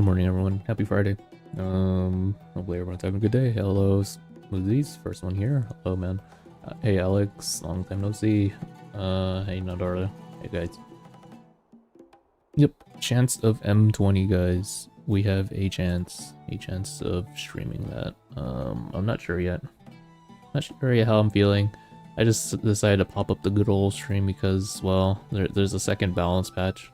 morning, everyone. Happy Friday. Hopefully everyone's having a good day. Hello, Smoothies. First one here. Hello, man. Hey, Alex. Long time no see. Hey, Nadara. Hey, guys. Yep. Chance of M20, guys. We have a chance of streaming that. I'm not sure yet. Not sure yet how I'm feeling. I just decided to pop up the good old stream because, well, there's a second balance patch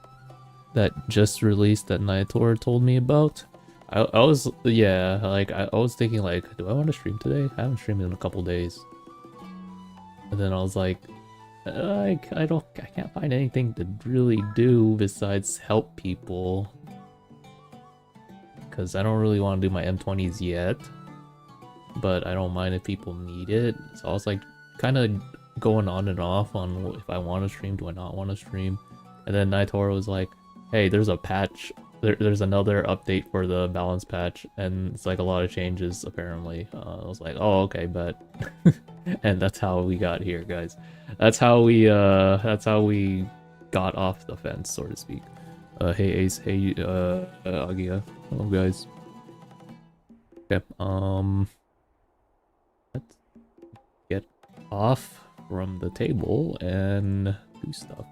that just released that Niator told me about. I was, yeah, like, I was thinking, like, do I want to stream today? I haven't streamed in a couple days. And then I was like, I can't find anything to really do besides help people. Because I don't really want to do my M20s yet. But I don't mind if people need it. So I was like, kind of going on and off on if I want to stream, do I not want to stream. And then Niator was like, hey, there's a patch, there's another update for the balance patch, and it's like a lot of changes apparently. I was like, oh, okay, but and that's how we got here, guys. That's how we got off the fence, so to speak. Hey Ace, hey Agia, hello guys. Okay, let's get off from the table and do stuff.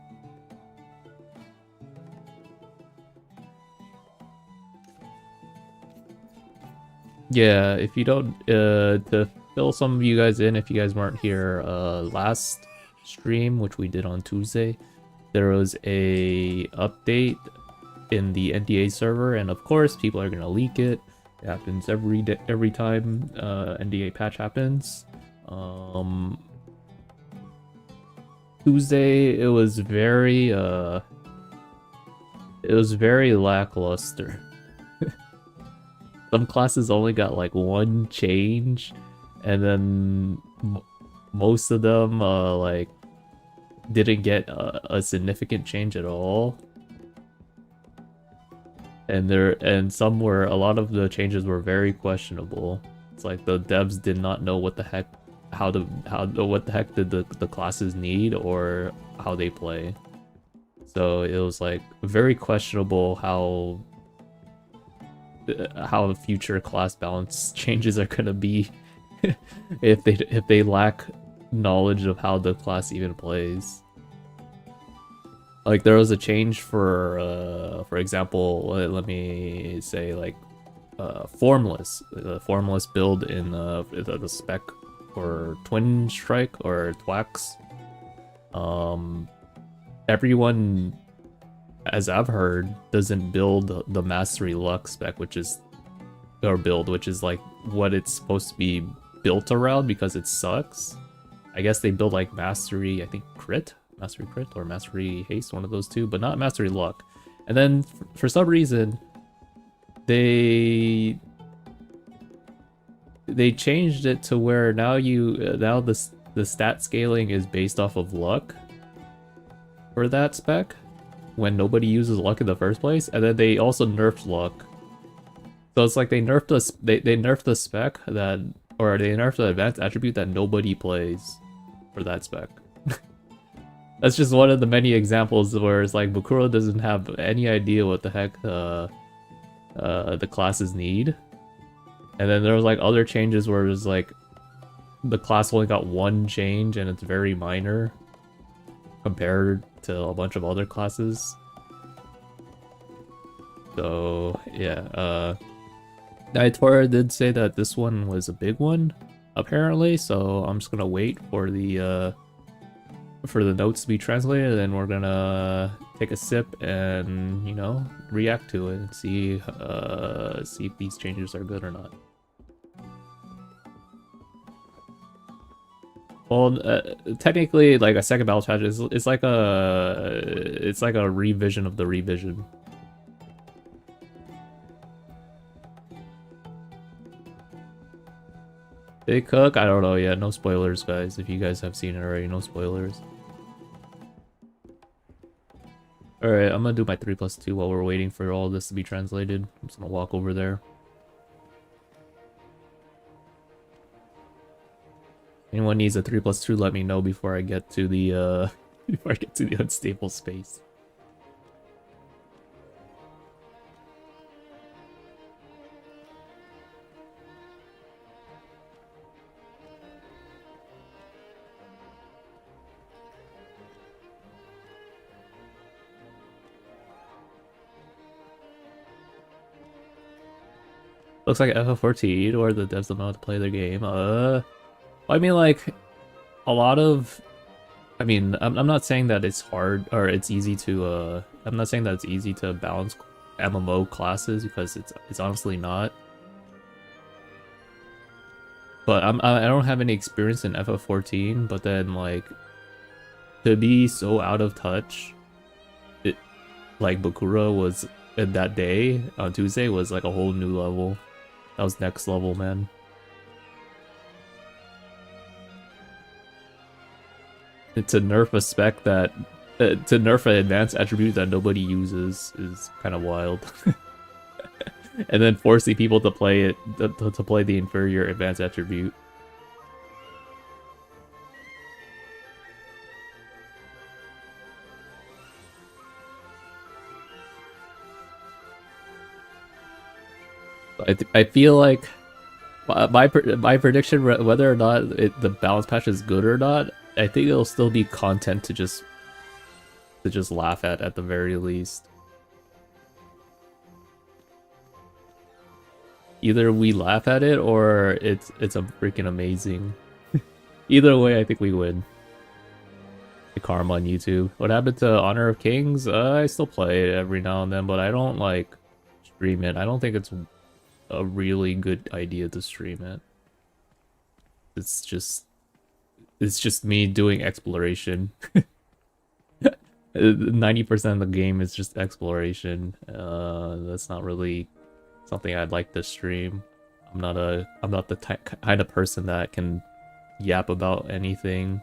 Yeah, if you don't, to fill some of you guys in, if you guys weren't here last stream, which we did on Tuesday, there was a update in the NDA server, and of course, people are gonna leak it. It happens every time NDA patch happens. Tuesday, it was very lackluster. Some classes only got like one change, and then most of them like didn't get a significant change at all. And some were, a lot of the changes were very questionable. It's like the devs did not know what the heck, what the heck did the classes need or how they play. So it was like very questionable how future class balance changes are gonna be if they lack knowledge of how the class even plays. Like there was a change for example, let me say like formless, the formless build in the spec for Twin Strike or Twax. Everyone, as I've heard, doesn't build the Mastery Luck spec, which is like what it's supposed to be built around because it sucks. I guess they build like Mastery, I think Mastery Crit or Mastery Haste, one of those two, but not Mastery Luck. And then for some reason, they changed it to where now the stat scaling is based off of luck for that spec, when nobody uses luck in the first place, and then they also nerfed luck. So it's like they nerfed the spec that, or they nerfed the advanced attribute that nobody plays for that spec. That's just one of the many examples where it's like Bukuro doesn't have any idea what the heck the classes need. And then there was like other changes where it was like the class only got one change and it's very minor compared to a bunch of other classes. So yeah, Niatora did say that this one was a big one, apparently, so I'm just gonna wait for the notes to be translated, and then we're gonna take a sip and, you know, react to it and see if these changes are good or not. Well, technically, like a second balance patch it's like a revision of the revision. Big Cook? I don't know yet. No spoilers, guys. If you guys have seen it already, no spoilers. Alright, I'm gonna do my 3+2 while we're waiting for all this to be translated. I'm just gonna walk over there. Anyone needs a 3+2, let me know before I get to the unstable space. Looks like FF14 or the devs don't know how to play their game. I mean, like, a lot of... I mean, I'm not saying that it's hard or it's easy to, I'm not saying that it's easy to balance MMO classes because it's honestly not. But I don't have any experience in FF14, but then, like, to be so out of touch, it, like, Bakura was, that day, on Tuesday, was like a whole new level. That was next level, man. To nerf a spec that to nerf an advanced attribute that nobody uses is kind of wild. And then forcing people to play it to play the inferior advanced attribute. I feel like my prediction, whether or not the balance patch is good or not, I think it'll still be content to just laugh at the very least. Either we laugh at it or it's a freaking amazing. Either way, I think we win. The karma on YouTube. What happened to Honor of Kings? I still play it every now and then, but I don't like stream it. I don't think it's a really good idea to stream it. It's just me doing exploration. 90% of the game is just exploration. That's not really something I'd like to stream. I'm not the kind of person that can yap about anything.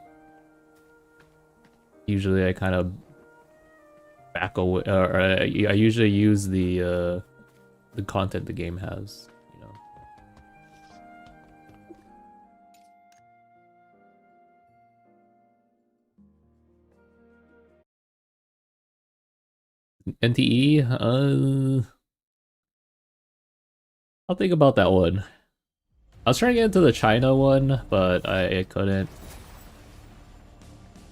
Usually I kind of back away, or I usually use the content the game has, you know. NTE, I'll think about that one. I was trying to get into the China one, but I couldn't.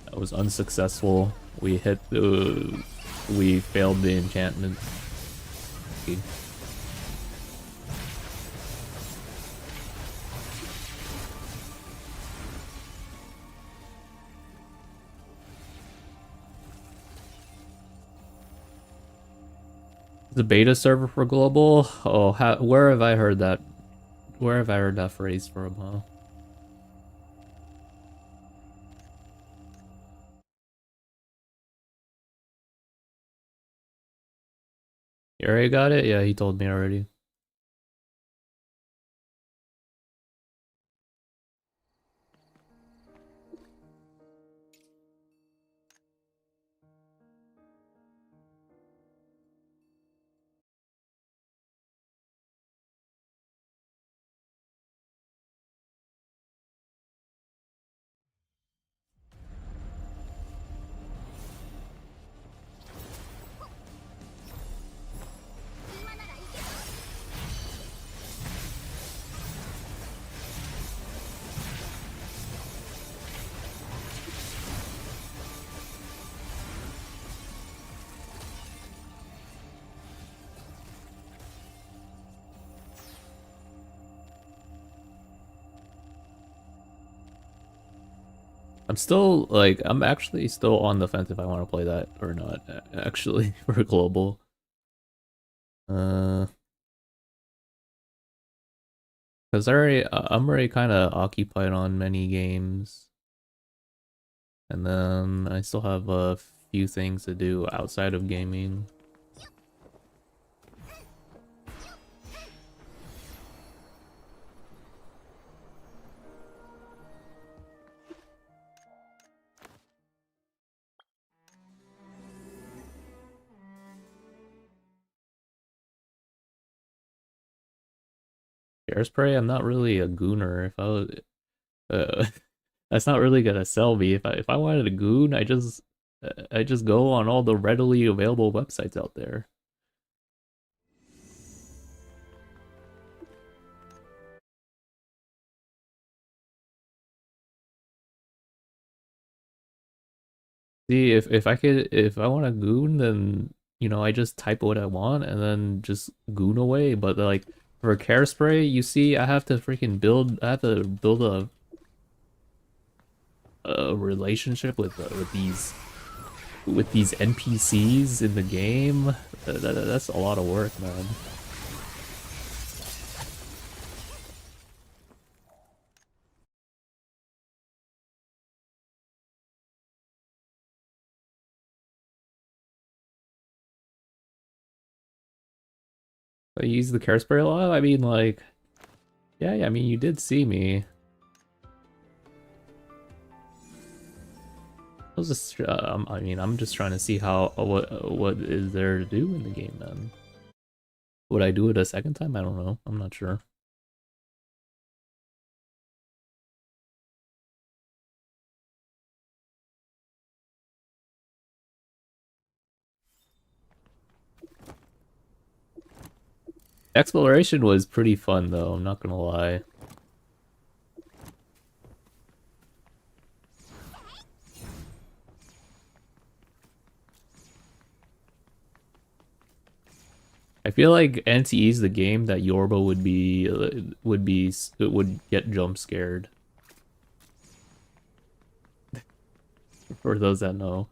That was unsuccessful. We failed the enchantment. The beta server for global? Oh, where have I heard that? Where have I heard that phrase from, huh? You already got it? Yeah, he told me already. I'm still, like, I'm actually still on the fence if I want to play that or not, actually, for global. Because I'm already kind of occupied on many games. And then I still have a few things to do outside of gaming. Airspray, I'm not really a gooner. If I was, that's not really gonna sell me. If I wanted a goon, I just go on all the readily available websites out there. See, if I want a goon, then, you know, I just type what I want and then just goon away. But like For care spray, you see, I have to freaking build. I have to build a relationship with these NPCs in the game. That's a lot of work, man. I use the care spray a lot. I mean, like, yeah. I mean, you did see me. I was just, I mean, I'm just trying to see how what is there to do in the game, man. Would I do it a second time? I don't know. I'm not sure. Exploration was pretty fun, though. I'm not gonna lie. I feel like NTE's the game that Yorba would get jump scared. For those that know.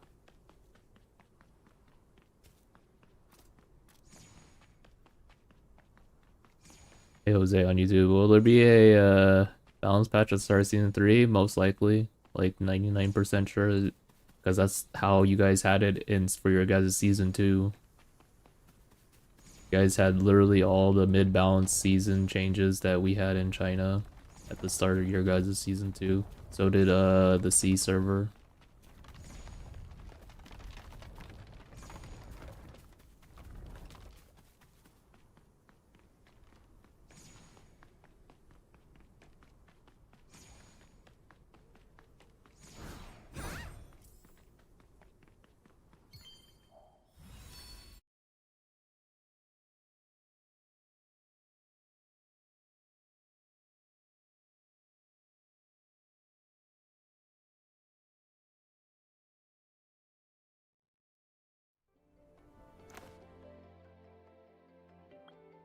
Hey Jose on YouTube, will there be a balance patch at start of season 3? Most likely, like 99% sure, because that's how you guys had it in for your guys' season 2. You guys had literally all the mid-balance season changes that we had in China at the start of your guys' season 2. So did the C server.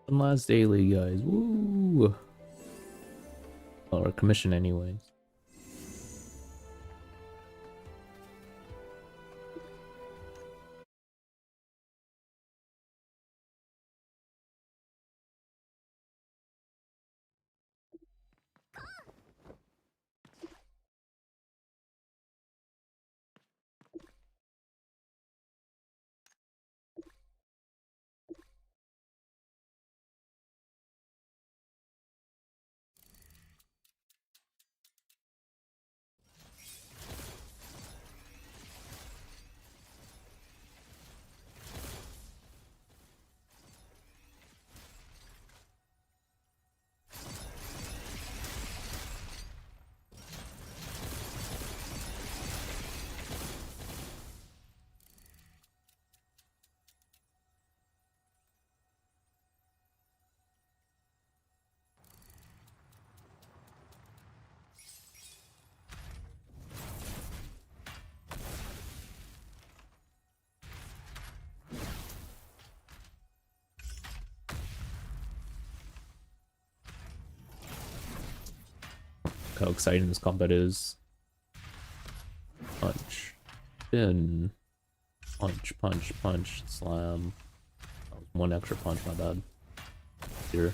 One last daily, guys. Woo! Or commission anyways. How exciting this combat is. Punch. Spin. Punch, punch, punch, slam. Oh, one extra punch, my bad. Here.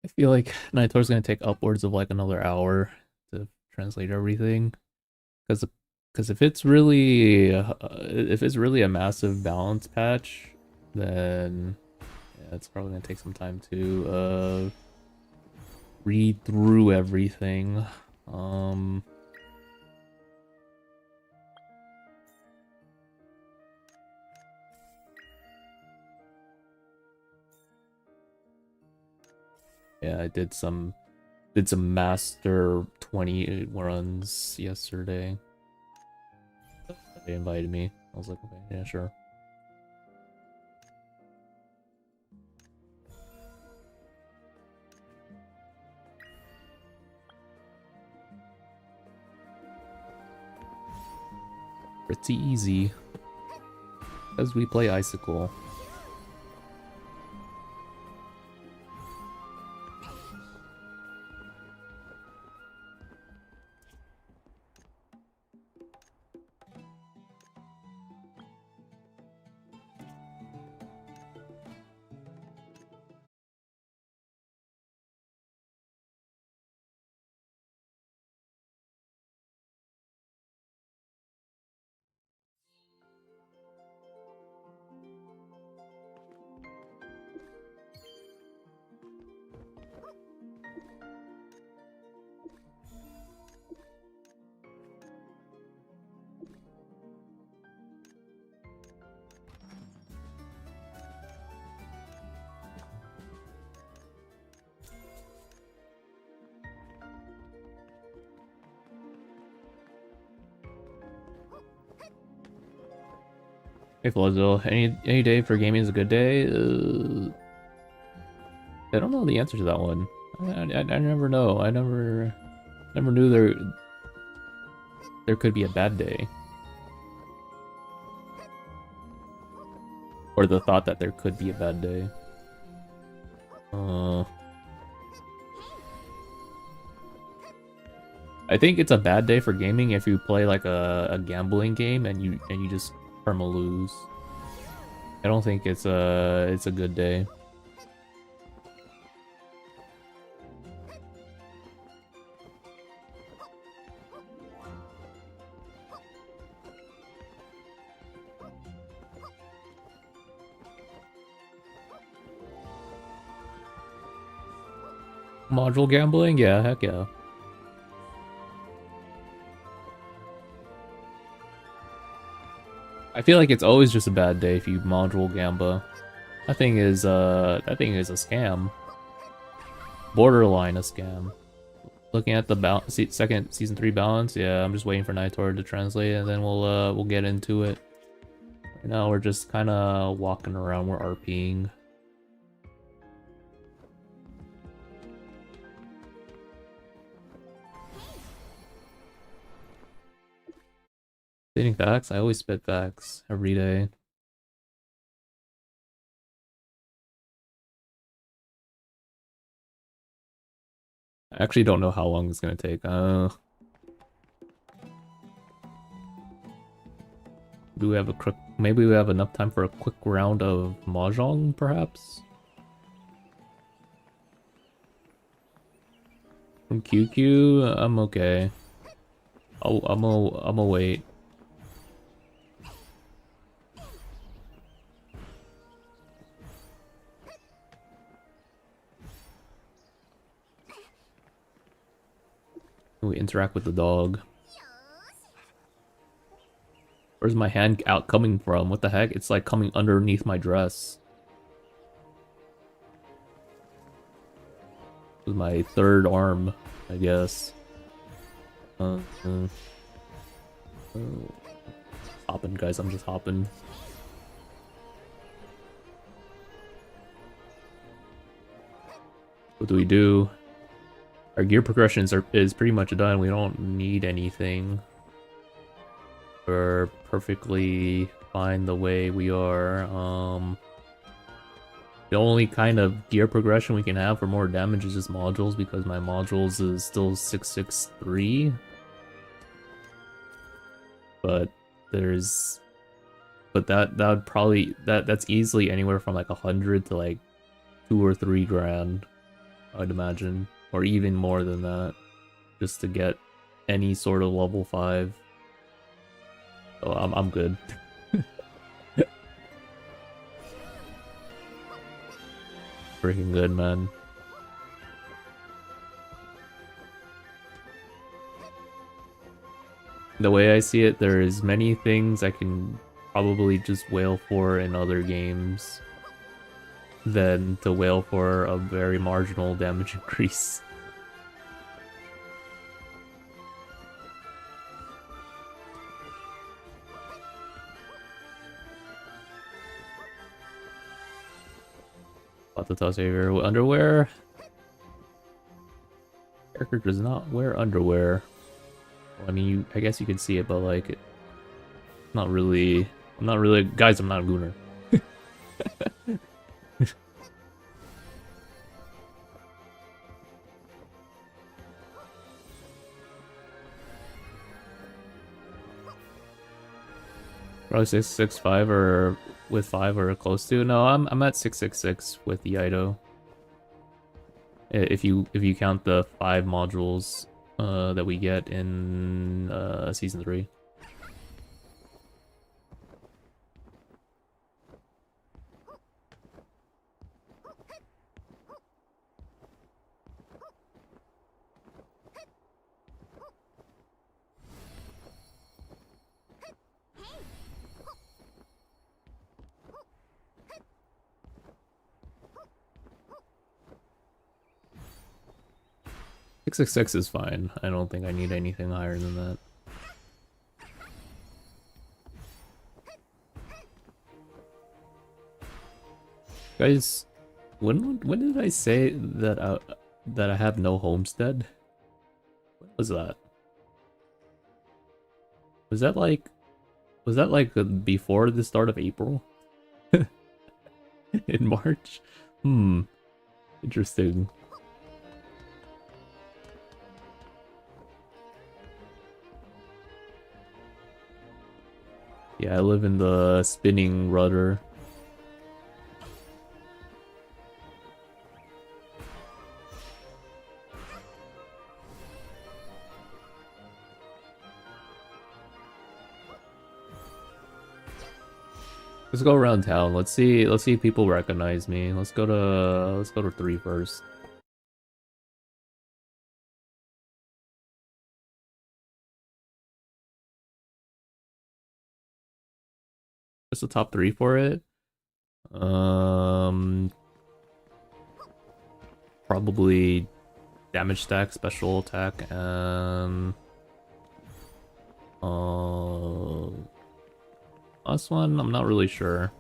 I feel like Naito's gonna take upwards of like another hour to translate everything. Because if it's really a massive balance patch, then yeah, it's probably gonna take some time to read through everything. Um, Yeah, I did some master 20 runs yesterday. They invited me. I was like, okay, yeah, sure. Pretty easy. As we play Icicle. Hey Flozzo, any day for gaming is a good day? I don't know the answer to that one. I never know. I never knew there could be a bad day. Or the thought that there could be a bad day. I think it's a bad day for gaming if you play like a gambling game and you just perma lose. I don't think it's a good day. Module gambling? Yeah, heck yeah. I feel like it's always just a bad day if you module gamba. That thing is a scam. Borderline a scam. Looking at the second season 3 balance, yeah, I'm just waiting for Nitor to translate and then we'll get into it. Right now we're just kind of walking around, we're RPing. Spitting facts? I always spit facts every day. I actually don't know how long it's gonna take. Do we have maybe we have enough time for a quick round of mahjong, perhaps? From QQ, I'm okay. I'm a wait. We interact with the dog. Where's my hand out coming from? What the heck? It's like coming underneath my dress. This is my third arm, I guess. Hopping, guys. I'm just hopping. What do we do? Our gear progressions is pretty much done. We don't need anything. We're perfectly fine the way we are. The only kind of gear progression we can have for more damage is just modules, because my modules is still 663. But that would probably that's easily anywhere from like 100 to like 2 or 3 grand, I'd imagine, or even more than that, just to get any sort of level 5. So I'm good. Freaking good, man. The way I see it, there's many things I can probably just wail for in other games. than to wail for a very marginal damage increase. About to toss savior underwear. Character does not wear underwear. Well, I mean, I guess you can see it, but like, not really. I'm not really, guys. I'm not a gooner. Probably 665 or with 5 or close to. No, I'm at 666 with the Ido. If you count the 5 modules that we get in season 3. Six six six is fine. I don't think I need anything higher than that. Guys, when did I say that I have no homestead? When was that? Was that like before the start of April? In March? Hmm. Interesting. Yeah, I live in the spinning rudder. Let's go around town. Let's see if people recognize me. Let's go to 3 first. What's the top 3 for it? Probably damage stack, special attack, and last one, I'm not really sure.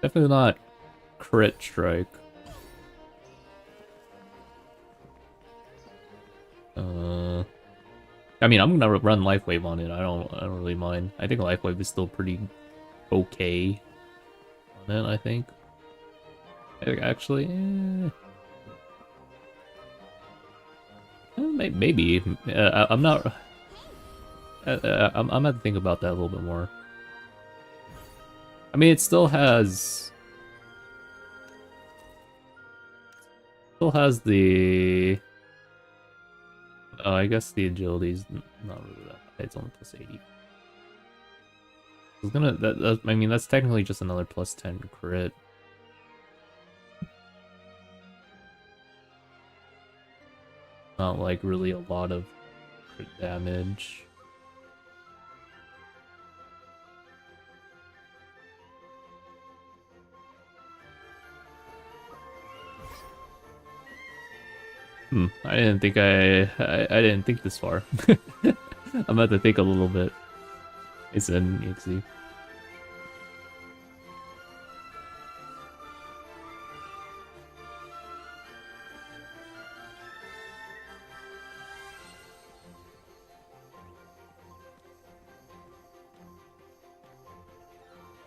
Definitely not crit strike. I mean, I'm gonna run life wave on it. I don't really mind. I think life wave is still pretty okay on it. I think. Actually, maybe. I'm not. I'm gonna think about that a little bit more. I mean, it still has the. Oh, I guess the agility's not really that high. It's only plus 80. It's gonna I mean, that's technically just another plus 10 crit. Not like really a lot of crit damage. I didn't think I didn't think this far. I'm about to think a little bit. It's an EXE.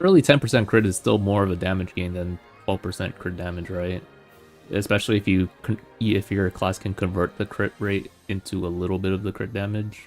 Early 10% crit is still more of a damage gain than 12% crit damage, right? Especially if your class can convert the crit rate into a little bit of the crit damage.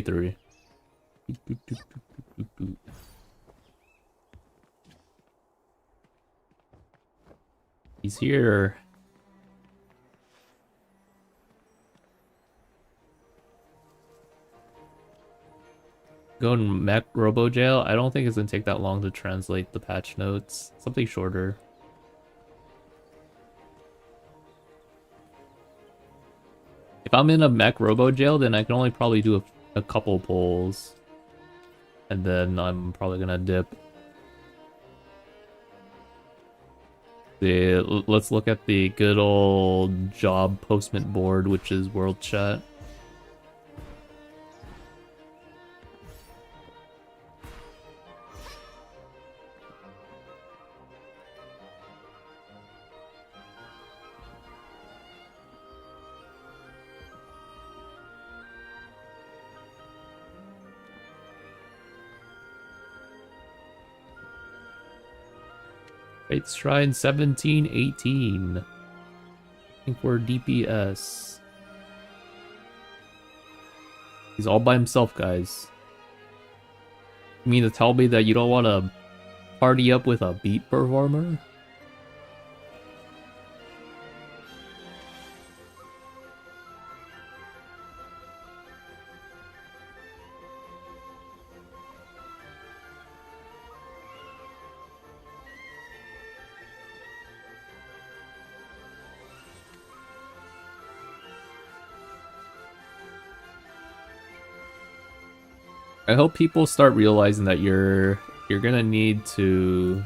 Three. He's here. Go in Mech Robo Jail. I don't think it's gonna take that long to translate the patch notes. Something shorter. If I'm in a Mech Robo Jail, then I can only probably do a couple pulls. And then I'm probably gonna dip. Let's look at the good old job postment board, which is World Chat. Faith Shrine 1718. I think we're DPS. He's all by himself, guys. You mean to tell me that you don't want to party up with a beat performer? I hope people start realizing that you're gonna need to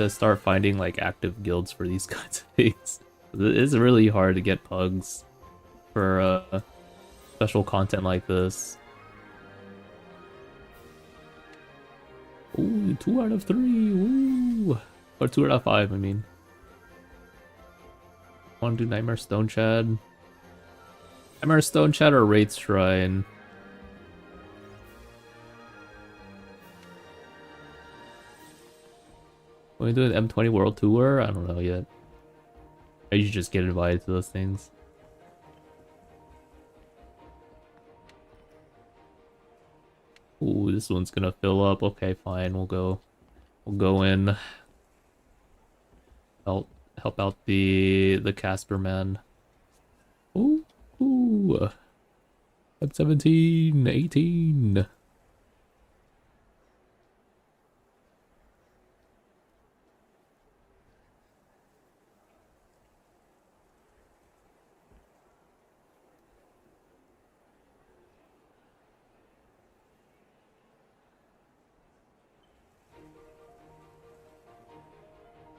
start finding like active guilds for these kinds of things. It's really hard to get pugs for special content like this. Ooh, 2 out of 3. Ooh. Or 2 out of 5, I mean. Want to do Nightmare Stone Chad? Nightmare Stone Chad or Wraith Shrine? When we do an M20 World Tour? I don't know yet. I usually just get invited to those things. Ooh, this one's gonna fill up. Okay, fine. We'll go in. Help out the Casper man. Ooh. I'm 17, 18.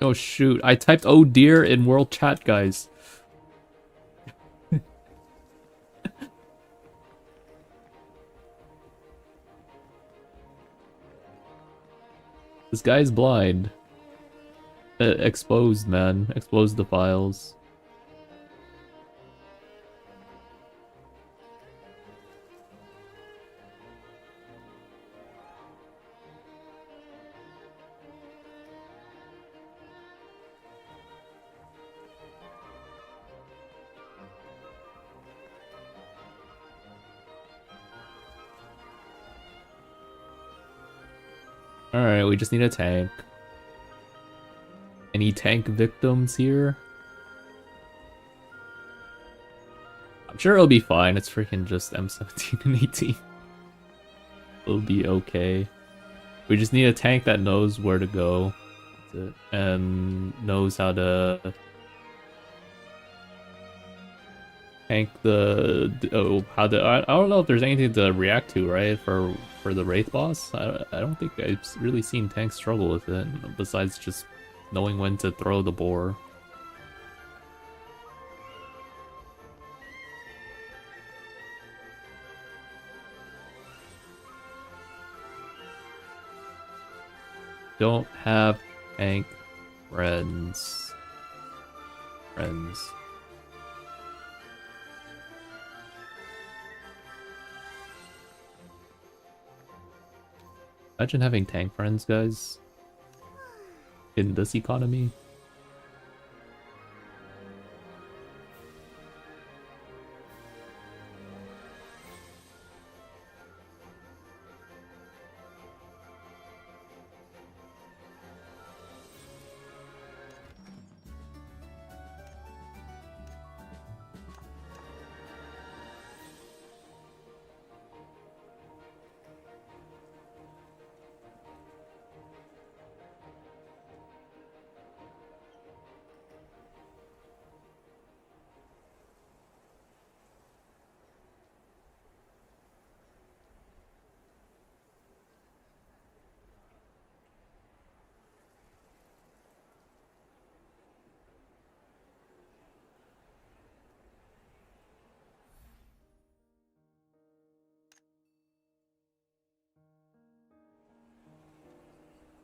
Oh shoot, I typed oh dear in world chat, guys. This guy's blind. Exposed, man. Exposed the files. Alright, we just need a tank. Any tank victims here? I'm sure it'll be fine. It's freaking just M17 and 18. It'll be okay. We just need a tank that knows where to go. That's it. And knows how to tank the I don't know if there's anything to react to, right? For the Wraith boss. I don't think I've really seen tanks struggle with it besides just knowing when to throw the boar. Don't have tank friends. Imagine having tank friends, guys. In this economy.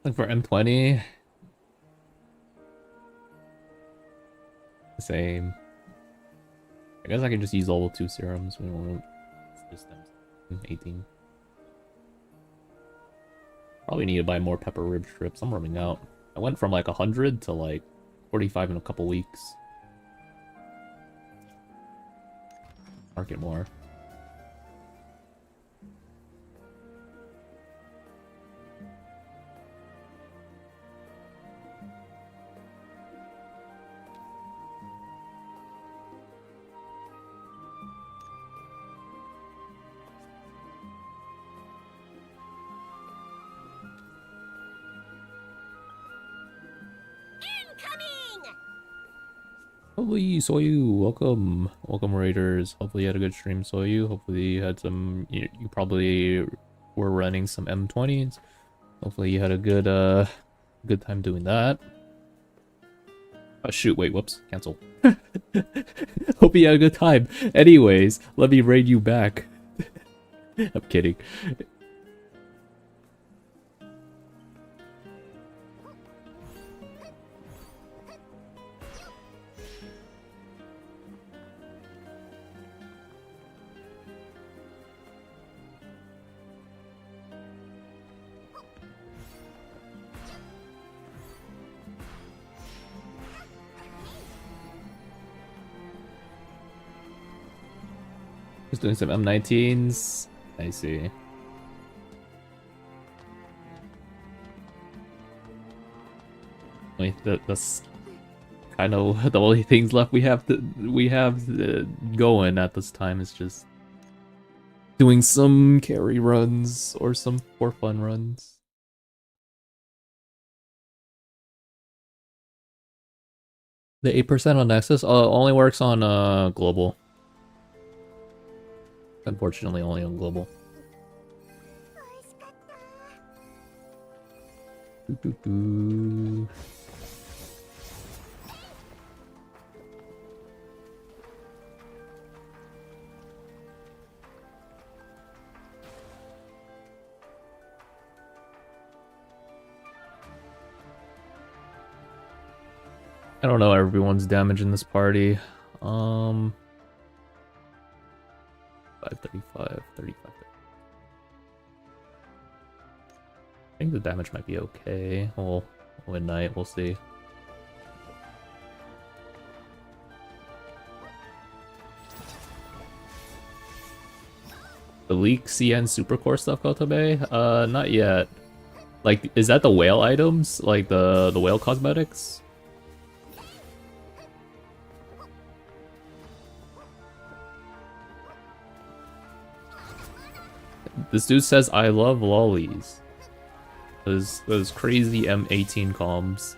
Like for M20, same. I guess I can just use level 2 serums. We don't just 18. Probably need to buy more pepper rib strips. I'm running out. I went from like 100 to like 45 in a couple weeks. Market more. Hopefully, Soyu, welcome. Welcome, Raiders. Hopefully you had a good stream, Soyu. Hopefully you had some, you probably were running some M20s. Hopefully you had a good time doing that. Oh shoot, wait, whoops, cancel. Hope you had a good time. Anyways, let me raid you back. I'm kidding. Just doing some M19s. I see. Wait, that's kind of the only things left we have going at this time is just doing some carry runs or some for fun runs. The 8% on Nexus only works on global. Unfortunately, only on global. I don't know everyone's damage in this party. 535, 35. I think the damage might be okay. Well, midnight, we'll see. The leak CN Supercore stuff, Kotobe? Not yet. Like, is that the whale items? Like the whale cosmetics? This dude says, I love lollies. Those crazy M18 comms.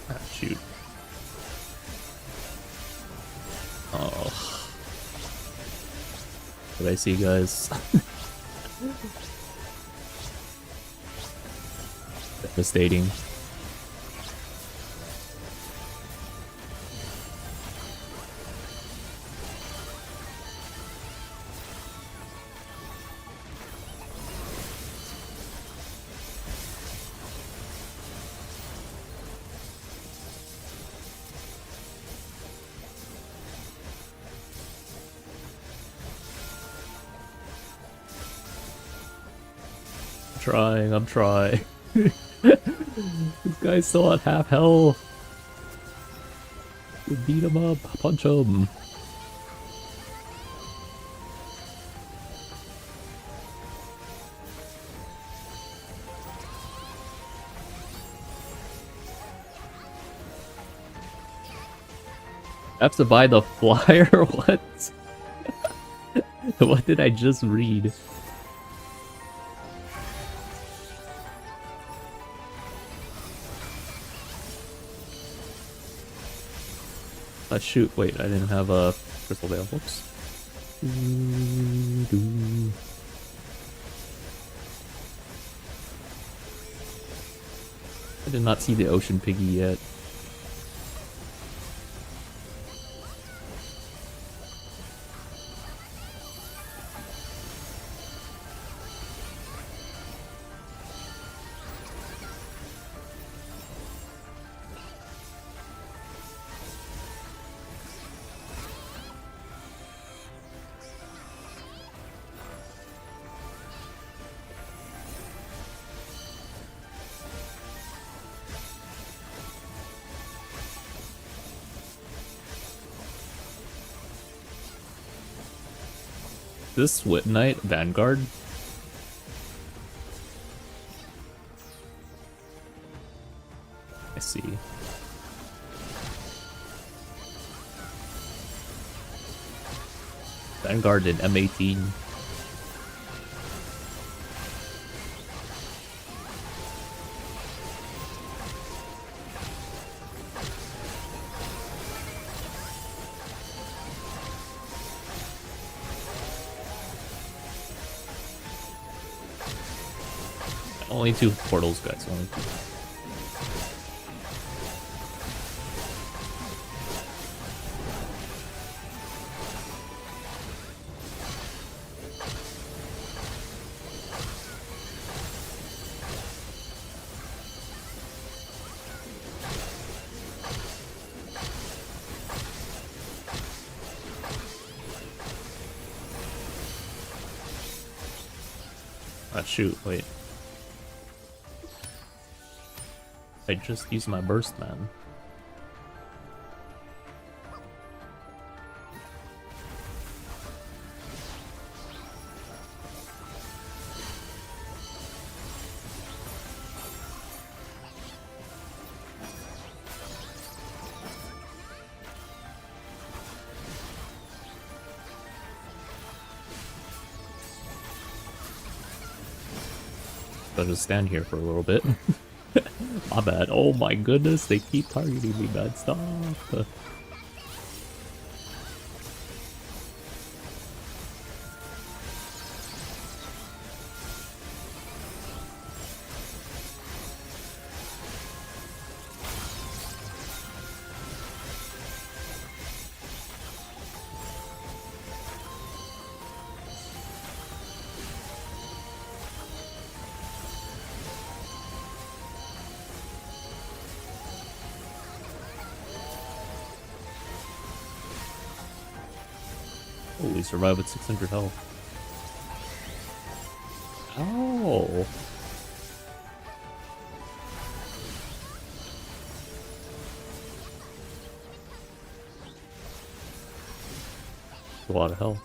Ah, shoot. Oh. What I see, guys. Devastating. I'm trying. This guy's still at half health. Beat him up, punch him. I have to buy the flyer? What? What did I just read? Shoot, wait, I didn't have a crystal veil. Whoops. I did not see the ocean piggy yet. This Wit Knight Vanguard? I see. Vanguard in M18. Only 2 portals, guys. Only 2. Ah, shoot, wait. I just used my burst, man. I'll just stand here for a little bit. My bad. Oh my goodness, they keep targeting me, bad stuff. Holy, survive with 600 health. Oh. A lot of health.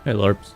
Hey, LARPs.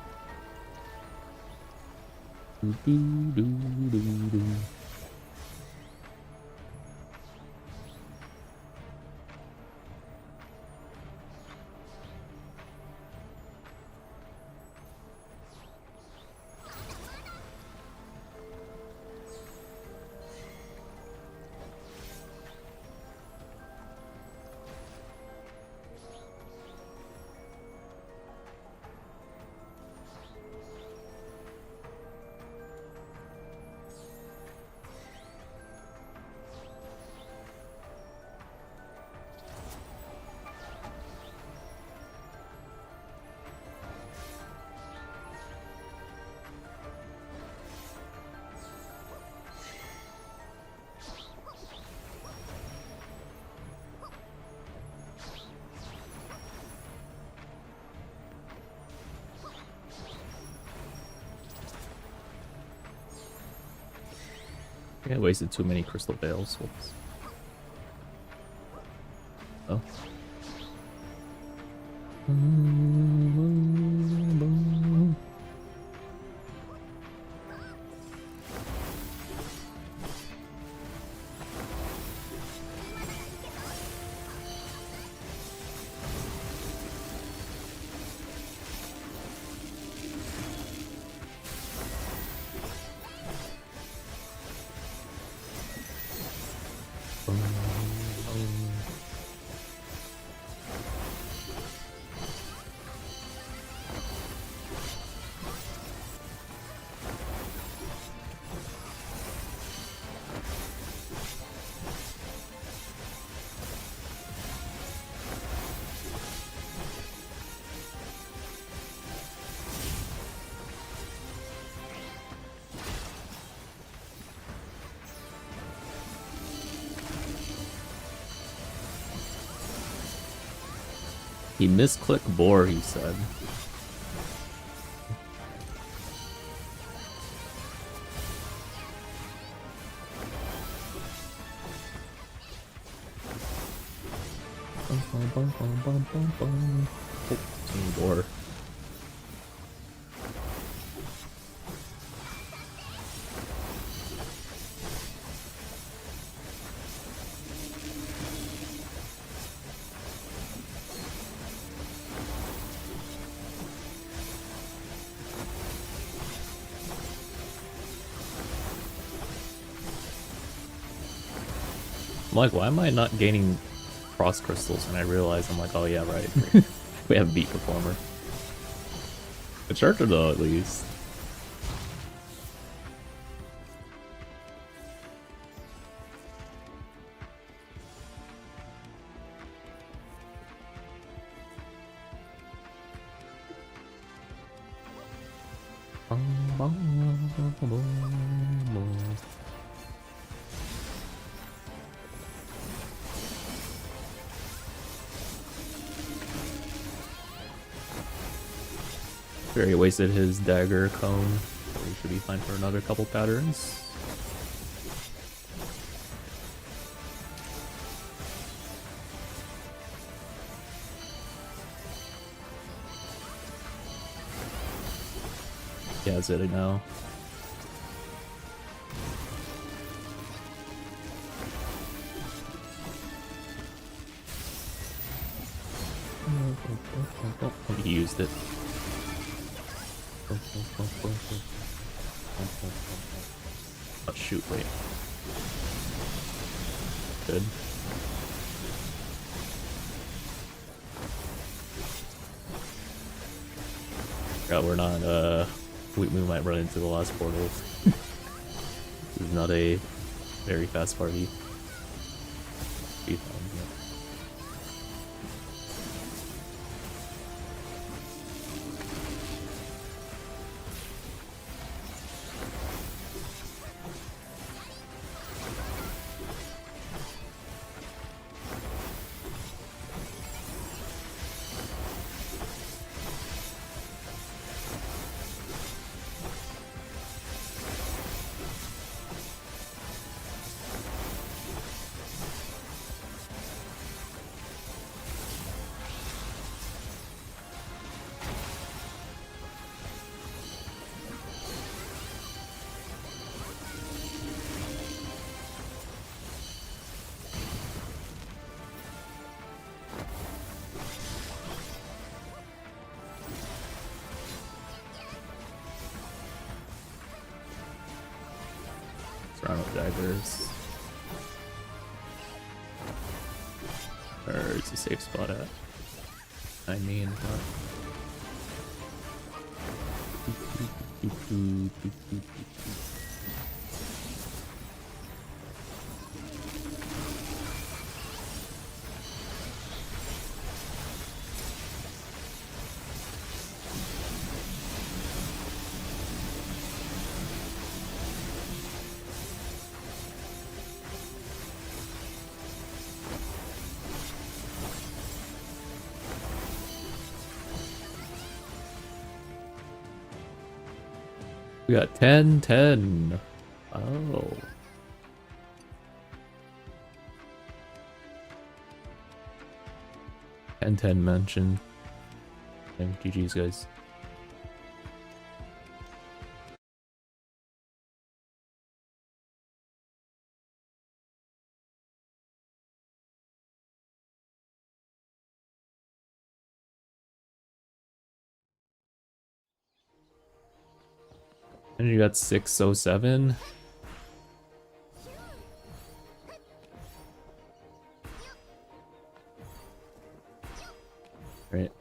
I wasted too many crystal veils. Whoops. Oh. He misclicked boar, he said. Oh, boar. I'm like, why am I not gaining frost crystals? And I realize I'm like, oh yeah, right. We have beat performer. A charger though, at least. Very wasted his dagger cone. So he should be fine for another couple patterns. Yeah, that's it now. He used it. Oh shoot, wait. Good. God, we're not, we might run into the last portal. This is not a very fast party. Be fun, yeah. Surround daggers. Where's the safe spot at? I mean, we got 10-10. Oh. 10 mention. And GG's, guys. And you got 607. Right.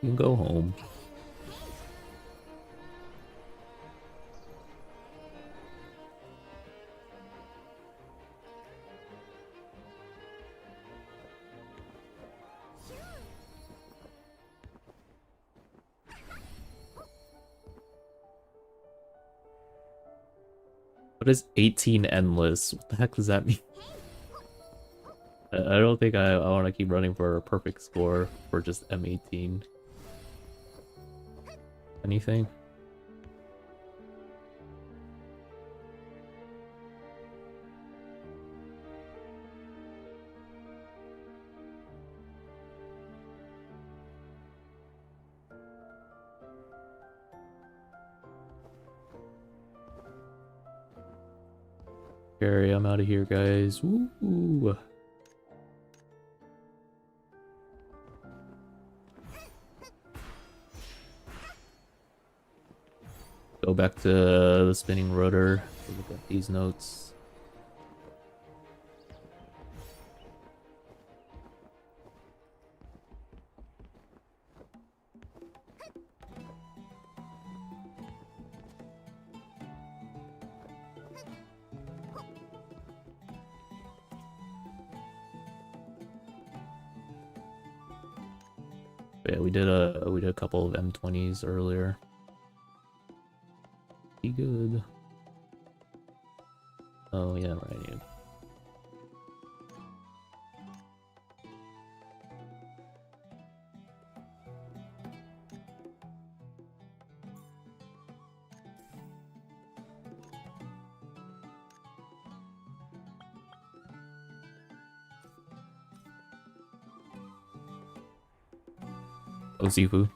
You can go home. What is 18 endless? What the heck does that mean? I don't think I want to keep running for a perfect score for just M18. Anything? Gary, I'm out of here, guys. Woo! Go back to the spinning rotor. Look at these notes. Yeah, we did a couple of M20s earlier. Be good. Oh yeah, right. Oh, Sifu.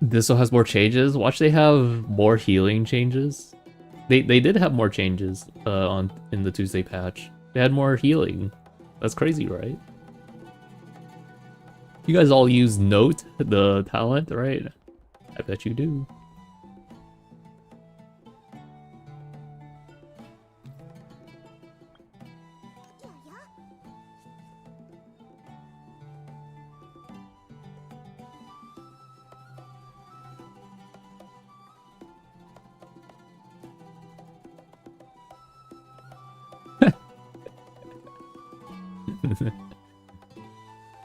This one has more changes. Watch, they have more healing changes. They did have more changes in the Tuesday patch. They had more healing. That's crazy, right? You guys all use Note, the talent, right? I bet you do.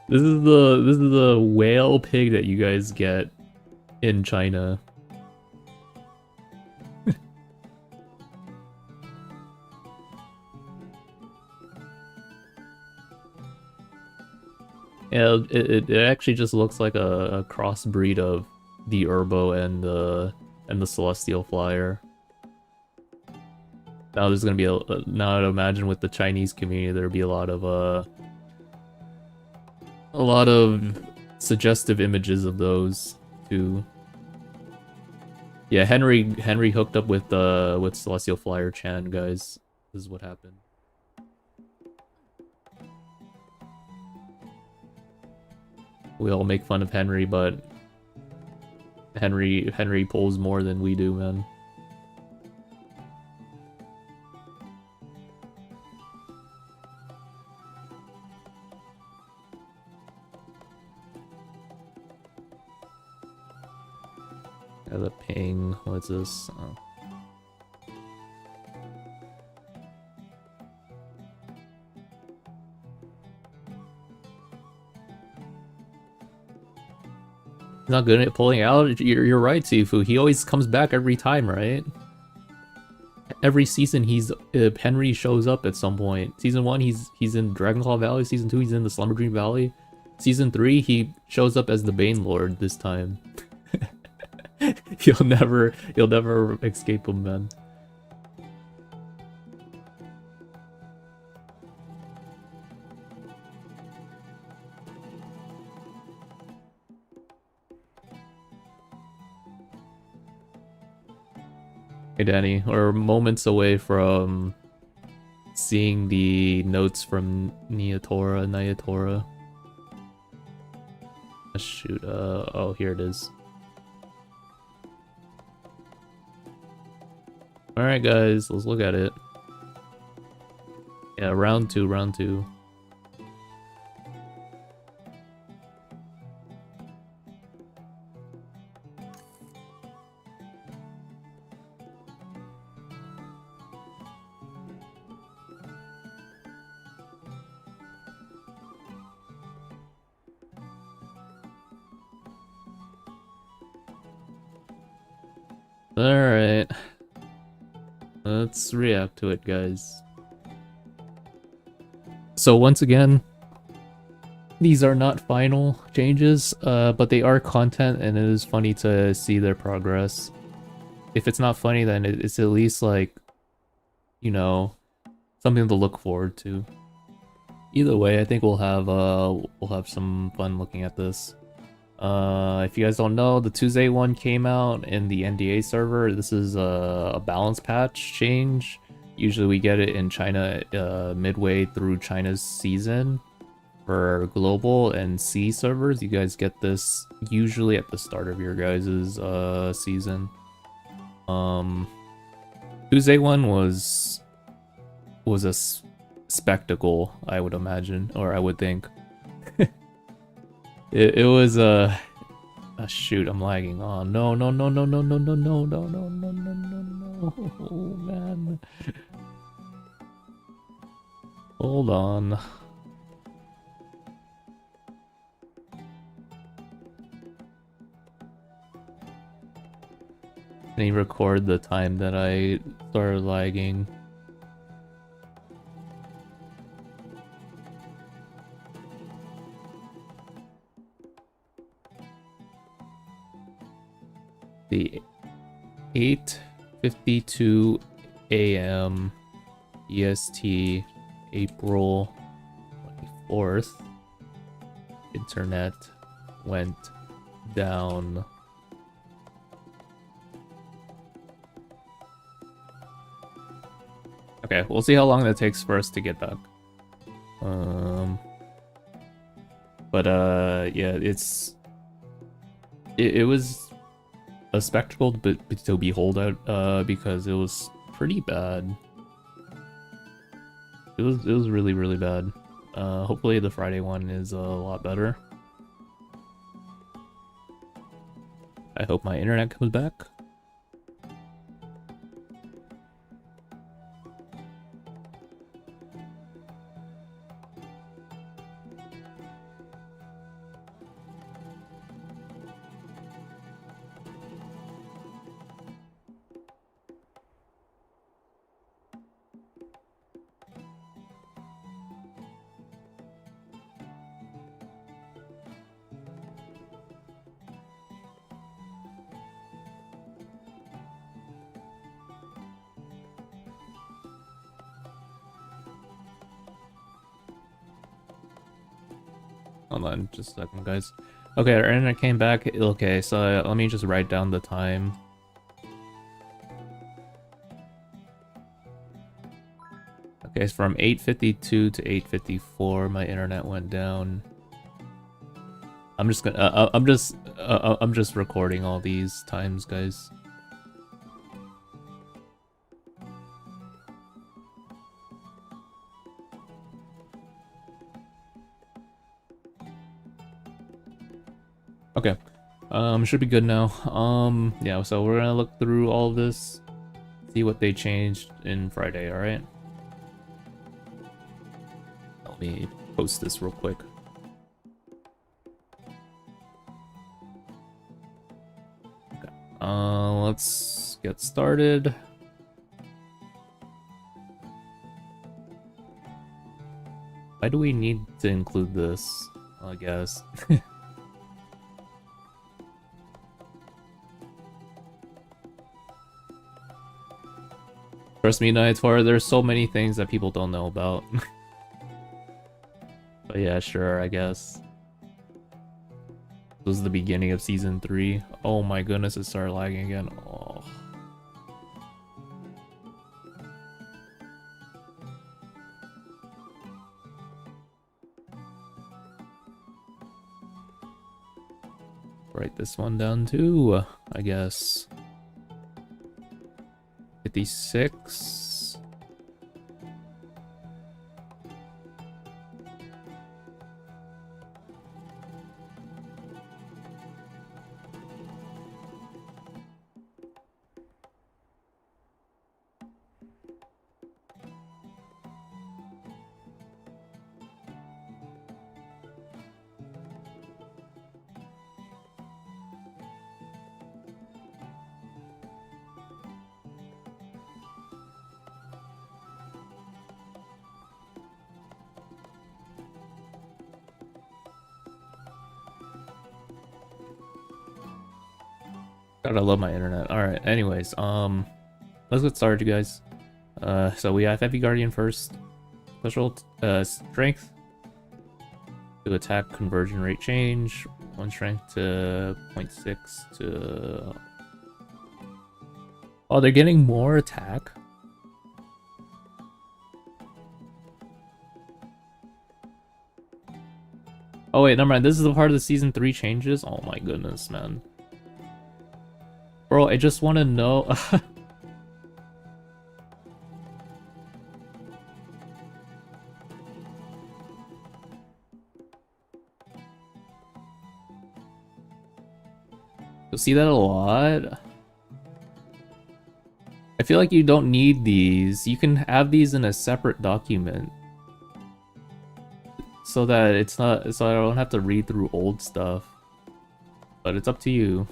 This is the whale pig that you guys get in China. Yeah, it actually just looks like a crossbreed of the Urbo and the Celestial Flyer. Now there's gonna be now I'd imagine with the Chinese community there'd be a lot of suggestive images of those too. Yeah, Henry hooked up with Celestial Flyer Chan, guys. This is what happened. We all make fun of Henry, but Henry pulls more than we do, man. Yeah, the ping. What's this? Oh. He's not good at pulling out. You're right, Sifu. He always comes back every time, right? Every season, Henry shows up at some point. Season 1, he's in Dragonclaw Valley. Season 2, he's in the Slumber Dream Valley. Season 3, he shows up as the Bane Lord this time. you'll never escape them, man. Hey Danny, we're moments away from seeing the notes from Nyatora. Shoot, oh, here it is. Alright guys, let's look at it. Yeah, round two. Alright. Let's react to it, guys. So once again, these are not final changes, but they are content, and it is funny to see their progress. If it's not funny, then it's at least like, you know, something to look forward to. Either way, I think we'll have some fun looking at this. If you guys don't know, the Tuesday one came out in the NDA server. This is a balance patch change. Usually we get it in China midway through China's season for global and C servers. You guys get this usually at the start of your guys' season. Tuesday one was a spectacle, I would imagine, or I would think. It was shoot, I'm lagging. Oh no, oh man. Hold on. Can you record the time that I started lagging? The 8:52 a.m. EST, April 24th, internet went down. Okay, we'll see how long that takes for us to get back. Yeah, it was a spectacle to behold out, because it was pretty bad. It was really bad. Hopefully the Friday one is a lot better. I hope my internet comes back. Hold on, just a second, guys. Okay, our internet came back. Okay, so let me just write down the time. Okay, it's from 8:52 to 8:54. My internet went down. I'm just recording all these times, guys. Okay, should be good now. Yeah, so we're gonna look through all this, see what they changed in Friday, alright? Let me post this real quick. Okay, let's get started. Why do we need to include this, I guess? Trust me, Night Tour, there's so many things that people don't know about. But yeah, sure, I guess. This is the beginning of season 3. Oh my goodness, it started lagging again. Oh. Write this one down too, I guess. 56. God, I love my internet. Alright, anyways, let's get started, you guys. So we have Heavy Guardian first. Special strength to attack conversion rate change. 1 strength to 0.6 to... Oh, they're getting more attack? Oh wait, never mind. This is the part of the season 3 changes? Oh my goodness, man. Bro, I just want to know... You'll see that a lot. I feel like you don't need these. You can have these in a separate document. So that it's not... So I don't have to read through old stuff. But it's up to you.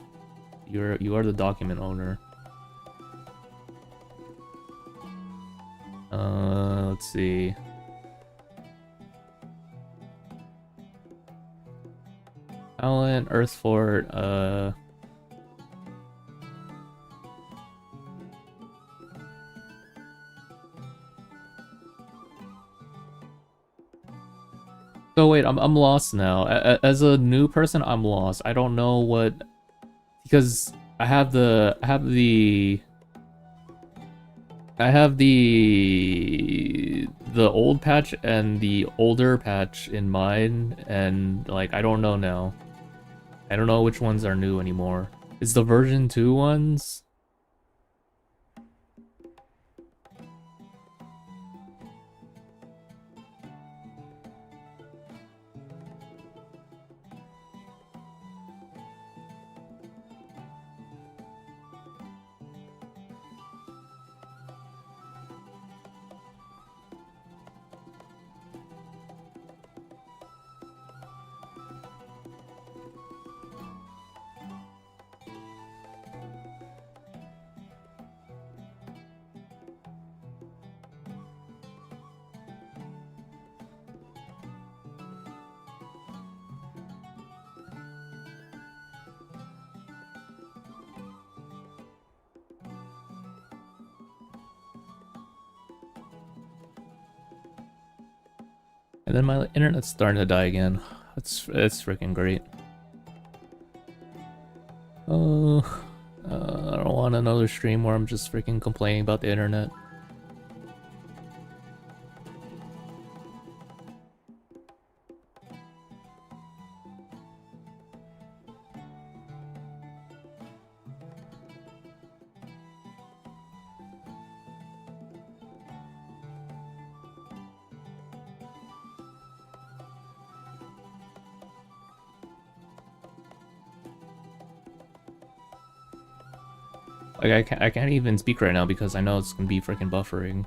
You are the document owner. Let's see. Talent, Earth Fort, So wait, I'm lost now. As a new person, I'm lost. I don't know what, because I have the old patch and the older patch in mind, and like I don't know now. I don't know which ones are new anymore. It's the version 2 ones. And then my internet's starting to die again. It's freaking great. Oh, I don't want another stream where I'm just freaking complaining about the internet. Like I can't even speak right now because I know it's gonna be freaking buffering.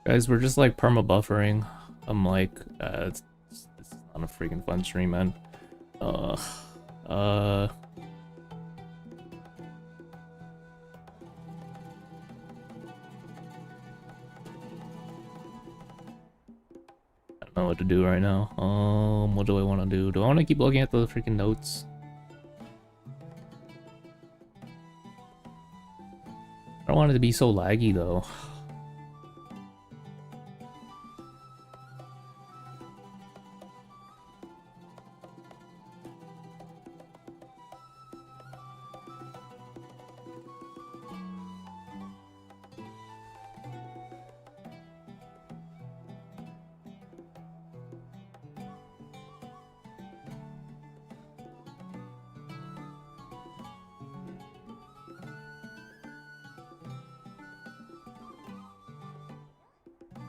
Guys, we're just like perma buffering. I'm like, this is not a freaking fun stream, man. Uh, uh. I don't know what to do right now. What do I want to do? Do I want to keep looking at the freaking notes? I don't want it to be so laggy though.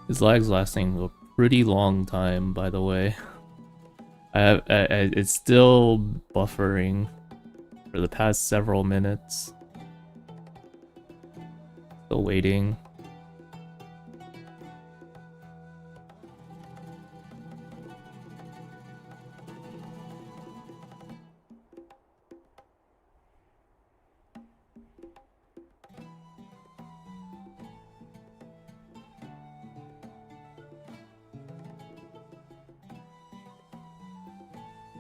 This lag's lasting a pretty long time, by the way. It's still buffering for the past several minutes. Still waiting.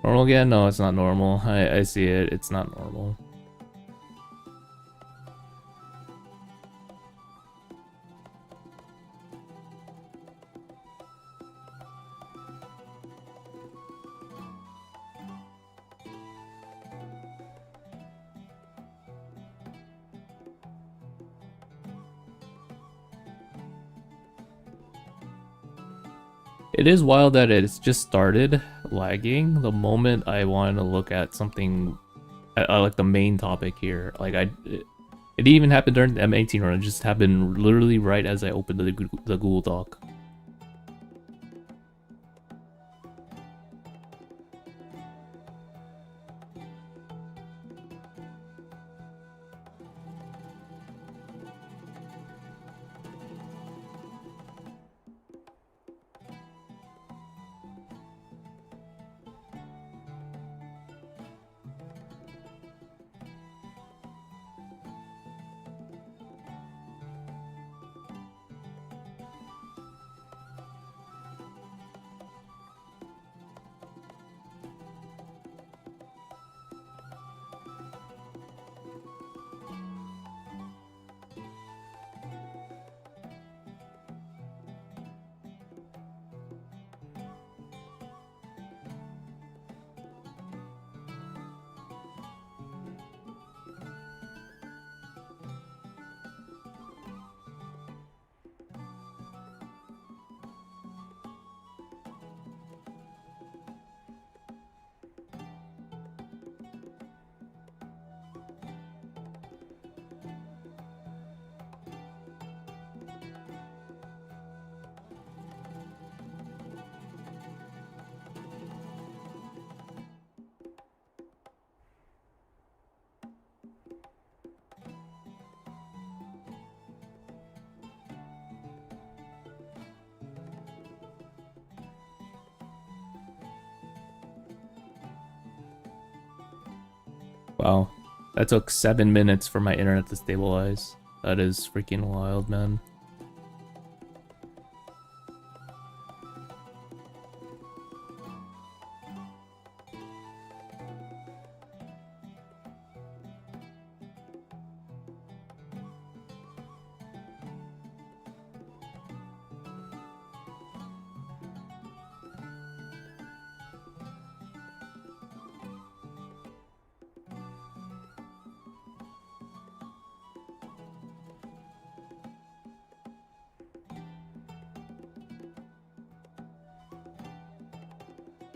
Normal again? No, it's not normal. I see it. It's not normal. It is wild that it's just started lagging the moment I want to look at something, like the main topic here. Like it didn't even happen during the M18 run. It just happened literally right as I opened the Google Doc. Wow, that took 7 minutes for my internet to stabilize. That is freaking wild, man.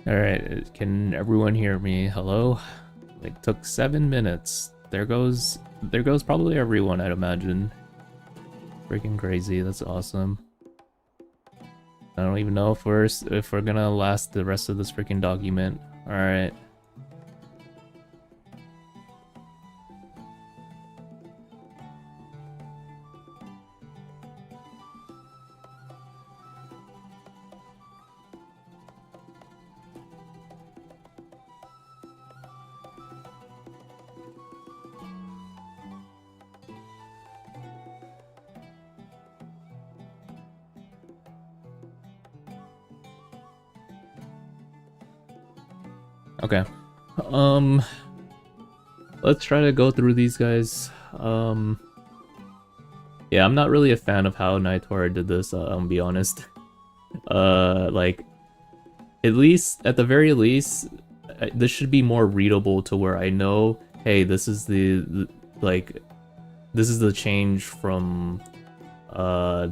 Alright, can everyone hear me? Hello? It took 7 minutes. There goes probably everyone, I'd imagine. Freaking crazy, that's awesome. I don't even know if we're gonna last the rest of this freaking document. Alright. Okay. Um, let's try to go through these guys. Yeah, I'm not really a fan of how Nightwar did this, I'll be honest. Like, at the very least, this should be more readable to where I know, hey, this is like, this is the change from,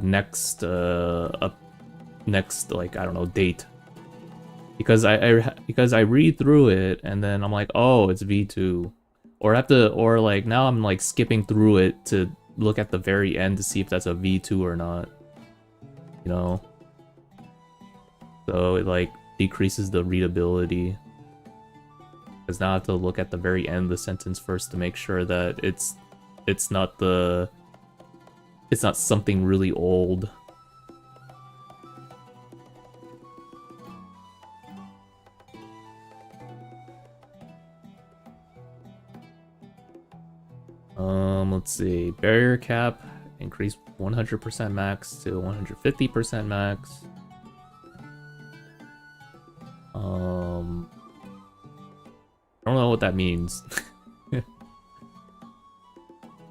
next, like, I don't know, date. Because I read through it, and then I'm like, oh, it's V2. Or like, now I'm like skipping through it to look at the very end to see if that's a V2 or not. You know? So it like decreases the readability. Because now I have to look at the very end of the sentence first to make sure that it's not something really old. Let's see. Barrier cap increase 100% max to 150% max. I don't know what that means. I'm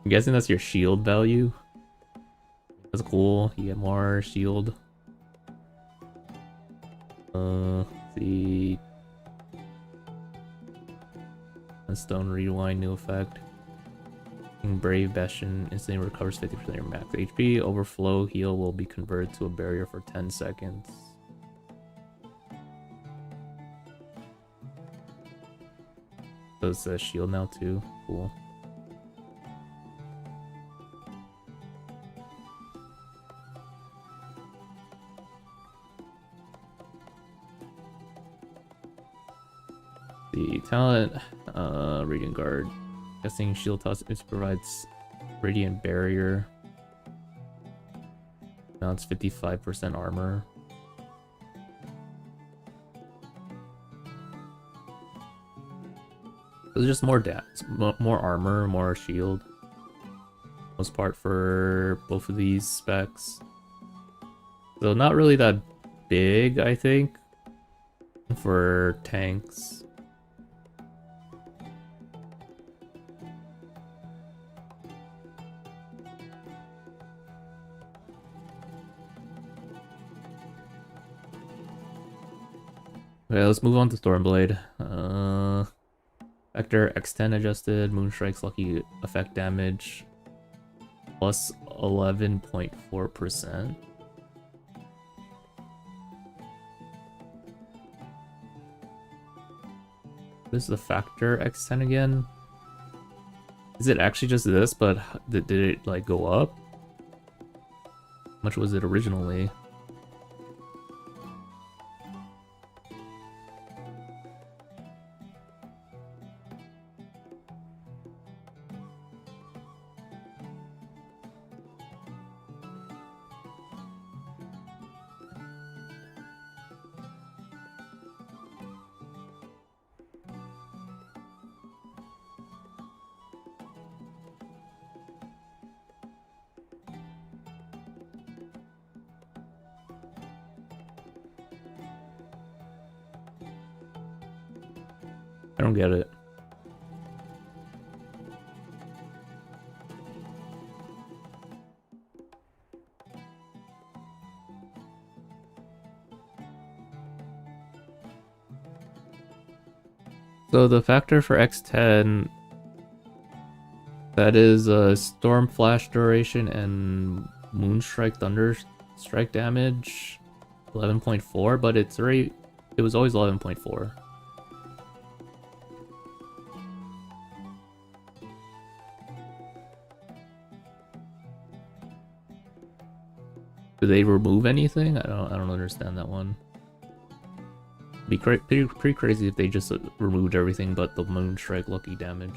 guessing that's your shield value. That's cool. You get more shield. Let's see. Stone rewind new effect. Brave Bastion instantly recovers 50% of your max HP. Overflow heal will be converted to a barrier for 10 seconds. So it's a shield now too. Cool. The talent, Radiant Guard. Guessing shield toss it provides Radiant Barrier. Now it's 55% armor. So just more more armor, more shield. Most part for both of these specs. So not really that big, I think, for tanks. Okay, let's move on to Stormblade. Vector X10 adjusted, Moonstrike's lucky effect damage plus 11.4%. This is the Factor X10 again. Is it actually just this, but did it like go up? How much was it originally? I don't get it. So the factor for X10, that is Storm Flash duration and Moonstrike Thunder Strike damage, 11.4, but it was always 11.4. Do they remove anything? I don't understand that one. Be pretty crazy if they just removed everything but the Moonstrike lucky damage.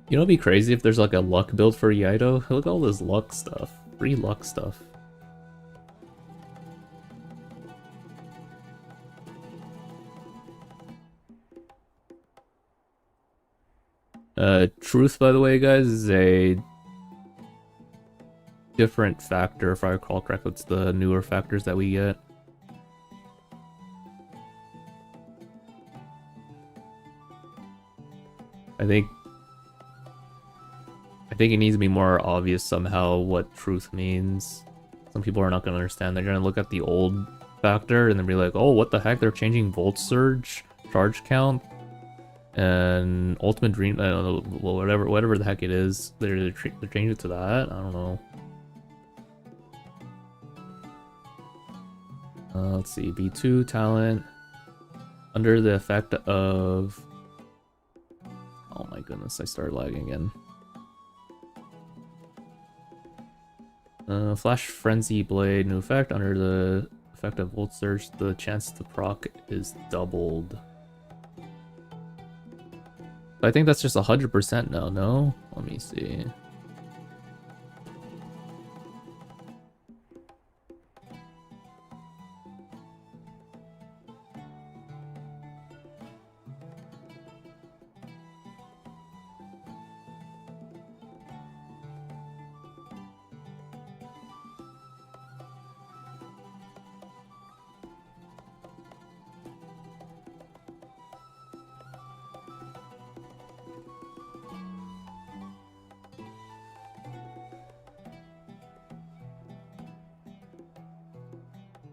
You know, it'd be crazy if there's like a luck build for Yaito. Look at all this luck stuff, free luck stuff. Truth, by the way, guys, is a different factor, if I recall correctly. It's the newer factors that we get. I think it needs to be more obvious somehow what truth means. Some people are not going to understand. They're going to look at the old factor and then be like, oh, what the heck? They're changing volt surge, charge count, and ultimate dream. I don't know, whatever the heck it is. They're changing it to that. I don't know. Let's see. B2 talent under the effect of. Oh my goodness! I started lagging again. Flash Frenzy Blade, new effect. Under the effect of Volt Surge, the chance to proc is doubled. I think that's just 100% now, no? Let me see.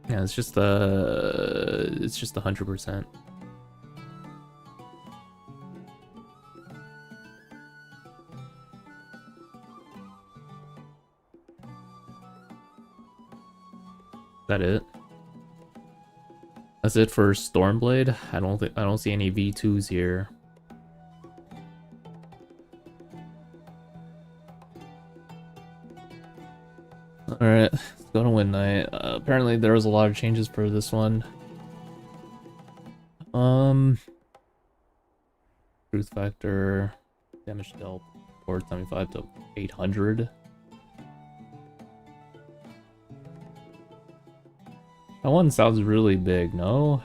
Yeah, it's just 100%. That it? That's it for Stormblade. I don't see any V2s here. Alright, let's go to Win Night. Apparently there was a lot of changes for this one. Truth factor, damage dealt, 475 to 800. That one sounds really big, no?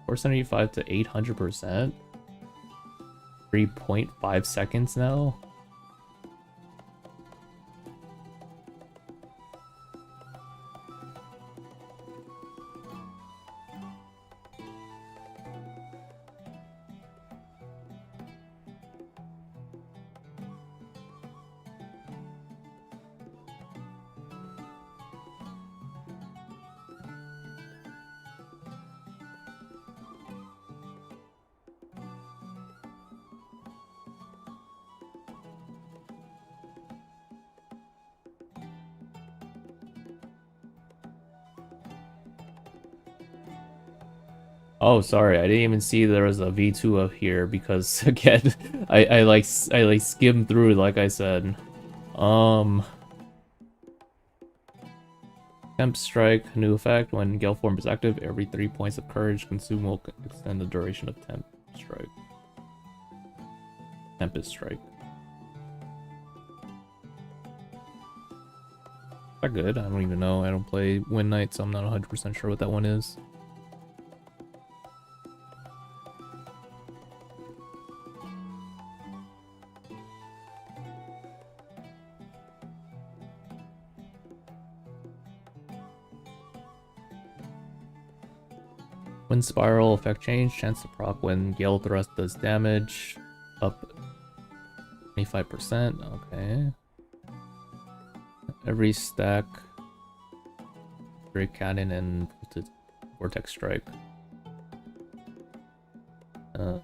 475 to 800%? 3.5 seconds now? Oh, sorry, I didn't even see there was a V2 up here because again, I like skimmed through like I said. Temp Strike, new effect. When Gale Form is active, every 3 points of courage consumed will extend the duration of Temp Strike. Tempest Strike. Is that good? I don't even know. I don't play Win Night, so I'm not 100% sure what that one is. Wind Spiral, effect change, chance to proc when Gale Thrust does damage, up 25%, okay. Every stack, Great Cannon and Vortex Strike.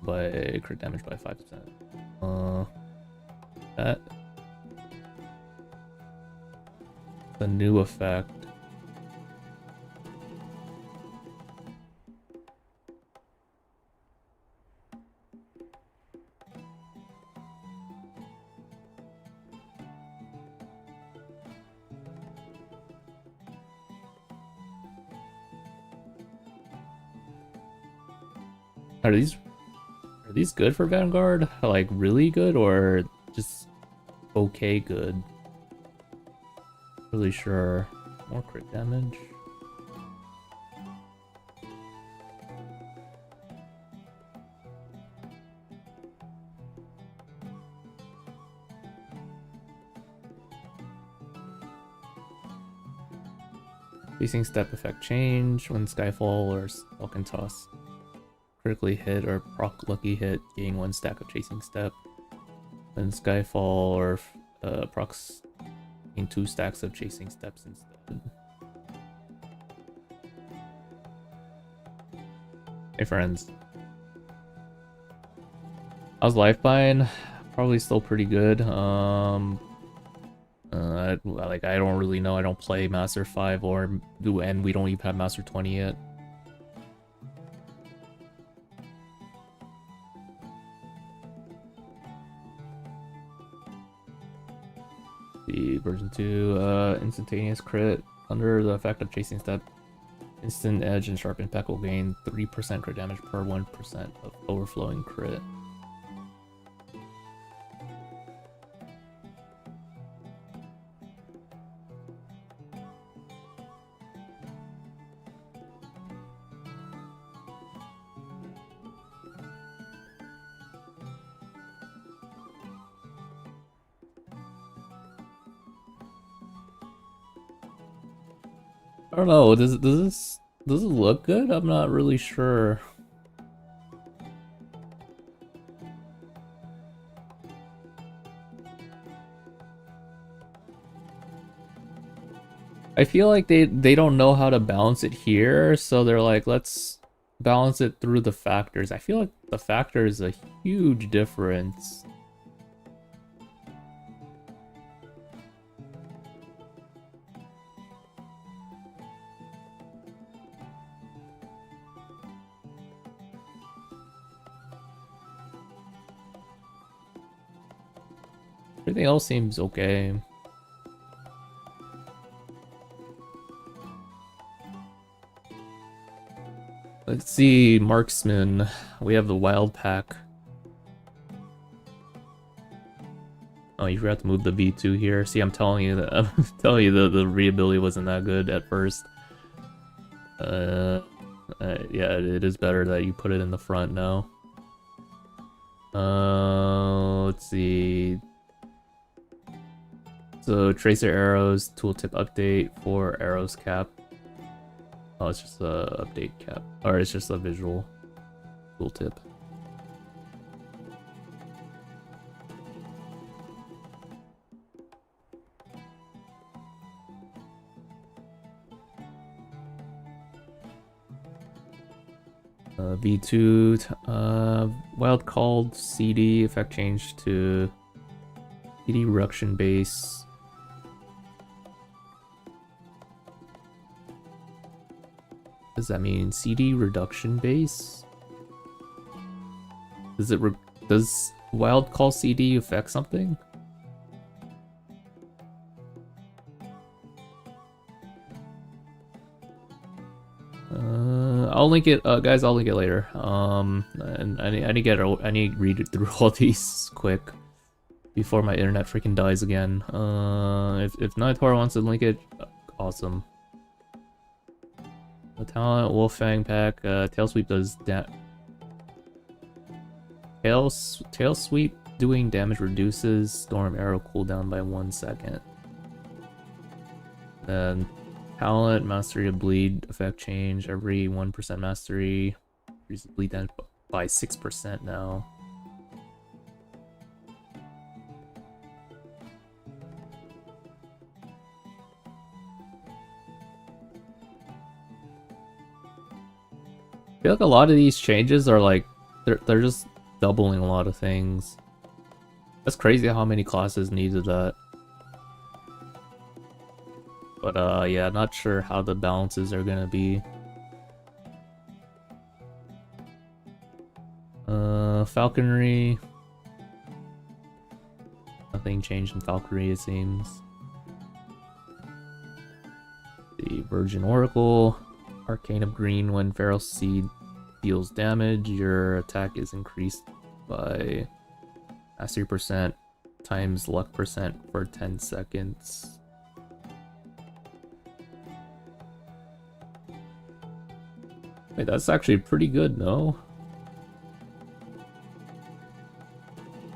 By crit damage by 5%. That. The new effect. Are these good for Vanguard? Like really good or just okay good? Really sure. More crit damage. Chasing step effect change when Skyfall or Falcon Toss critically hit or proc lucky hit, gain 1 stack of chasing step. When Skyfall or procs gain 2 stacks of chasing steps instead. Hey friends. How's life buying? Probably still pretty good. Like I don't really know. I don't play Master 5 or do, and we don't even have Master 20 yet. The version 2 instantaneous crit under the effect of chasing step. Instant edge and sharp impact will gain 3% crit damage per 1% of overflowing crit. I don't know. Does it look good? I'm not really sure. I feel like they don't know how to balance it here, so they're like, let's balance it through the factors. I feel like the factor is a huge difference. Everything else seems okay. Let's see, marksman. We have the wild pack. Oh, you forgot to move the V2 here. See, I'm telling you that the re-ability wasn't that good at first. Yeah, it is better that you put it in the front now. Let's see. So tracer arrows, tooltip update for arrows cap. Oh, it's just a update cap, or it's just a visual tooltip. V2, wild called CD effect change to CD reduction base. Does that mean CD reduction base? Does wild call CD affect something? I'll link it, guys. I'll link it later. And I need to read it through all these quick before my internet freaking dies again. If Nightor wants to link it, awesome. The talent, Wolfang pack, tail sweep does that. Tail sweep doing damage reduces storm arrow cooldown by 1 second. Then talent, mastery of bleed effect change every 1% mastery. Increases bleed damage by 6% now. I feel like a lot of these changes are like they're just doubling a lot of things. That's crazy how many classes needed that. But yeah, not sure how the balances are gonna be. Falconry. Nothing changed in falconry, it seems. The Virgin Oracle. Arcane of Green, when Feral Seed deals damage, your attack is increased by mastery percent times luck percent for 10 seconds. Wait, that's actually pretty good, no?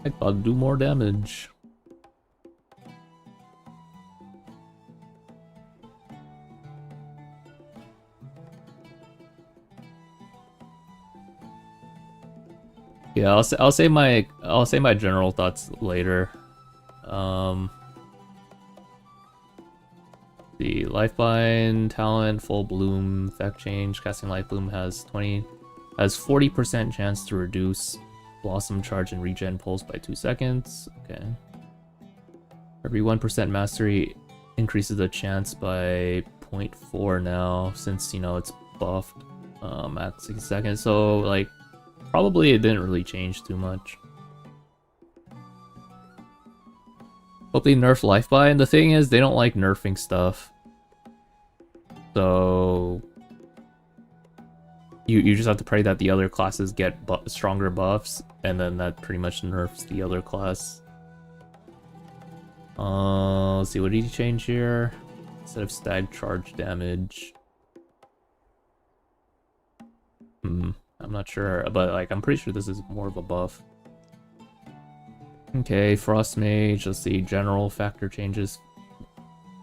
I thought it'd do more damage. Yeah, I'll say my general thoughts later. Um, the Lifeline talent full bloom effect change. Casting Life Bloom has 40% chance to reduce Blossom charge and regen pulse by 2 seconds. Okay. Every 1% mastery increases the chance by 0.4 now, since you know it's buffed at 60 seconds. So like probably it didn't really change too much. Hope they nerf Lifeline. The thing is, they don't like nerfing stuff. So you just have to pray that the other classes get stronger buffs, and then that pretty much nerfs the other class. Let's see, what did he change here? Instead of stag charge damage. I'm not sure, but like I'm pretty sure this is more of a buff. Okay, Frost Mage, let's see, general factor changes.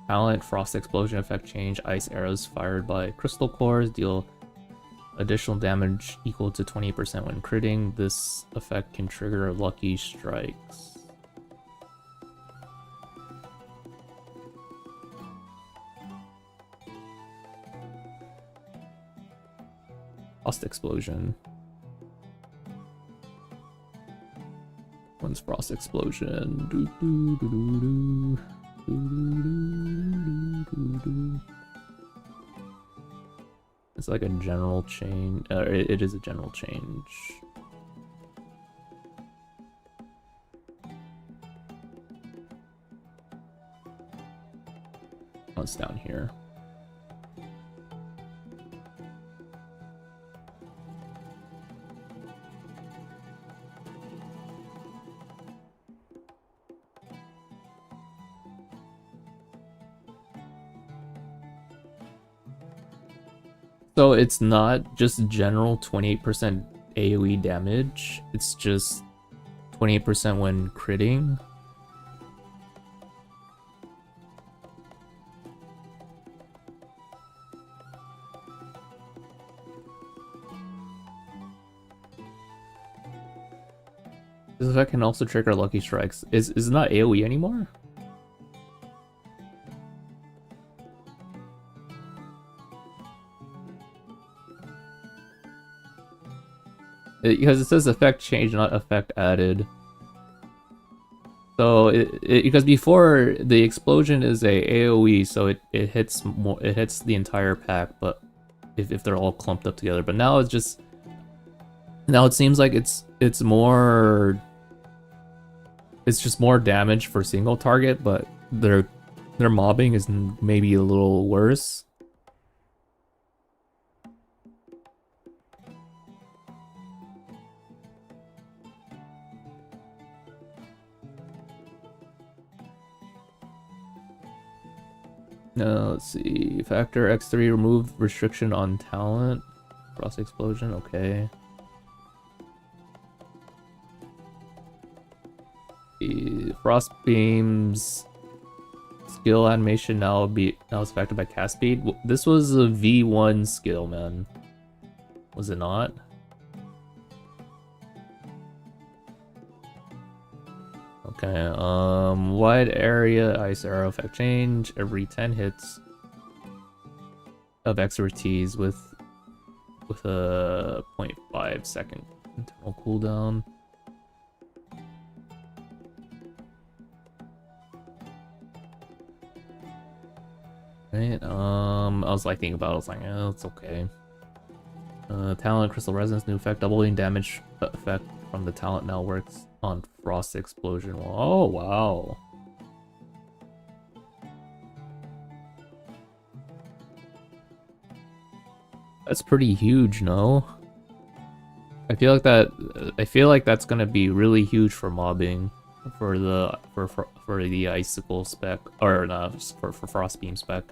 Talent, Frost Explosion effect change, ice arrows fired by crystal cores deal additional damage equal to 20% when critting. This effect can trigger lucky strikes. Frost Explosion. When's Frost Explosion? It's like a general change. It is a general change. Oh, it's down here. So it's not just general 28% AoE damage, it's just 28% when critting. This effect can also trigger lucky strikes. Is it not AoE anymore? Because it says effect change, not effect added. So because before the explosion is a AoE, so it hits more, it hits the entire pack, but if they're all clumped up together. But now it's just, now it seems like it's just more damage for single target, but their mobbing is maybe a little worse. Let's see. Factor X3, remove restriction on talent. Frost Explosion, okay. The Frost Beam's skill animation now is affected by cast speed. This was a V1 skill, man. Was it not? Okay, wide area ice arrow effect change every 10 hits of expertise with a 0.5 second internal cooldown. Right, I was like thinking about it, I was like, oh, it's okay. Talent Crystal Resonance new effect, doubling damage effect from the talent now works on Frost Explosion. Oh, wow. That's pretty huge, no? I feel like that's gonna be really huge for mobbing, for the icicle spec, or not, for frost beam spec.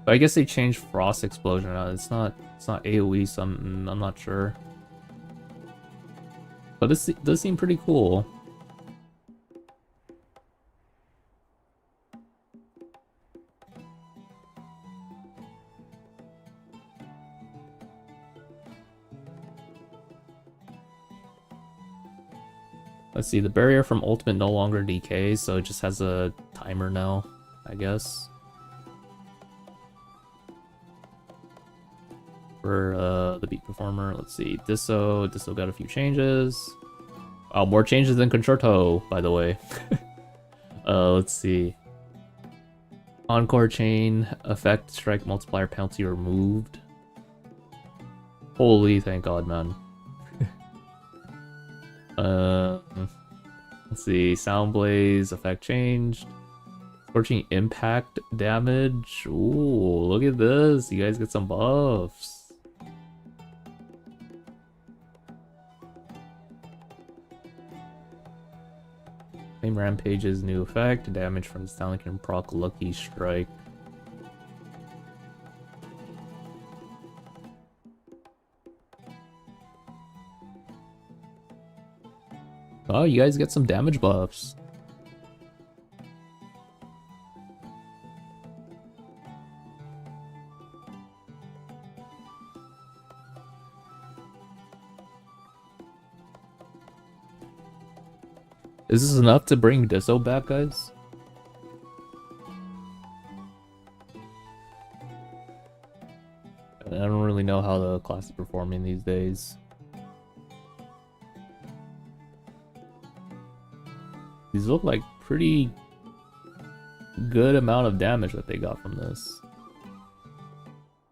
But I guess they changed Frost Explosion. It's not AoE, so I'm not sure. But this does seem pretty cool. Let's see, the barrier from ultimate no longer decays, so it just has a timer now, I guess. For the beat performer, let's see, Disso got a few changes. Oh, more changes than Concerto, by the way. Let's see. Encore chain, effect, strike, multiplier, penalty removed. Holy, thank God, man. Let's see, Sound Blaze, effect changed. Scorching impact damage. Ooh, look at this. You guys get some buffs. Flame Rampage's new effect. Damage from the Stallion can proc Lucky Strike. Oh, you guys get some damage buffs. Is this enough to bring Disso back, guys? I don't really know how the class is performing these days. These look like pretty good amount of damage that they got from this.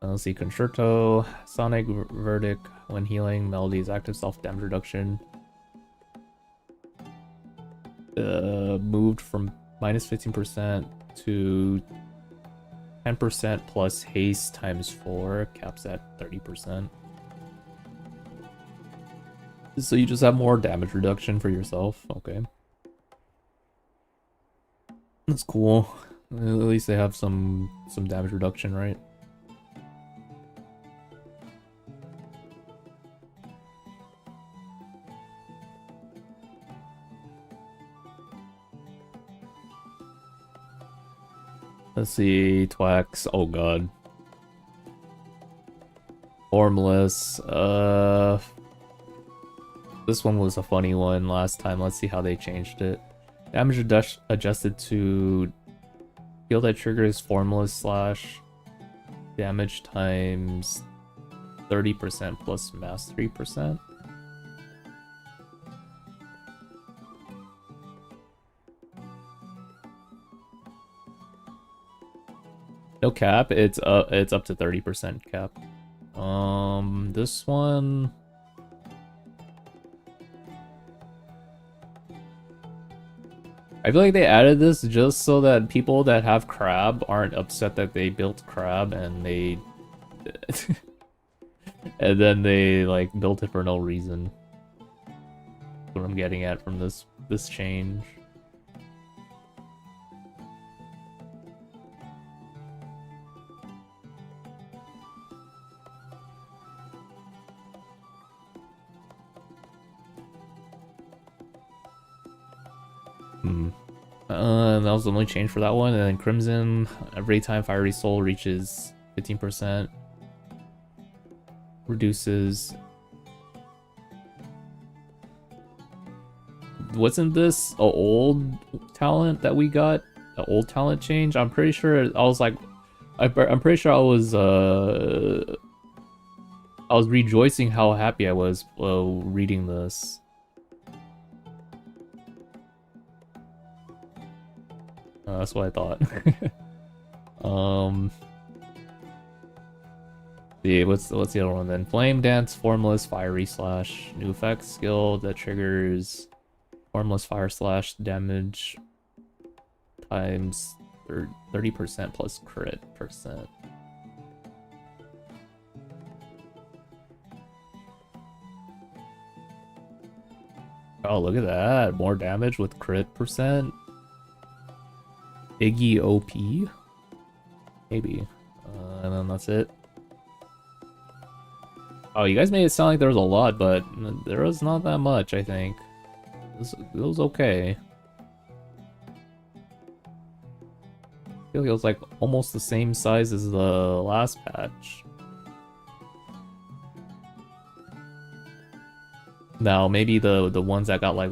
Let's see, Concerto, Sonic Verdict, when healing, Melody's active self-damage reduction. Moved from minus 15% to 10% plus haste times 4, caps at 30%. So you just have more damage reduction for yourself, okay. That's cool. At least they have some damage reduction, right? Let's see, Twax. Oh god. Formless. This one was a funny one last time. Let's see how they changed it. Damage adjusted to skill that triggers Formless slash damage times 30% plus mastery percent. No cap. It's up to 30% cap. This one. I feel like they added this just so that people that have crab aren't upset that they built crab and they and then they like built it for no reason. That's what I'm getting at from this change. That was the only change for that one. And then Crimson, every time Fiery Soul reaches 15%, reduces. Wasn't this an old talent that we got? An old talent change? I'm pretty sure. I was like, I'm pretty sure I was rejoicing how happy I was reading this. That's what I thought. See, what's the other one then? Flame Dance, Formless, Fiery Slash, new effect skill that triggers Formless Fire Slash damage times 30% plus crit percent. Oh, look at that. More damage with crit percent. Iggy OP? Maybe. And then that's it. Oh, you guys made it sound like there was a lot, but there was not that much, I think. It was okay. I feel like it was like almost the same size as the last patch. Now, maybe the ones that got like...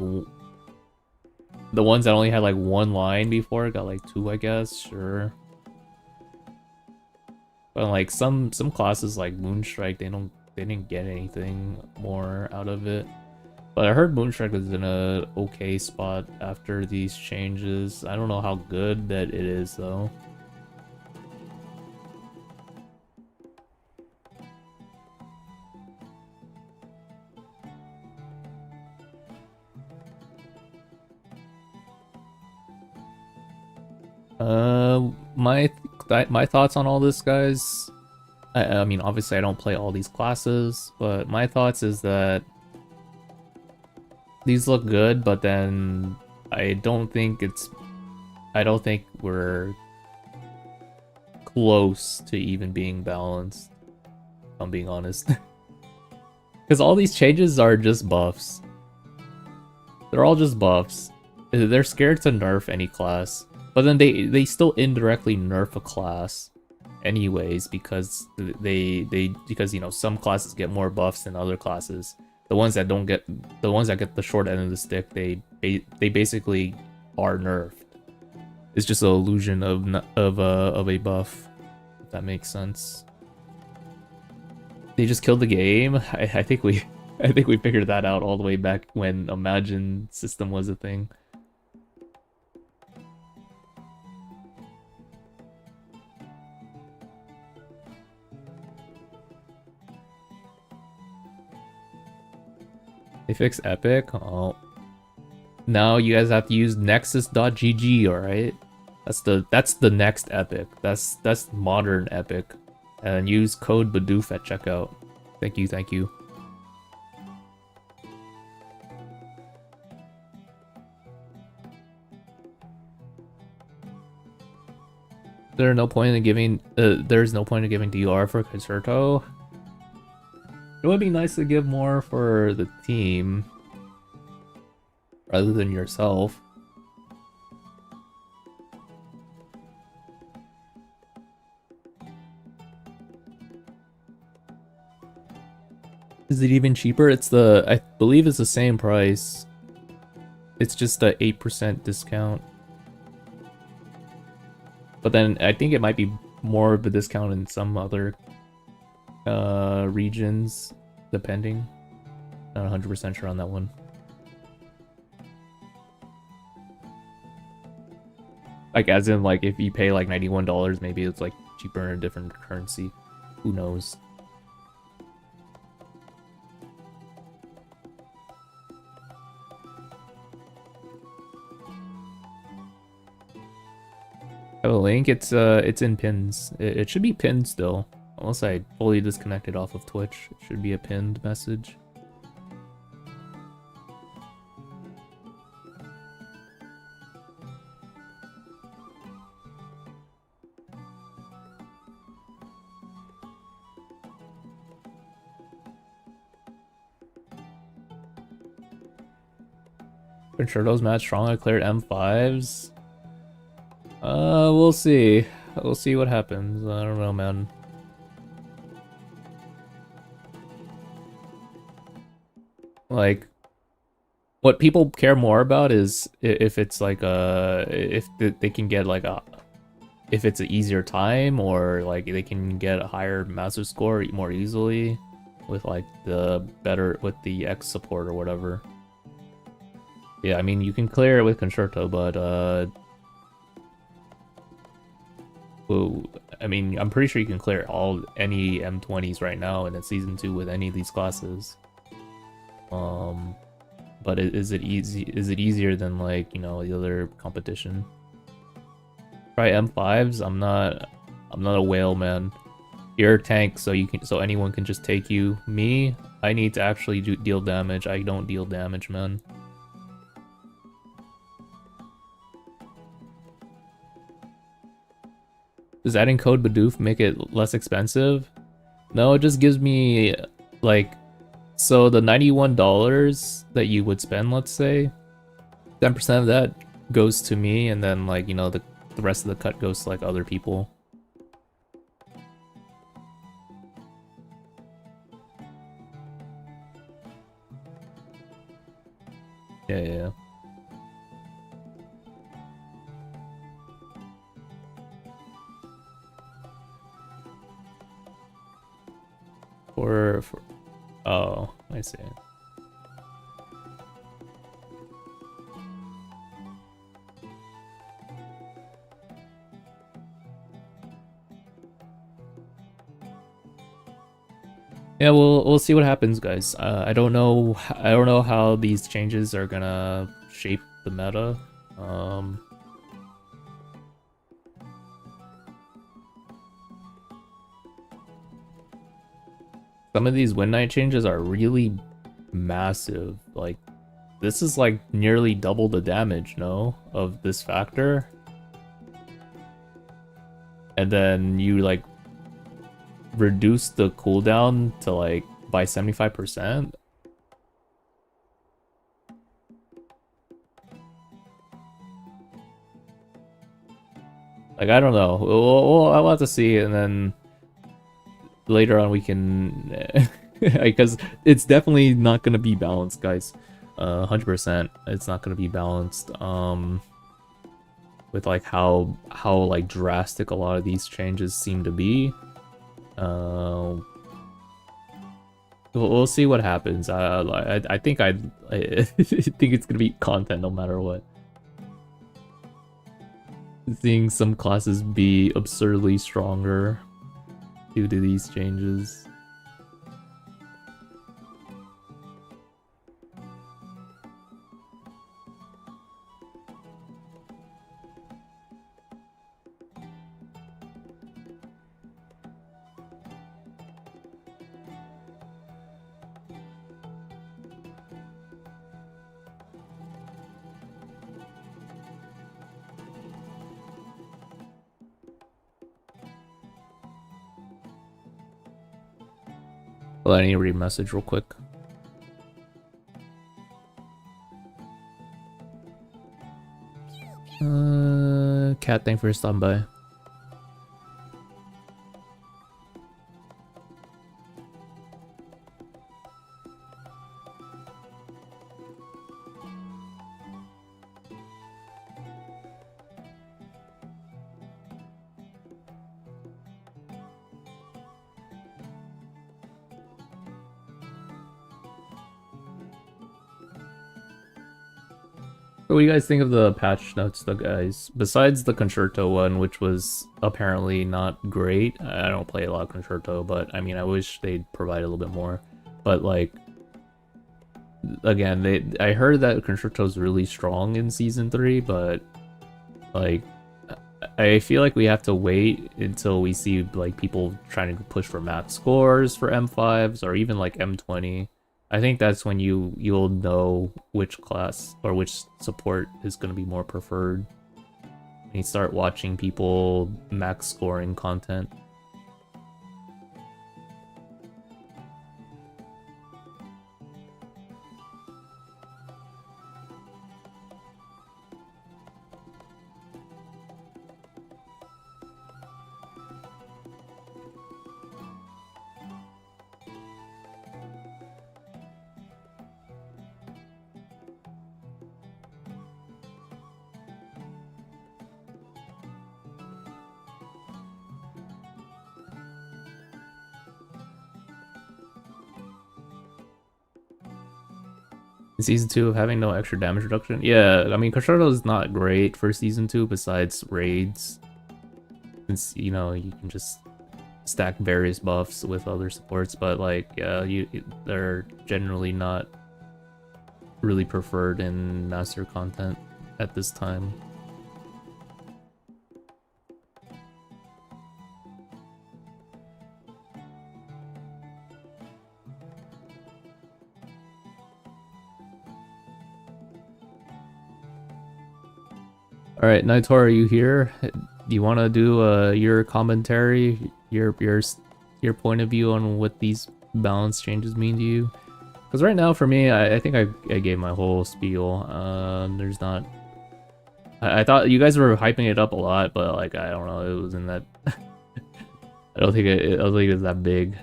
The ones that only had like one line before got like two, I guess, sure. But like some classes like Moonstrike, they didn't get anything more out of it. But I heard Moonstrike was in a okay spot after these changes. I don't know how good that it is though. My thoughts on all this, guys. I mean, obviously I don't play all these classes, but my thoughts is that these look good, but then I don't think we're close to even being balanced, if I'm being honest. Because all these changes are just buffs. They're all just buffs. They're scared to nerf any class. But then they still indirectly nerf a class anyways because because you know some classes get more buffs than other classes. The ones that get the short end of the stick, they basically are nerfed. It's just an illusion of a buff, if that makes sense. They just killed the game. I think we figured that out all the way back when Imagine system was a thing. They fixed Epic? Oh. Now you guys have to use nexus.gg, alright? That's the next Epic. That's modern Epic. And use code Bidoof at checkout. Thank you, thank you. There's no point in giving DR for Concerto. It would be nice to give more for the team rather than yourself. Is it even cheaper? I believe it's the same price. It's just a 8% discount. But then I think it might be more of a discount in some other regions, depending. Not 100% sure on that one. Like, as in, like, if you pay like $91, maybe it's like cheaper in a different currency. Who knows? Have a link? It's in pins. It should be pinned still. Unless I fully disconnected off of Twitch. It should be a pinned message. Concerto's match strong. I cleared M5s. We'll see. We'll see what happens. I don't know, man. Like, what people care more about is if it's like if they can get like if it's an easier time, or like they can get a higher master score more easily with like with the X support or whatever. Yeah, I mean you can clear it with Concerto, but well, I mean I'm pretty sure you can clear any M20s right now in season 2 with any of these classes. But is it easier than, like, you know, the other competition? Try M5s. I'm not a whale, man. You're a tank, so anyone can just take you. Me, I need to actually deal damage. I don't deal damage, man. Does adding code Bidoof make it less expensive? No, it just gives me like, so the $91 that you would spend, let's say, 10% of that goes to me, and then like, you know, the rest of the cut goes to like other people. Yeah. For oh, I see. Yeah, we'll see what happens, guys. I don't know how these changes are gonna shape the meta. Some of these win night changes are really massive. Like, this is like nearly double the damage, no, of this factor. And then you like reduce the cooldown to like by 75%. Like, I don't know. I'll have to see, and then later on we can, because it's definitely not gonna be balanced, guys. 100%, it's not gonna be balanced. With like how like drastic a lot of these changes seem to be. We'll see what happens. I think I think it's gonna be content no matter what. Seeing some classes be absurdly stronger due to these changes. Well, I need to read a message real quick. Cat, thanks for stopping by. What do you guys think of the patch notes, though, guys? Besides the Concerto one, which was apparently not great. I don't play a lot of Concerto, but I mean, I wish they'd provide a little bit more. But like, again, I heard that Concerto's really strong in Season 3, but like, I feel like we have to wait until we see like people trying to push for max scores for M5s or even like M20. I think that's when you'll know which class or which support is going to be more preferred. When you start watching people max scoring content. In Season 2 of having no extra damage reduction? Yeah, I mean, Concerto is not great for Season 2 besides raids. Since, you know, you can just stack various buffs with other supports, but like, yeah, they're generally not really preferred in master content at this time. Alright, Naitor, are you here? Do you want to do your commentary, your point of view on what these balance changes mean to you? Because right now, for me, I think I gave my whole spiel. There's not. I thought you guys were hyping it up a lot, but like I don't know, it wasn't that. I don't think I don't think it was that big.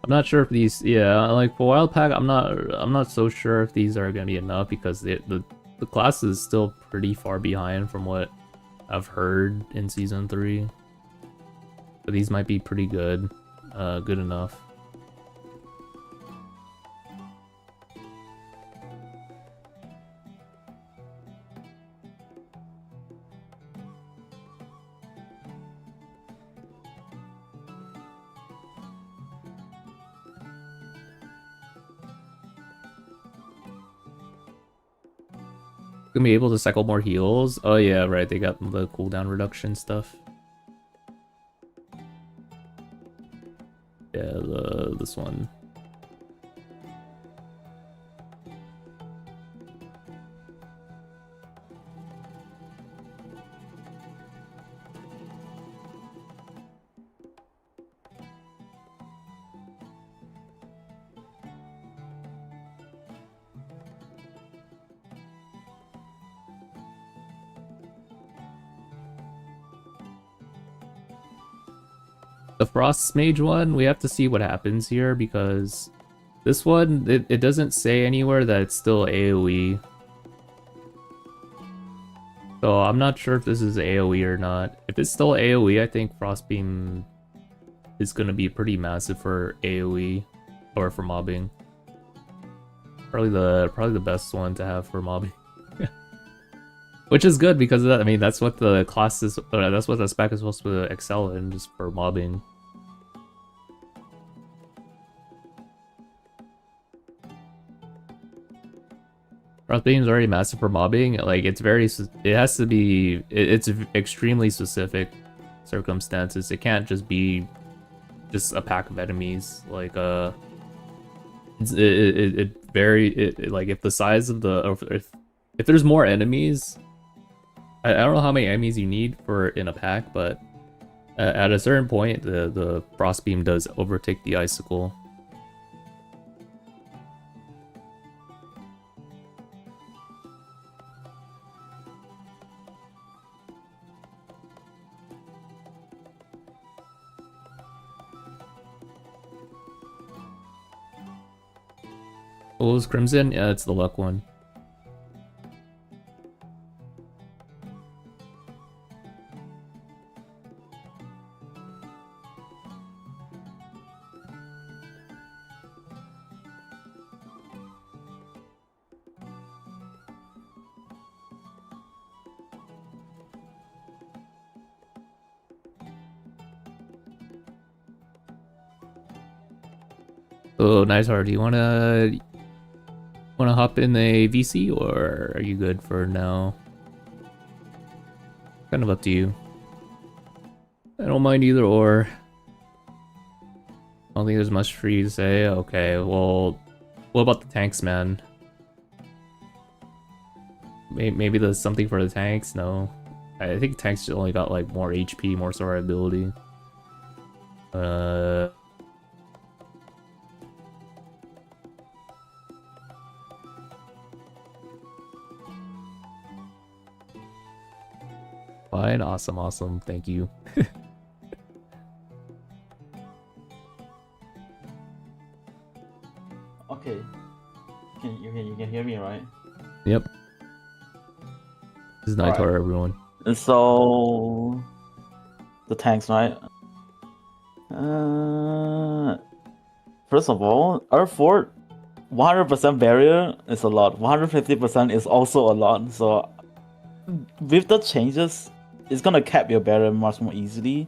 I'm not sure if these, yeah, like for Wild Pack, I'm not so sure if these are gonna be enough because the class is still pretty far behind from what I've heard in season 3. But these might be pretty good, good enough. Gonna be able to cycle more heals. Oh yeah, right. They got the cooldown reduction stuff. Yeah, this one. The Frost Mage one, we have to see what happens here because this one, it doesn't say anywhere that it's still AoE. So I'm not sure if this is AoE or not. If it's still AoE, I think Frostbeam is gonna be pretty massive for AoE or for mobbing. Probably the best one to have for mobbing. Which is good because of that, I mean that's what the class is, that's what the spec is supposed to excel in, just for mobbing. Frostbeam is already massive for mobbing. Like it's it has to be, it's extremely specific circumstances. It can't just be just a pack of enemies. Like like if the size of the, if there's more enemies. I don't know how many enemies you need for in a pack, but at a certain point, the Frostbeam does overtake the Icicle. What was Crimson? Yeah, it's the luck one. Oh, Nightheart, do you wanna hop in a VC or are you good for now? Kind of up to you. I don't mind either or. I don't think there's much for you to say. Okay, well, what about the tanks, man? Maybe there's something for the tanks? No. I think tanks only got like more HP, more survivability. Fine, awesome, thank you. Okay. You can hear me, right? Yep. This is Nightheart, Alright. everyone. And so the tanks, right? First of all, R4 100% barrier is a lot. 150% is also a lot. So with the changes, it's gonna cap your barrier much more easily.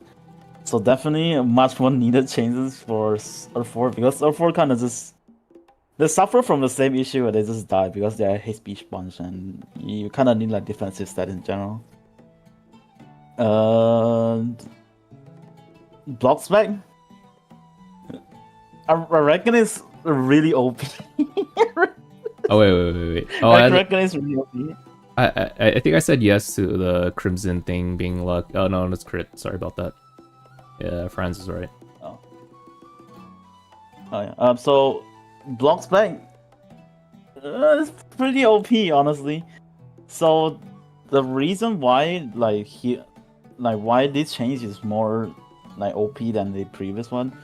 So definitely much more needed changes for R4 because R4 kind of just they suffer from the same issue where they just die because they're a hate speech bunch and you kind of need like defensive stat in general. Block spec, I reckon it's really OP. Oh wait. Oh, I reckon it's really OP. I think I said yes to the Crimson thing being luck. Oh no, it's crit. Sorry about that. Yeah, Franz is right. Oh yeah. So block spec, it's pretty OP honestly. So the reason why why this change is more like OP than the previous one.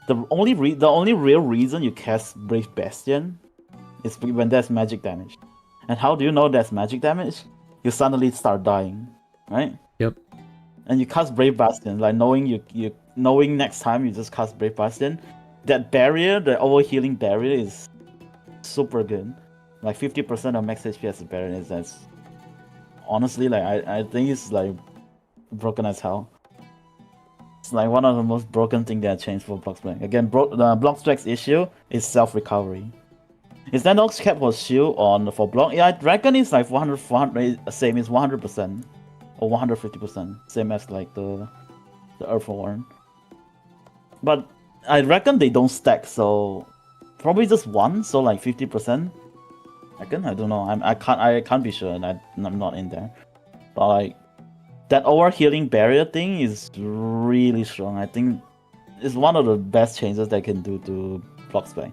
The only real reason you cast Brave Bastion is when there's magic damage. And how do you know there's magic damage? You suddenly start dying, right? Yep. And you cast Brave Bastion, like knowing next time you just cast Brave Bastion. That barrier, the overhealing barrier, is super good. Like 50% of max HP as a barrier that's honestly like I think it's like broken as hell. It's like one of the most broken things that changed for block spec. Again, the block spec's issue is self-recovery. Is there no cap for shield on for block? Yeah, I reckon it's like 400, same is 100% or 150%, same as like the Earth one. But I reckon they don't stack, so probably just one, so like 50%. I don't know. I can't be sure, and I'm not in there. But like that overhealing barrier thing is really strong. I think it's one of the best changes they can do to block spec.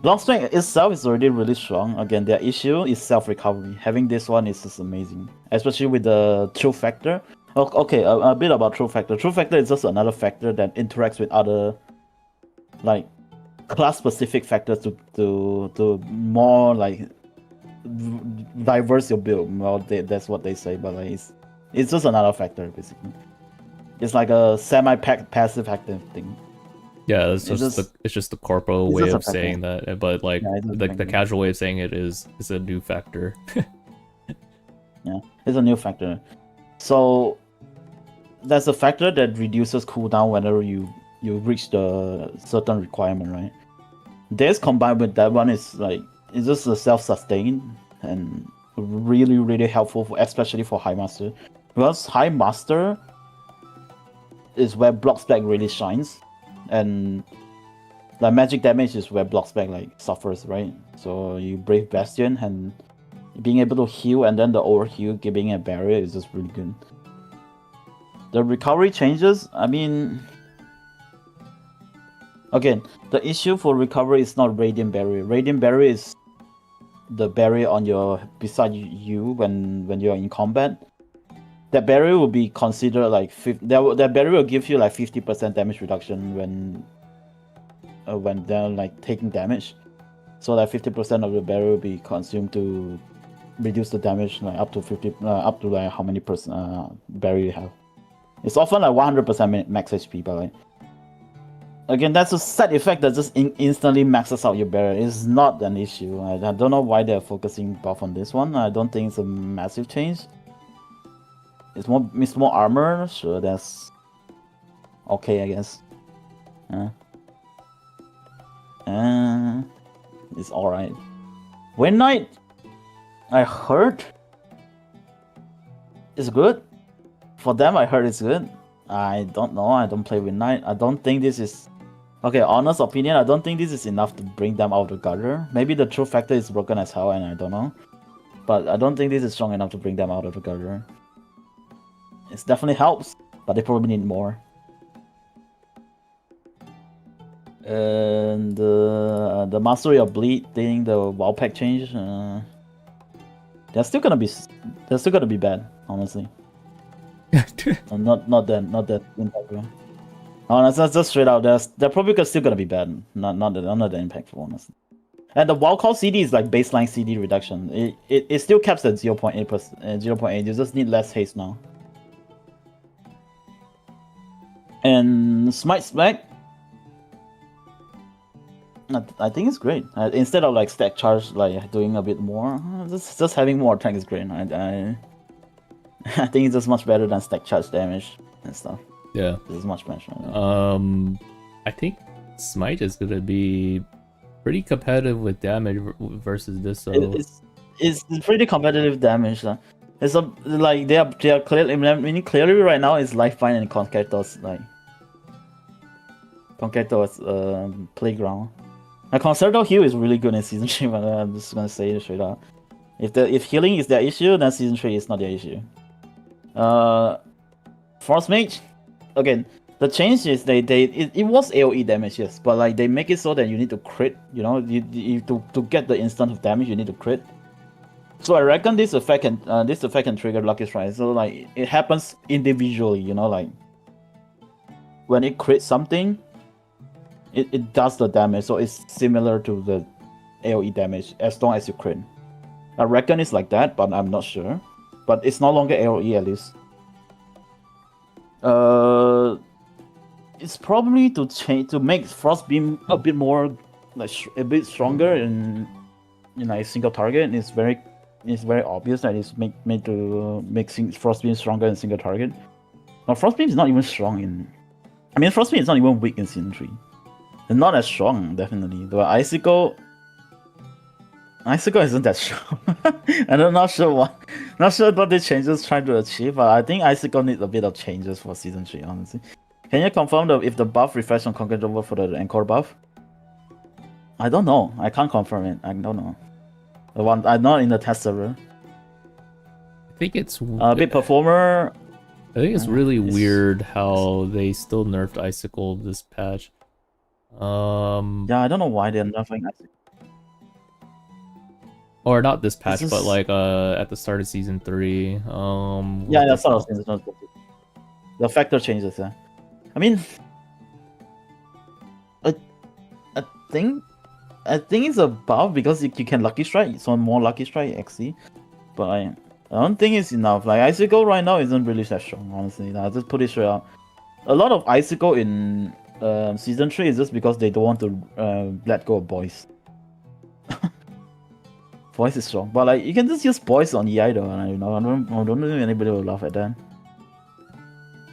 Block spec itself is already really strong. Again, their issue is self-recovery. Having this one is just amazing, especially with the true factor. Okay, a bit about true factor. True factor is just another factor that interacts with other like class-specific factors to more like diverse your build. Well, that's what they say, but like it's just another factor basically. It's like a semi-passive active thing. Yeah, it's just the corporal way of saying that, but like yeah, the casual way of saying it is a new factor. Yeah, it's a new factor. So that's a factor that reduces cooldown whenever you reach the certain requirement, right? This combined with that one is like it's just a self-sustained and really helpful for especially for High Master. Because High Master is where block spec really shines. And like magic damage is where block spec like suffers, right? So you Brave Bastion and being able to heal and then the overheal giving a barrier is just really good. The recovery changes, I mean, again, the issue for recovery is not Radiant Barrier. Radiant Barrier is the barrier on your beside you when you're in combat. That barrier will be considered like that barrier will give you like 50% damage reduction when they're like taking damage. So that 50% of the barrier will be consumed to reduce the damage like up to 50 up to like how many barrier you have. It's often like 100% max HP, but like again, that's a side effect that just instantly maxes out your barrier. It's not an issue. I don't know why they're focusing buff on this one. I don't think it's a massive change. It's more armor, sure, that's okay, I guess. It's alright. Wind Knight, I heard it's good. For them, I heard it's good. I don't know, I don't play Wind Knight. I don't think this is... Okay, honest opinion, I don't think this is enough to bring them out of the gutter. Maybe the true factor is broken as hell and I don't know. But I don't think this is strong enough to bring them out of the gutter. It definitely helps, but they probably need more. And the Mastery of Bleed thing, the WoW pack change, they're still gonna be bad, honestly. not that impactful. No, that's just straight out. They're probably still gonna be bad. Not that impactful, honestly. And the wild call CD is like baseline CD reduction. It still caps at 0.8%. 0.8. You just need less haste now. And Smite Spec, I think it's great. Instead of like stack charge, like doing a bit more, just having more attack is great. I think it's just much better than stack charge damage and stuff. Yeah. It's much better. I think Smite is gonna be pretty competitive with damage versus this. So it's pretty competitive damage. It's like they are clearly, meaning clearly right now is Lifeline and Conqueror's playground. Now Concerto Heal is really good in Season 3, but I'm just gonna say it straight up. If healing is their issue, then Season 3 is not their issue. Frost Mage, again, the change is it was AoE damage, yes, but like they make it so that you need to crit, you know, you to get the instant of damage, you need to crit. So I reckon this effect can trigger Lucky Strike. So like it happens individually, you know, like when it crits something, it does the damage, so it's similar to the AoE damage as long as you crit. I reckon it's like that, but I'm not sure. But it's no longer AoE at least. It's probably to make Frost Beam a bit more like a bit stronger in like single target. It's very obvious that it's made to make Frost Beam stronger in single target. Now Frost Beam is not even strong in. I mean, Frost Beam is not even weak in Season 3. It's not as strong, definitely. But Icicle isn't that strong. And I'm not sure what the changes trying to achieve, but I think Icicle needs a bit of changes for Season 3, honestly. Can you confirm if the buff refresh on Conquer over for the Encore buff? I don't know. I can't confirm it. I don't know. The one I'm not in the test server. I think it's Bit Performer. I think it's really weird how they still nerfed Icicle this patch. Yeah, I don't know why they're nerfing Icicle. Or not this patch, but like at the start of Season 3. Yeah, that's what I was saying. The factor changes, yeah. I mean, I think it's a buff because you can Lucky Strike, so more Lucky Strike XC. But I don't think it's enough. Like Icicle right now isn't really that strong, honestly. I'll just put it straight out. A lot of Icicle in Season 3 is just because they don't want to let go of Boys. Voice is strong, but like you can just use Boys on EI though, and I don't think anybody will laugh at that.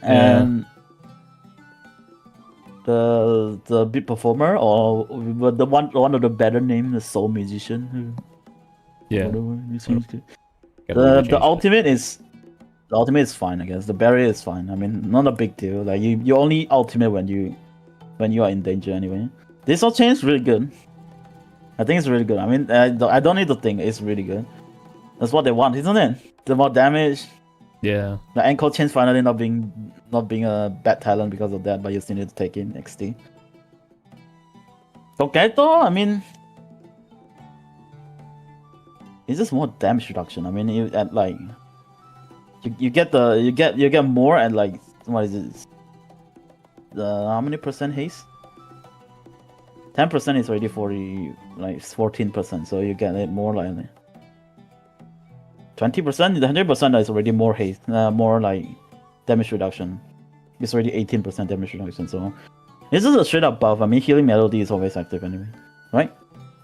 And the Bit Performer, or the one of the better names, the Soul Musician. Yeah. The ultimate is fine, I guess. The barrier is fine. I mean, not a big deal. Like you only ultimate when you are in danger anyway. This all change really good. I think it's really good. I mean, I don't need to think. It's really good. That's what they want, isn't it? The more damage. Yeah. The ankle chain finally not being a bad talent because of that, but you still need to take in XT. Koketo, I mean, it's just more damage reduction. I mean, you at like you get more at like what is it? How many percent haste? 10% is already 14%, so you get it more like 20%. The 100% is already more haste, more like damage reduction. It's already 18% damage reduction, so this is a straight up buff. I mean, healing melody is always active anyway, right?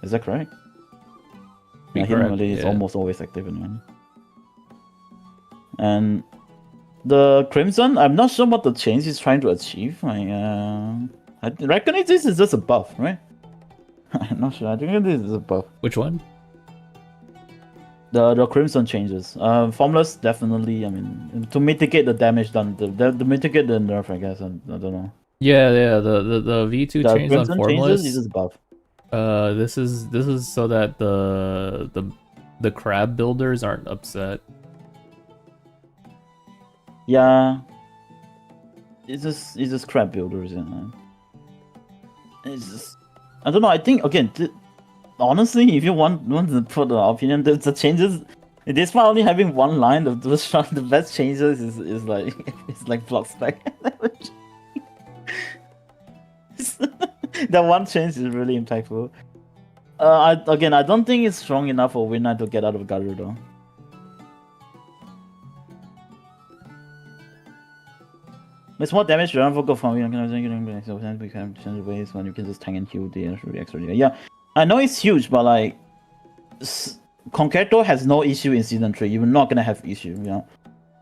Is that correct? Yeah, healing melody is almost always active anyway. And the Crimson, I'm not sure what the change is trying to achieve. I reckon this is just a buff, right? I'm not sure. I think this is a buff. Which one? The Crimson changes. Formless, definitely. I mean, to mitigate the damage done, to mitigate the nerf, I guess. I don't know. Yeah. The V2 change on Formless. Changes is just buff. This is so that the crab builders aren't upset. Yeah. It's just crab builders, yeah. It's just, I don't know. I think again, honestly, if you want to put the opinion, the changes, despite only having one line, the best changes is like it's like block spec. That one change is really impactful. I don't think it's strong enough for Winner to get out of Garu though. It's more damage to unvocal from you can change ways when you can just tank and heal the extra. Yeah, I know it's huge, but like Concerto has no issue in season 3. You're not gonna have issue, you know.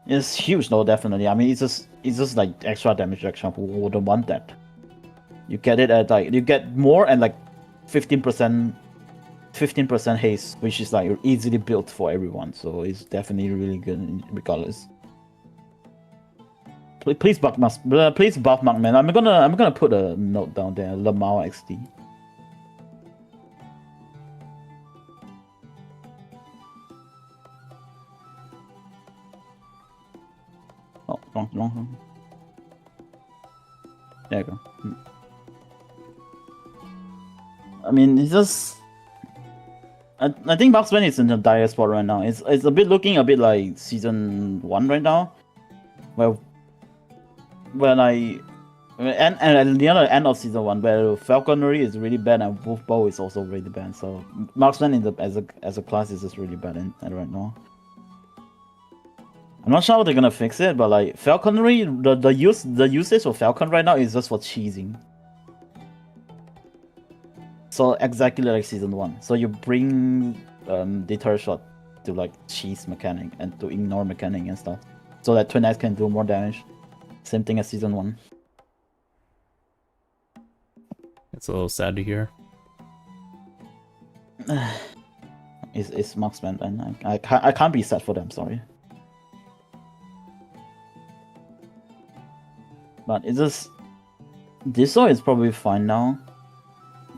It's huge though, definitely. I mean, it's just like extra damage. Example, who wouldn't want that? You get it at like you get more and like 15% haste, which is like easily built for everyone. So it's definitely really good regardless. Please buff Mark, man. I'm gonna put a note down there. Lamau XD. Oh, wrong. There you go. I mean, it's just. I think Marksman is in a dire spot right now. It's a bit looking a bit like season 1 right now. Well, and the other end of season 1 where falconry is really bad and wolf bow is also really bad. So marksman as a class is just really bad right now. I'm not sure how they're gonna fix it, but like falconry, the usage of falcon right now is just for cheesing. So exactly like season 1. So you bring deter shot to like cheese mechanic and to ignore mechanic and stuff, so that Twin Axe can do more damage. Same thing as season 1. It's a little sad to hear. It's marksman, and I can't be sad for them. Sorry, but it's just Diso is probably fine now.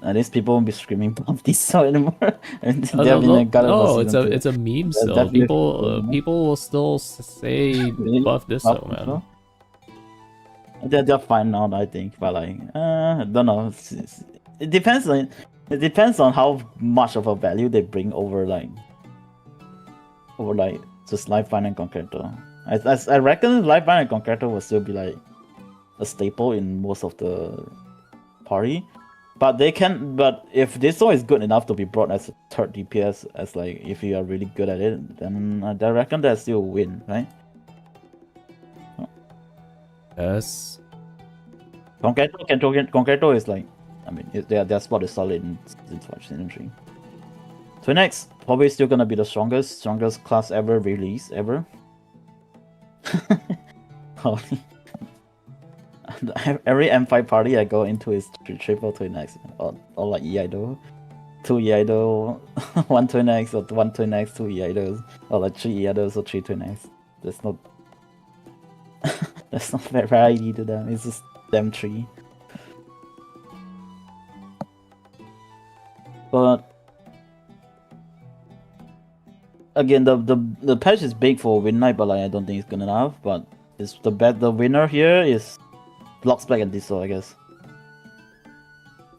At least people won't be screaming buff Diso anymore. No, it's a meme still. People will still say buff Diso, man. They're fine now, I think, but like I don't know. It depends on how much of a value they bring over just Lifeline and Concreto. I reckon Lifeline and Concreto will still be like a staple in most of the party. But if this one is good enough to be brought as a third DPS, as like if you are really good at it, then I reckon that's still a win, right? Yes. Concreto is like, I mean, their spot is solid in season 3. So next, probably still gonna be the strongest class ever released ever. Every M5 party I go into is triple Twin Axe, or like E-idol, 2 E-idol, 1 Twin Axe, or 1 Twin Axe, 2 E-idols, or like 3 E-idols or 3 Twin Axe. There's no variety to them. It's just them 3. But again, the patch is big for Win Knight, but like I don't think it's good enough. But it's the winner here is Blocks Black and Diso, I guess.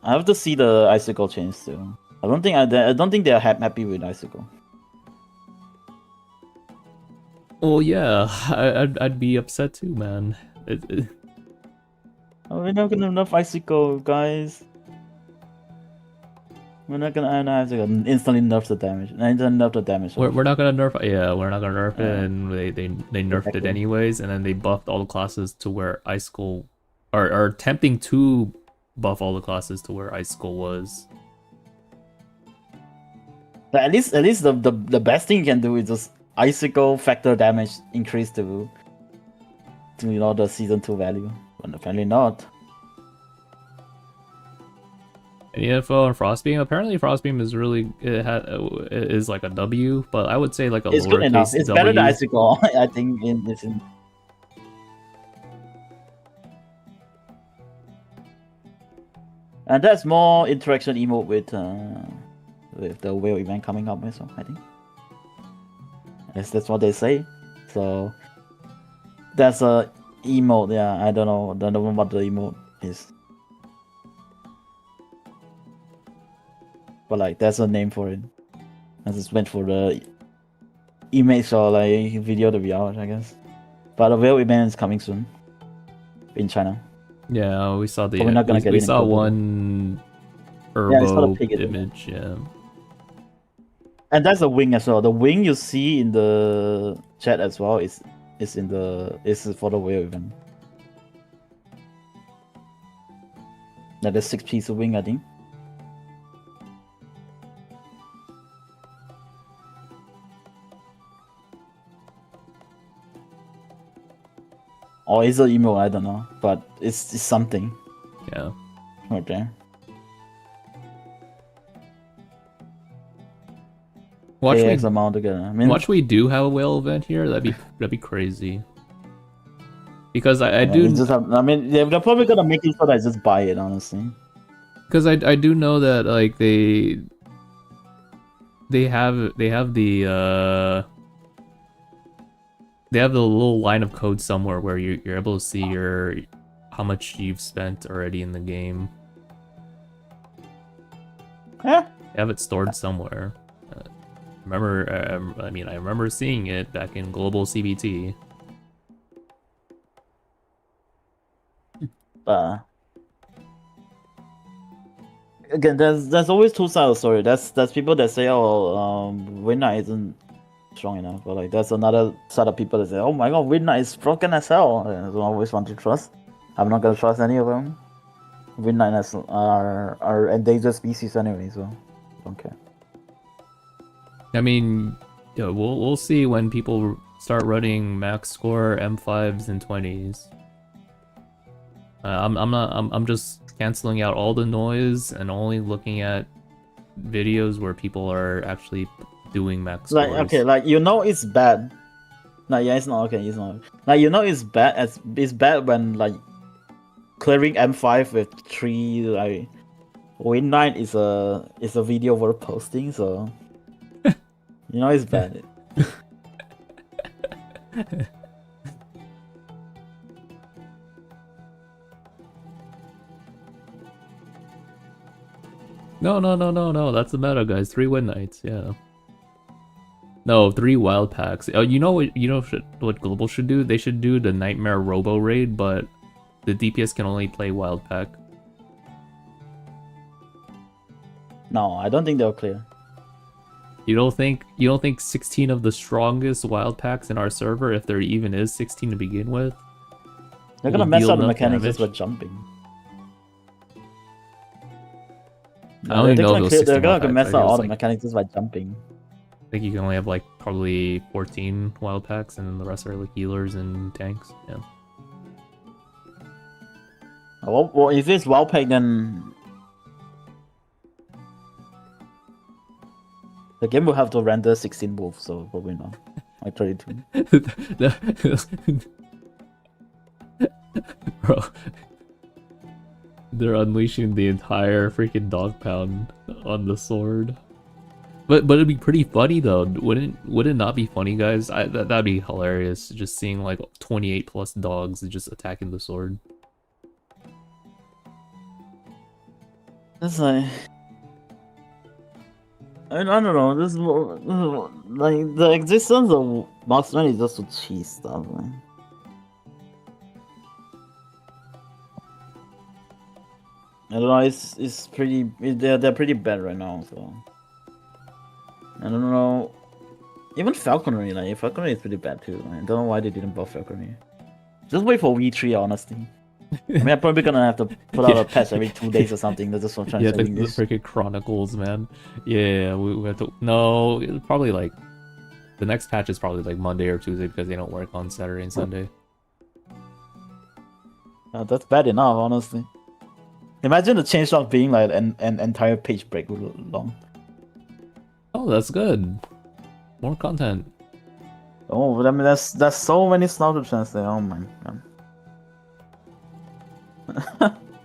I have to see the Icicle change too. I don't think they're happy with Icicle. Well, yeah, I'd be upset too, man. We're not gonna enough Icicle, guys. We're not gonna instantly nerf the damage. We're not gonna nerf. Yeah, we're not gonna nerf it, and they nerfed it anyways, and then they buffed all the classes to where Icicle, are attempting to buff all the classes to where Icicle was. But at least the best thing you can do is just Icicle factor damage increase to the season 2 value. But apparently not. Any info on Frostbeam? Apparently Frostbeam is really is like a W, but I would say like a it's good enough. It's W. better than Icicle, I think. And that's more interaction emote with the whale event coming up, so I think. That's what they say. So that's a emote. Yeah, I don't know what the emote is. But like, there's a name for it. I just went for the image or like video to be out, I guess. But the whale event is coming soon in China. Yeah, we saw the. But we're not gonna get we saw one Herbo image. Yeah. And that's a wing as well. The wing you see in the chat as well is for the whale event. That is 6 piece of wing, I think. Or is it emo? I don't know, but it's something. Yeah. Right there. Watch Pay we X amount together. I mean, watch we do have a whale event here. That'd be crazy. Because I we do just have, I mean, they're probably gonna make it so that I just buy it, honestly. because I do know that like they have the little line of code somewhere where you're able to see your how much you've spent already in the game. Yeah. They have it stored somewhere. I remember seeing it back in Global CBT. Again, there's always two sides of the story. That's people that say, oh, Winner isn't strong enough, but like there's another set of people that say, oh my god, Winner is broken as hell. I don't always want to trust. I'm not gonna trust any of them. Winner are endangered species anyway, so don't care. I mean, yeah, we'll see when people start running max score M5s and 20s. I'm just canceling out all the noise and only looking at videos where people are actually doing max scores. Like okay, like you know it's bad. No, yeah, it's not okay. It's not. Like you know it's bad. It's bad when like clearing M5 with 3 like win 9 is a video worth posting. So you know it's bad. No. That's the meta, guys. 3 win nights. Yeah. No, 3 wild packs. Oh, you know what Global should do? They should do the Nightmare Robo Raid, but the DPS can only play wild pack. No, I don't think they'll clear. You don't think 16 of the strongest wild packs in our server, if there even is 16 to begin with, They're gonna will mess deal up the enough mechanics damage? just by jumping. I don't even know if those 16 they're wild gonna packs. mess I up guess, all the like, mechanics just by jumping. I think you can only have like probably 14 wild packs, and then the rest are like healers and tanks. Yeah. Well, if it's wild pack, then the game will have to render 16 wolves, so probably not. Like 32. Bro, they're unleashing the entire freaking dog pound on the sword. But it'd be pretty funny though. Would it not be funny, guys? That'd be hilarious. Just seeing like 28 plus dogs just attacking the sword. That's like I don't know. This is like the existence of marksman is just to cheese stuff. Man. I don't know. It's pretty. They're pretty bad right now. So I don't know. Even falconry, like falconry is pretty bad too. I don't know why they didn't buff falconry. Just wait for V3, honestly. I mean, I'm probably gonna have to put out a patch every 2 days or something. That's just for Yeah, the translating this. freaking Chronicles, man. Yeah, we have to. No, it's probably like the next patch is probably like Monday or Tuesday because they don't work on Saturday and Sunday. That's bad enough, honestly. Imagine the changelog being like an entire page break long. Oh, that's good. More content. Oh, but I mean, that's so many slaughter chants there. Oh my god.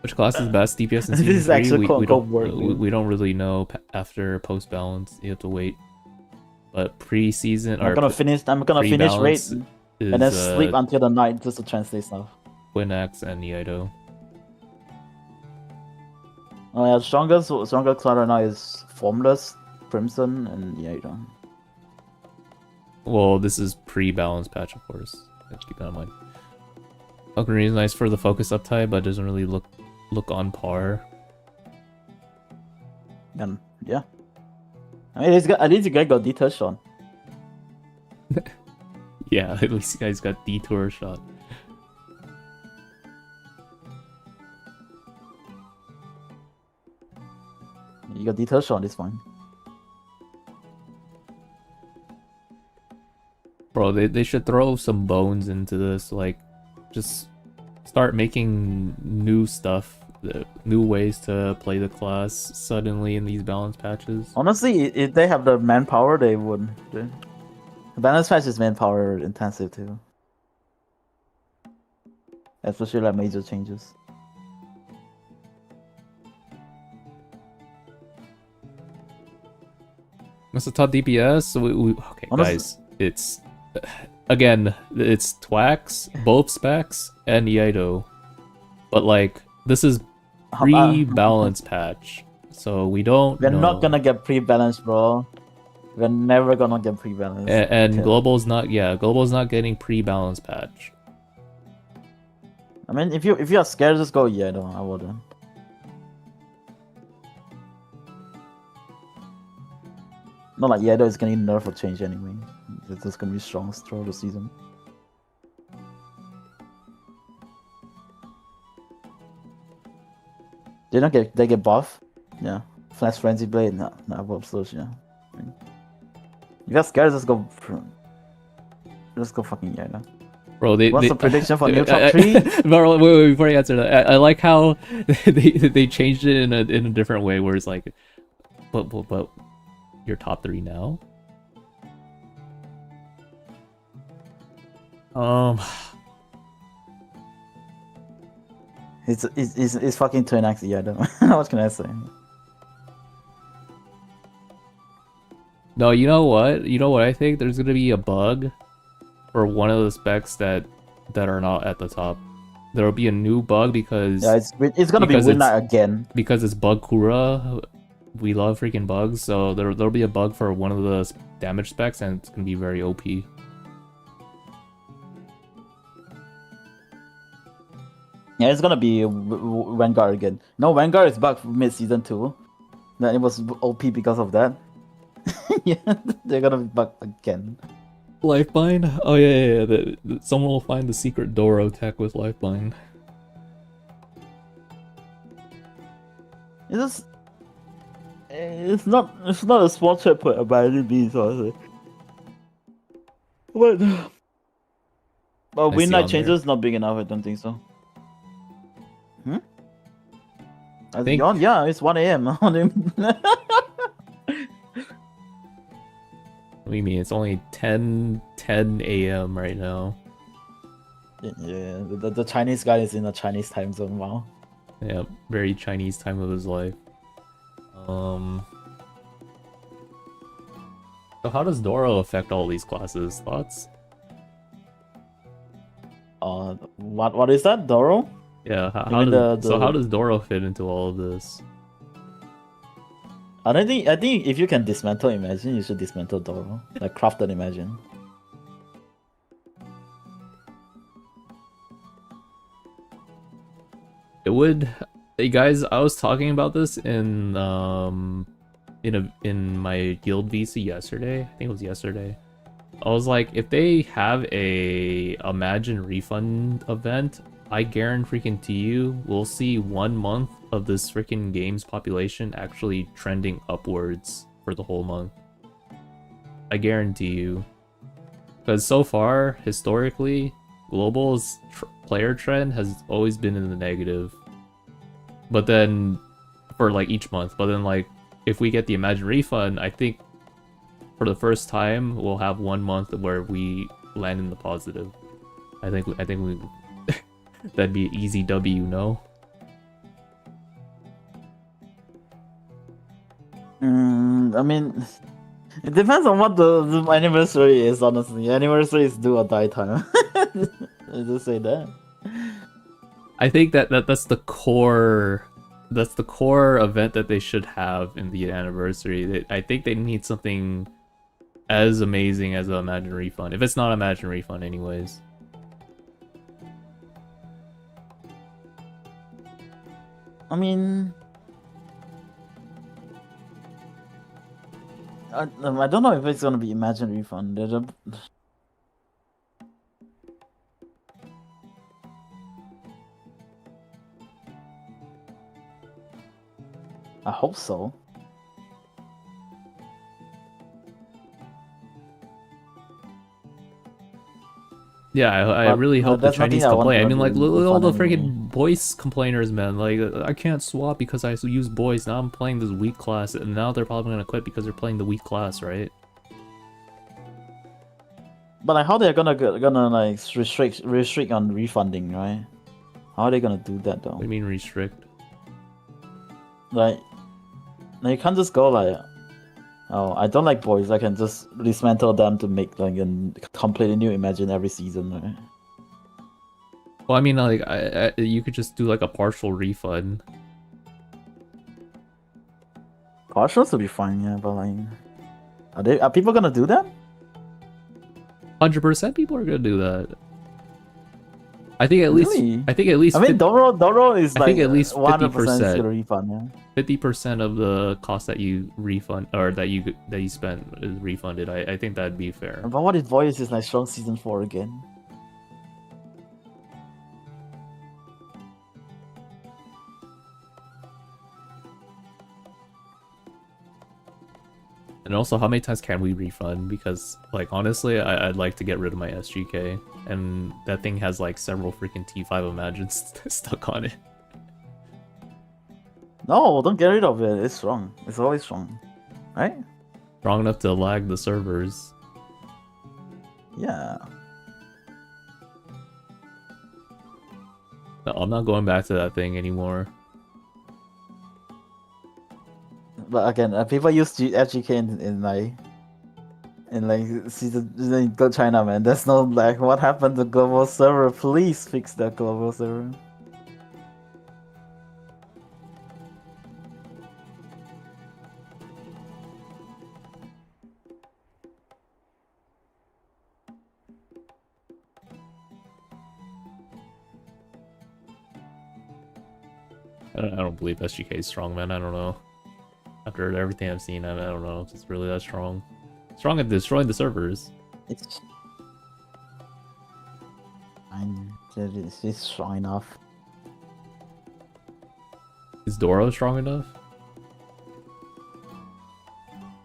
Which class is best DPS in This season is 3? actually We quote don't work, dude. we don't really know after post balance. You have to wait. But pre-season I'm gonna finish raid pre-balance and is then sleep until the night just to translate stuff. Twin Axe and Niaido. Oh yeah, strongest class right now is Formless, Crimson, and Yaida. Well, this is pre-balance patch, of course. Let's keep that in mind. Falconry is nice for the focus uptime, but doesn't really look on par. And yeah, I mean, at least you guys got detail shot. Yeah, at least you guys got detour shot. You got detail shot, it's fine. Bro, they should throw some bones into this, like, just start making new stuff, new ways to play the class suddenly in these balance patches. Honestly, if they have the manpower, they would. The balance patch is manpower intensive too. Especially like major changes. What's the top DPS? Okay, Honestly, guys, it's again, it's Twax, both specs, and Yaito, but like this is pre-balance patch, so we don't we're know. not gonna get pre-balanced, bro. We're never gonna get pre-balanced. And Global's not, Global's not getting pre-balance patch. I mean, if you are scared, just go Yaito. I wouldn't. Not like Yaito is gonna need nerf or change anyway. It's just gonna be strong throughout the season. They get buff? Yeah. Flash Frenzy Blade? No, Warp Slush, yeah. If you're scared, just go fucking Yaito. Bro, What's the prediction for new top 3? Bro, wait, before you answer that, I like how they changed it in a different way, where it's like, but your top 3 now? It's fucking 2x Yaito. What can I say? No, you know what? You know what I think? There's gonna be a bug for one of the specs that are not at the top. There'll be a new bug because it's gonna be Winlight again. Because it's Bug Kura. We love freaking bugs, so there'll be a bug for one of the damage specs, and it's gonna be very OP. Yeah, it's gonna be Vanguard again. No, Vanguard is back mid-season 2. Then it was OP because of that. Yeah, they're gonna be back again. Lifeline? Oh yeah. Someone will find the secret Doro tech with Lifeline. It's not a small trap by any means, honestly. But Winlight changes not big enough. I don't think so. Yeah, it's 1 a.m. What do you mean? It's only 10 a.m. right now. Yeah, the Chinese guy is in a Chinese time zone. Wow. Yeah, very Chinese time of his life. So how does Doro affect all these classes? Thoughts? What is that, Doro? Yeah, how does Doro fit into all of this? I think if you can dismantle Imagine, you should dismantle Doro. Like crafted Imagine. It would. Hey guys, I was talking about this in my guild VC yesterday. I think it was yesterday. I was like, if they have a Imagine refund event, I guarantee you we'll see 1 month of this freaking game's population actually trending upwards for the whole month. I guarantee you. Because so far, historically, Global's player trend has always been in the negative. But then, for like each month, but then like, if we get the Imagine refund, I think for the first time, we'll have 1 month where we land in the positive. I think we that'd be an easy W, no? I mean, it depends on what the anniversary is, honestly. Anniversary is do or die time. I just say that. I think that's the core event that they should have in the anniversary. I think they need something as amazing as an Imagine refund. If it's not Imagine refund anyways. I mean, I don't know if it's gonna be Imagine refund. I hope so. Yeah, I But really hope the that's nothing Chinese I want complain. I to mean, like, do look for at all fun the anyway. freaking voice complainers, man. Like, I can't swap because I use boys. Now I'm playing this weak class, and now they're probably gonna quit because they're playing the weak class, right? But like, how they're gonna like restrict on refunding, right? How are they gonna do that though? What do you mean restrict? Like, you can't just go like, oh, I don't like boys. I can just dismantle them to make like a completely new Imagine every season, right? Well, I mean, like, you could just do like a partial refund. Partials will be fine, yeah. But like, are people gonna do that? 100% people are gonna do that. I think at Really? least. I think at least. I mean, Doro is I like think at least 100% 50%. gonna refund, yeah. 50% of the cost that you refund or that you spent is refunded. I think that'd be fair. But what if Voice is like strong season 4 again? And also, how many times can we refund? Because, like, honestly, I'd like to get rid of my SGK, and that thing has like several freaking T5 Imagines stuck on it. No, don't get rid of it. It's strong. It's always strong, right? Strong enough to lag the servers. Yeah. No, I'm not going back to that thing anymore. But again, people use FGK in season in China, man. There's no like, what happened to global server? Please fix that global server. I don't believe SGK is strong, man. I don't know. After everything I've seen, I don't know if it's really that strong. Strong at destroying the servers. It's fine. It's strong enough. Is Doro strong enough?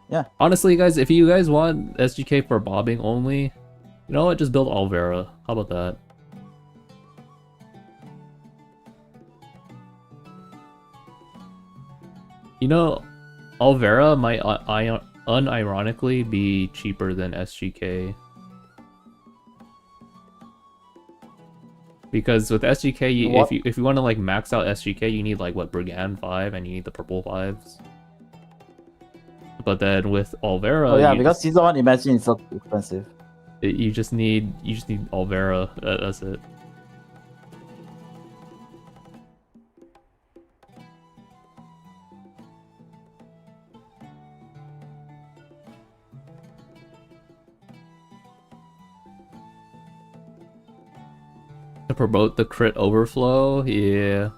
Yeah. Honestly, guys, if you guys want SGK for bobbing only, you know what? Just build Alvera. How about that? You know, Alvera might unironically be cheaper than SGK. Because with SGK, if you want to like max out SGK, you need like what, Brigand 5 and you need the purple 5s. But then with Alvera, Oh yeah, because season 1 Imagine is so expensive. You just need Alvera. That's it. To promote the crit overflow, yeah.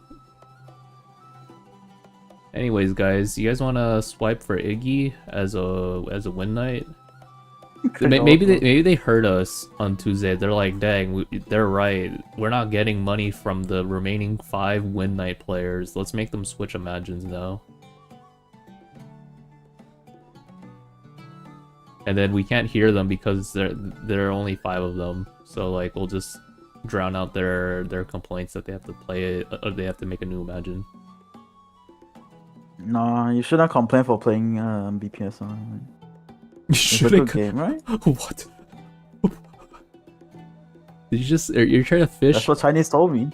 Anyways, guys, you guys want to swipe for Iggy as a win night? Maybe they heard us on Tuesday. They're like, dang, they're right. We're not getting money from the remaining 5 win night players. Let's make them switch Imagines now. And then we can't hear them because there are only 5 of them. So like, we'll just drown out their complaints that they have to play it, or they have to make a new Imagine. No, you shouldn't complain for playing BPS. It's a good game, right? What? Did you just? You're trying to fish? That's what Chinese told me.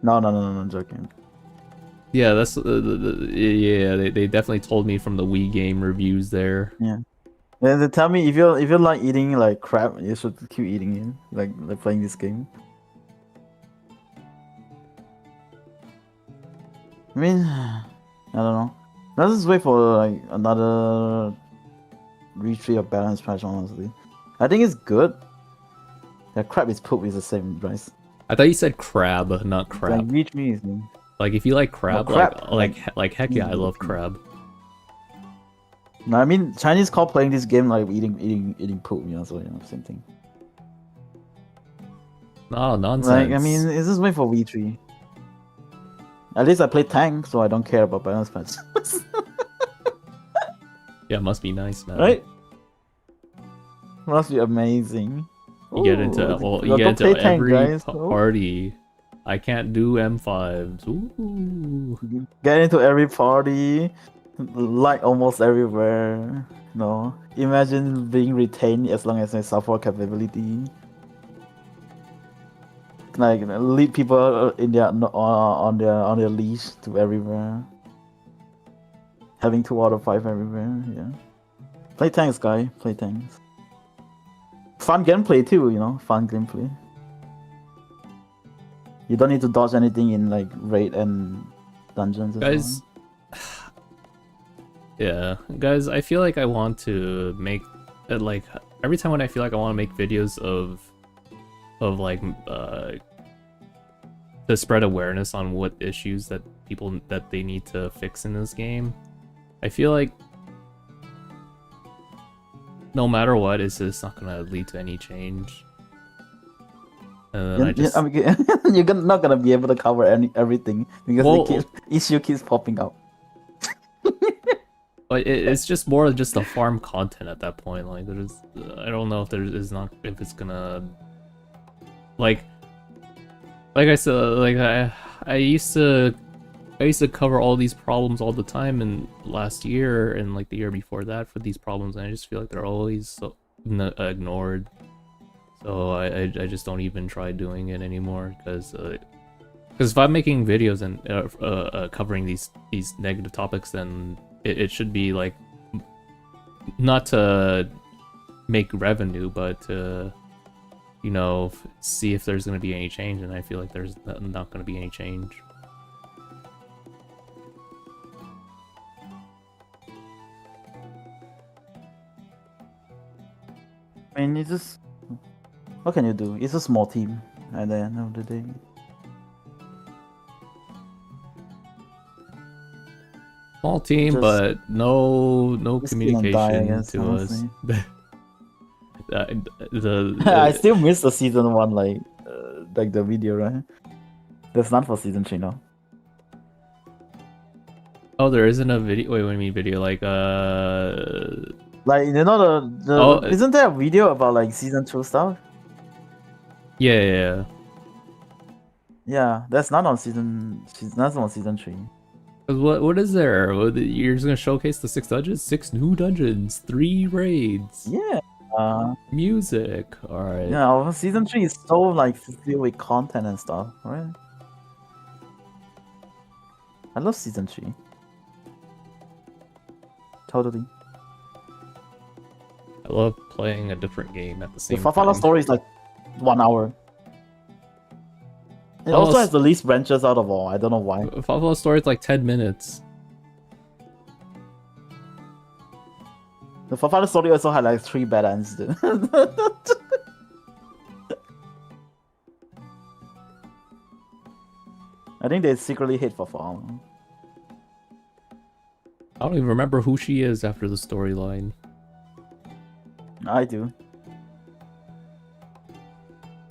No, I'm joking. Yeah, that's yeah. They definitely told me from the Wii game reviews there. Yeah. They tell me if you like eating like crap, you should keep eating it. Like playing this game. I mean, I don't know. Let's just wait for like another retreat of balance patch. Honestly, I think it's good. The crab is poop is the same, right? I thought you said crab, not crab. Like retreat is. Like if you like crab, No, crab. like heck yeah, I love crab. No, I mean Chinese call playing this game like eating poop, so same thing. No nonsense. Like I mean, it's just wait for V3. At least I play tank, so I don't care about balance patch. Yeah, it must be nice, man. Right? Must be amazing. You get into you get don't into play tank, every guys. party. I can't do M5s. Ooh. Get into every party, like almost everywhere. No, imagine being retained as long as there's support capability. Like lead people in their on their leash to everywhere. Having 2 out of 5 everywhere. Yeah. Play tanks, guy. Play tanks. Fun gameplay too, you know. Fun gameplay. You don't need to dodge anything in like raid and dungeons. Guys, yeah, guys, I feel like I want to make like every time when I feel like I want to make videos of like to spread awareness on what issues that they need to fix in this game. I feel like no matter what, it's just not gonna lead to any change. And then you're not gonna be able to cover everything because issue keeps popping up. But it's just more of just the farm content at that point. Like I don't know if it's gonna like I said, like I used to cover all these problems all the time in last year and like the year before that for these problems, and I just feel like they're always so ignored. So I just don't even try doing it anymore because if I'm making videos and covering these negative topics, then it should be like not to make revenue, but to you know see if there's going to be any change, and I feel like there's not going to be any change. I mean, it's just what can you do? It's a small team at the end of the day. Small team, but no communication to honestly. us. I still miss the season 1, like the video, right? There's none for season 3 now. Oh, there isn't a video. Wait, what do you mean video? Like you know isn't there a video about like season 2 stuff? Yeah. Yeah, that's not on that's on season 3. What is there? You're just gonna showcase the 6 dungeons? 6 new dungeons, 3 raids. Yeah. Music. All right. Yeah, season 3 is so like filled with content and stuff, right? I love season 3. Totally. I love playing a different game at the same time. The Fafala story is like 1 hour. It also has the least branches out of all. I don't know why. Fafala story is like 10 minutes. The Fafala story also had like 3 bad ends. I think they secretly hate Fafala. I don't even remember who she is after the storyline. I do.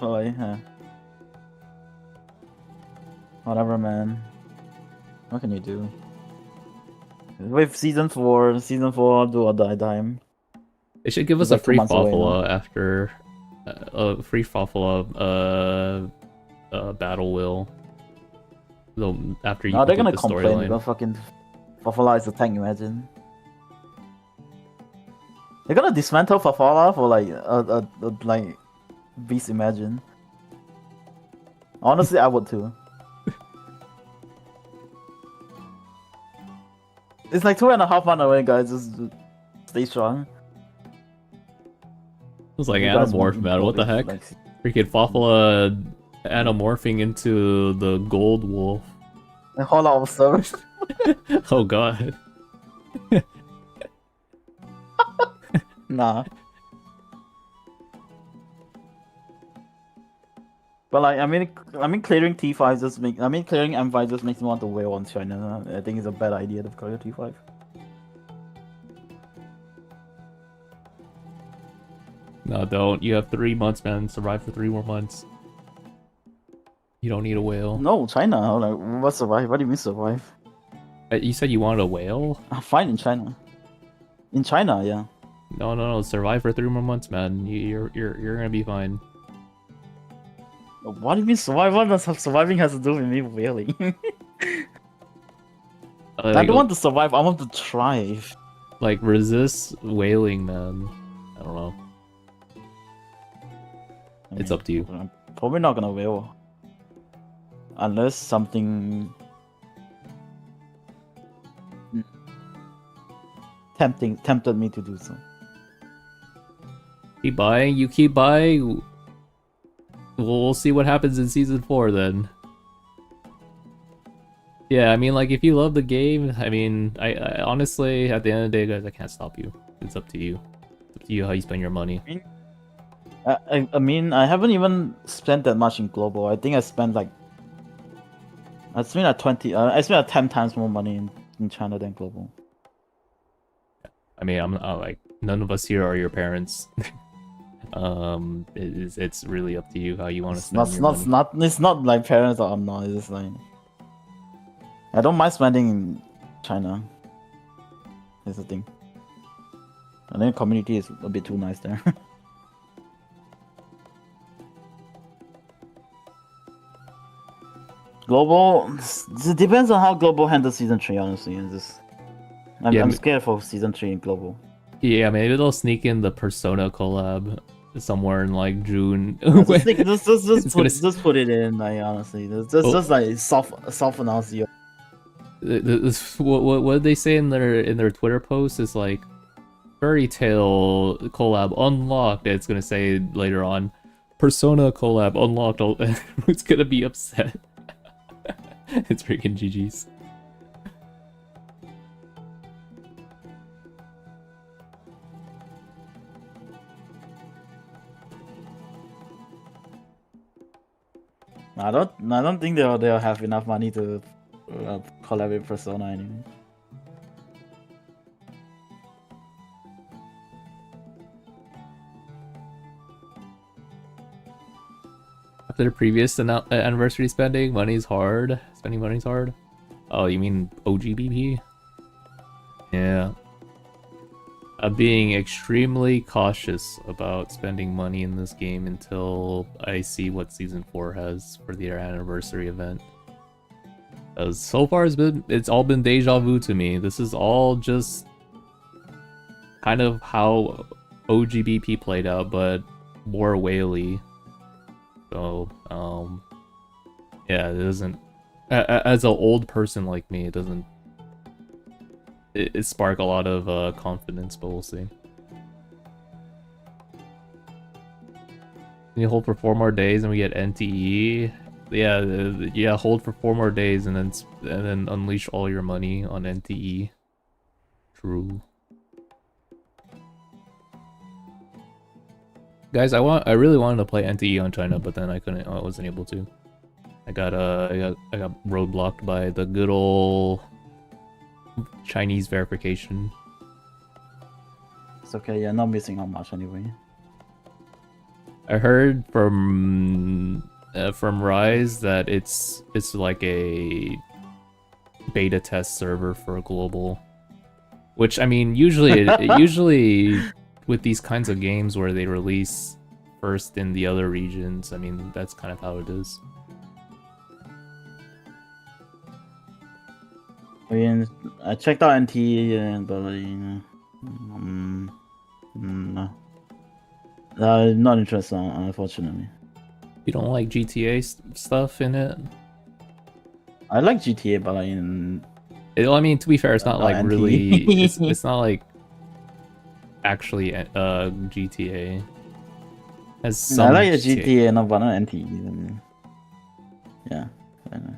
Oh yeah. Whatever, man. What can you do? With season 4, do or die time. They should give us a free Fafala after a free Fafala battle will. After you they're gonna the complain storyline. because fucking Fafala is a tank, imagine. They're gonna dismantle Fafala for like like beast, imagine. Honestly, I would too. It's like 2.5 months away, guys. Just stay strong. It's like Animorph, man. What the heck? Like... Freaking Fafala anamorphing into the gold wolf. A whole lot of stuff. Oh god. Nah. But like, I mean, clearing T5 just clearing M5 just makes me want to wail on China. I think it's a bad idea to clear T5. No, don't. You have 3 months, man. Survive for 3 more months. You don't need a whale. No, China. Like, what survive? What do you mean survive? You said you wanted a whale? I'm fine in China. In China, yeah. No. Survive for 3 more months, man. You're gonna be fine. What do you mean survive? What does surviving has to do with me whaling? I Like, don't want to survive. I want to thrive. like resist whaling, man. I don't know. It's up to you. I'm probably not gonna whale. Unless something tempted me to do so. Keep buying. You keep buying. We'll see what happens in season 4 then. Yeah, I mean, like, if you love the game, I mean, I honestly, at the end of the day, guys, I can't stop you. It's up to you. It's up to you how you spend your money. I mean, I haven't even spent that much in global. I think I spent like 20. I spent like 10 times more money in China than global. I mean, I'm like, none of us here are your parents. It's really up to you how you want to spend your money. It's not like parents or I'm not. It's just like I don't mind spending in China. That's the thing. I think the community is a bit too nice there. Global, it depends on how Global handles season 3. Honestly, I'm scared for season 3 in Global. Yeah, maybe they'll sneak in the Persona collab somewhere in like June. Just put it in. Like honestly, just like soft announce you. What did they say in their Twitter post is like Fairy Tail collab unlocked. It's gonna say later on Persona collab unlocked. It's gonna be upset. It's freaking GG's. I don't think they'll have enough money to collaborate Persona anyway. After the previous anniversary spending, money's hard. Spending money's hard. Oh, you mean OGBP? Yeah. I'm being extremely cautious about spending money in this game until I see what Season 4 has for their anniversary event. As so far it's all been deja vu to me. This is all just kind of how OGBP played out, but more whaley. So, yeah, it doesn't... As an old person like me, it doesn't... It spark a lot of confidence, but we'll see. You hold for 4 more days and we get NTE. Yeah, hold for 4 more days and then unleash all your money on NTE. True. Guys, I really wanted to play NTE on China, but then I wasn't able to. I got roadblocked by the good old Chinese verification. It's okay, you're not missing out much anyway. I heard from Rise that it's like a beta test server for a global, which I mean usually with these kinds of games where they release first in the other regions, I mean that's kind of how it is. I mean, I checked out NT, but no. Not interested, unfortunately. You don't like GTA stuff in it? I like GTA, but I mean, to be fair, it's not like really. It's not like actually GTA. Has some. I like the GTA, no, but not NT. Yeah, I know.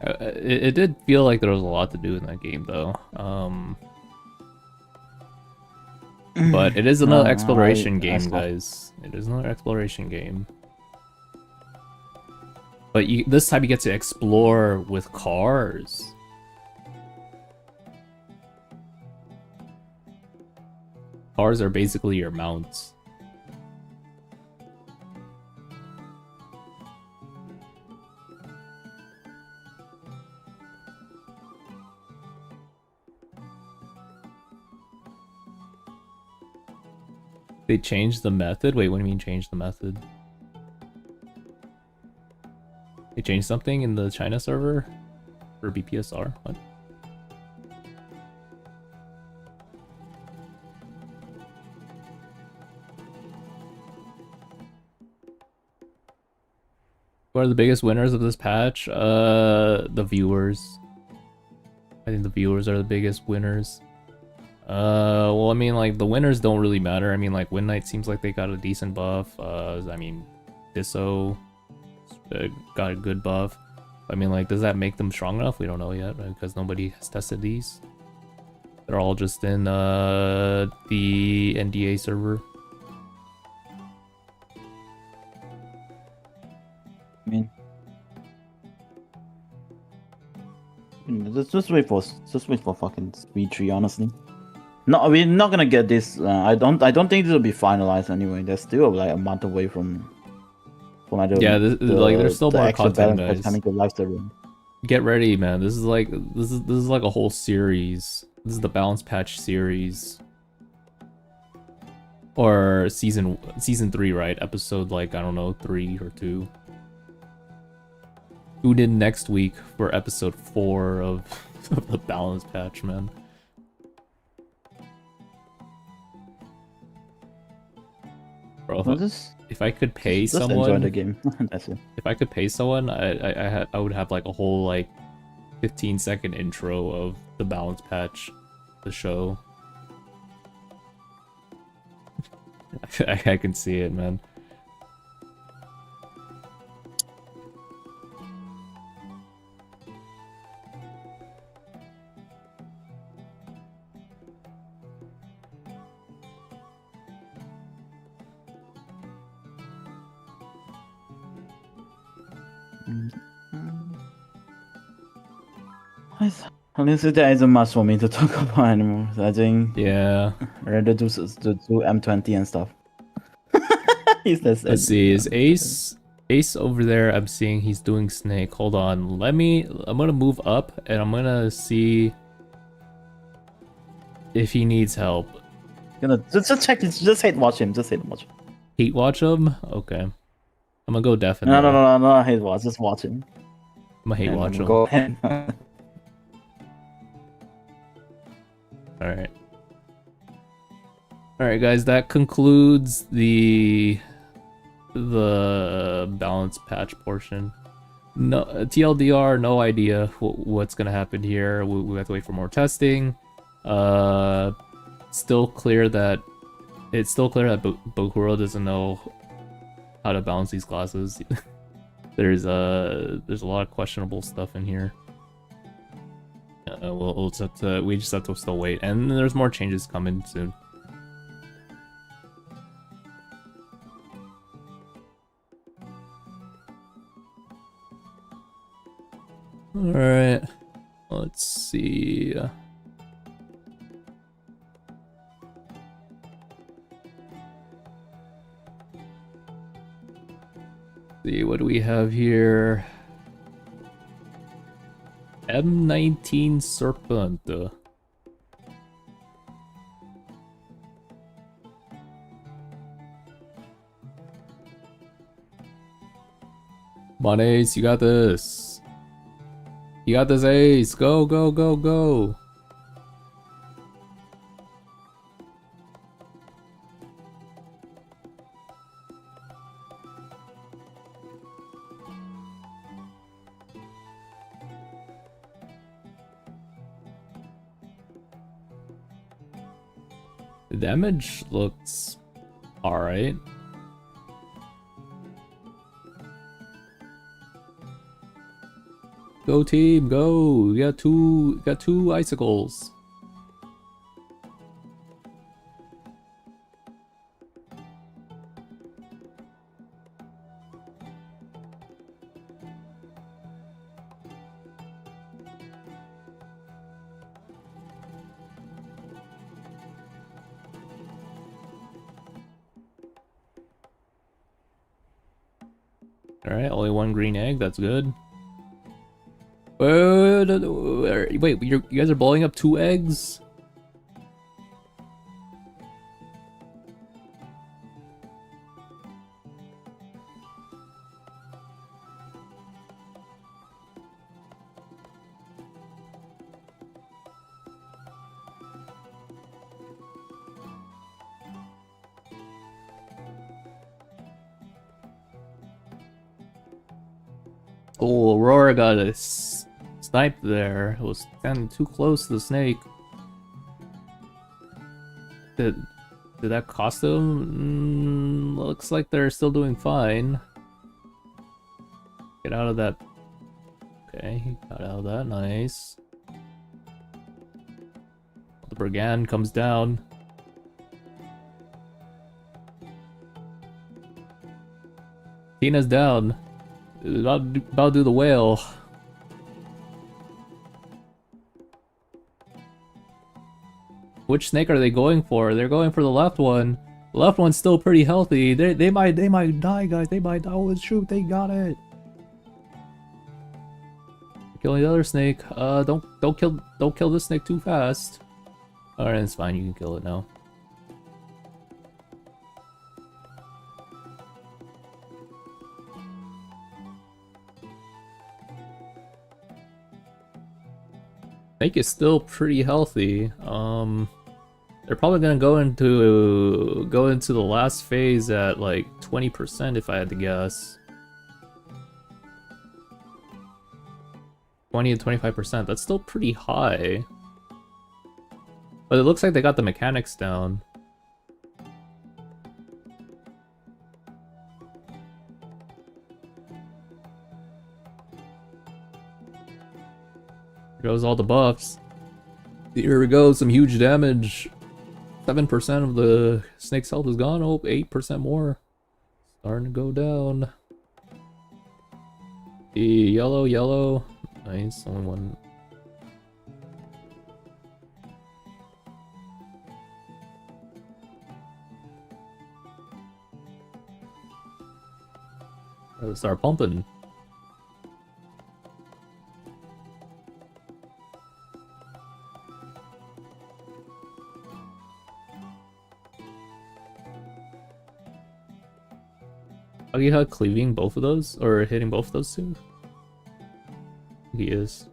It did feel like there was a lot to do in that game, though. But it is another exploration game, guys. It is another exploration game. But this time you get to explore with cars. Cars are basically your mounts. They changed the method? Wait, what do you mean change the method? They changed something in the China server? For BPSR? What? Who are the biggest winners of this patch? The viewers. I think the viewers are the biggest winners. Well, I mean, like, the winners don't really matter. I mean, like, Win Knight seems like they got a decent buff. I mean, Disso got a good buff. I mean, like, does that make them strong enough? We don't know yet, right? Because nobody has tested these. They're all just in the NDA server. I mean, just wait for fucking V3, honestly. No, we're not gonna get this. I don't think this will be finalized anyway. There's still like a month away from like like there's still more content, guys. Coming to live server. Get ready, man. This is like a whole series. This is the balance patch series. Or season 3, right? Episode, like, I don't know, 3 or 2. Tune in next week for episode 4 of the balance patch, man. Bro, if I could pay someone, enjoy the game. That's it. If I could pay someone, I would have like a whole like 15-second intro of the balance patch, the show. I can see it, man. Honestly, there isn't much for me to talk about anymore. I think yeah, I'd rather do M20 and stuff. Let's see, is Ace over there? I'm seeing he's doing Snake. Hold on, I'm gonna move up and I'm gonna see if he needs help. Just check. Just hate watch him. Hate watch him? Okay. I'm gonna go definitely. No, hate watch. Just watch him. I'm gonna hate watch him. Go ahead. Alright. Alright, guys, that concludes the balance patch portion. No TLDR, no idea what's gonna happen here. We have to wait for more testing. Still clear that Bokuro doesn't know how to balance these classes. There's a lot of questionable stuff in here. We just have to still wait, and there's more changes coming soon. All right, let's see. See, what do we have here? M19 Serpent. Come on, Ace, you got this. You got this, Ace. Go, go, go, go. The damage looks alright. Go team, go! We got two icicles. Alright, only one green egg, that's good. Wait, you guys are blowing up 2 eggs? Oh, Aurora got a snipe there. It was standing too close to the snake. Did that cost them? Looks like they're still doing fine. Get out of that. Okay, he got out of that. Nice. The brigand comes down. Tina's down. About to do the whale. Which snake are they going for? They're going for the left one. The left one's still pretty healthy. They might die, guys. They might die. Oh shoot, they got it. Killing the other snake. Don't kill this snake too fast. Alright, it's fine. You can kill it now. Snake is still pretty healthy. They're probably gonna go into the last phase at like 20% if I had to guess. 20 and 25%. That's still pretty high. But it looks like they got the mechanics down. There goes all the buffs. Here we go, some huge damage. 7% of the snake's health is gone. Oh, 8% more. Starting to go down. Yellow, yellow. Nice, only one. Let's start pumping. Agiha cleaving both of those? Or hitting both of those two? He is.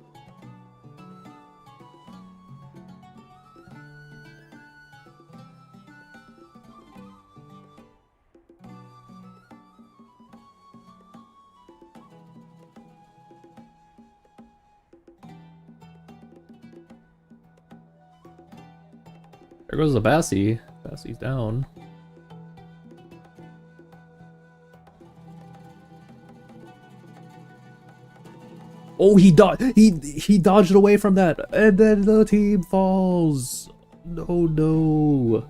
There goes the Bassie. Bassie's down. Oh, he dodged away from that, and then the team falls. No, no.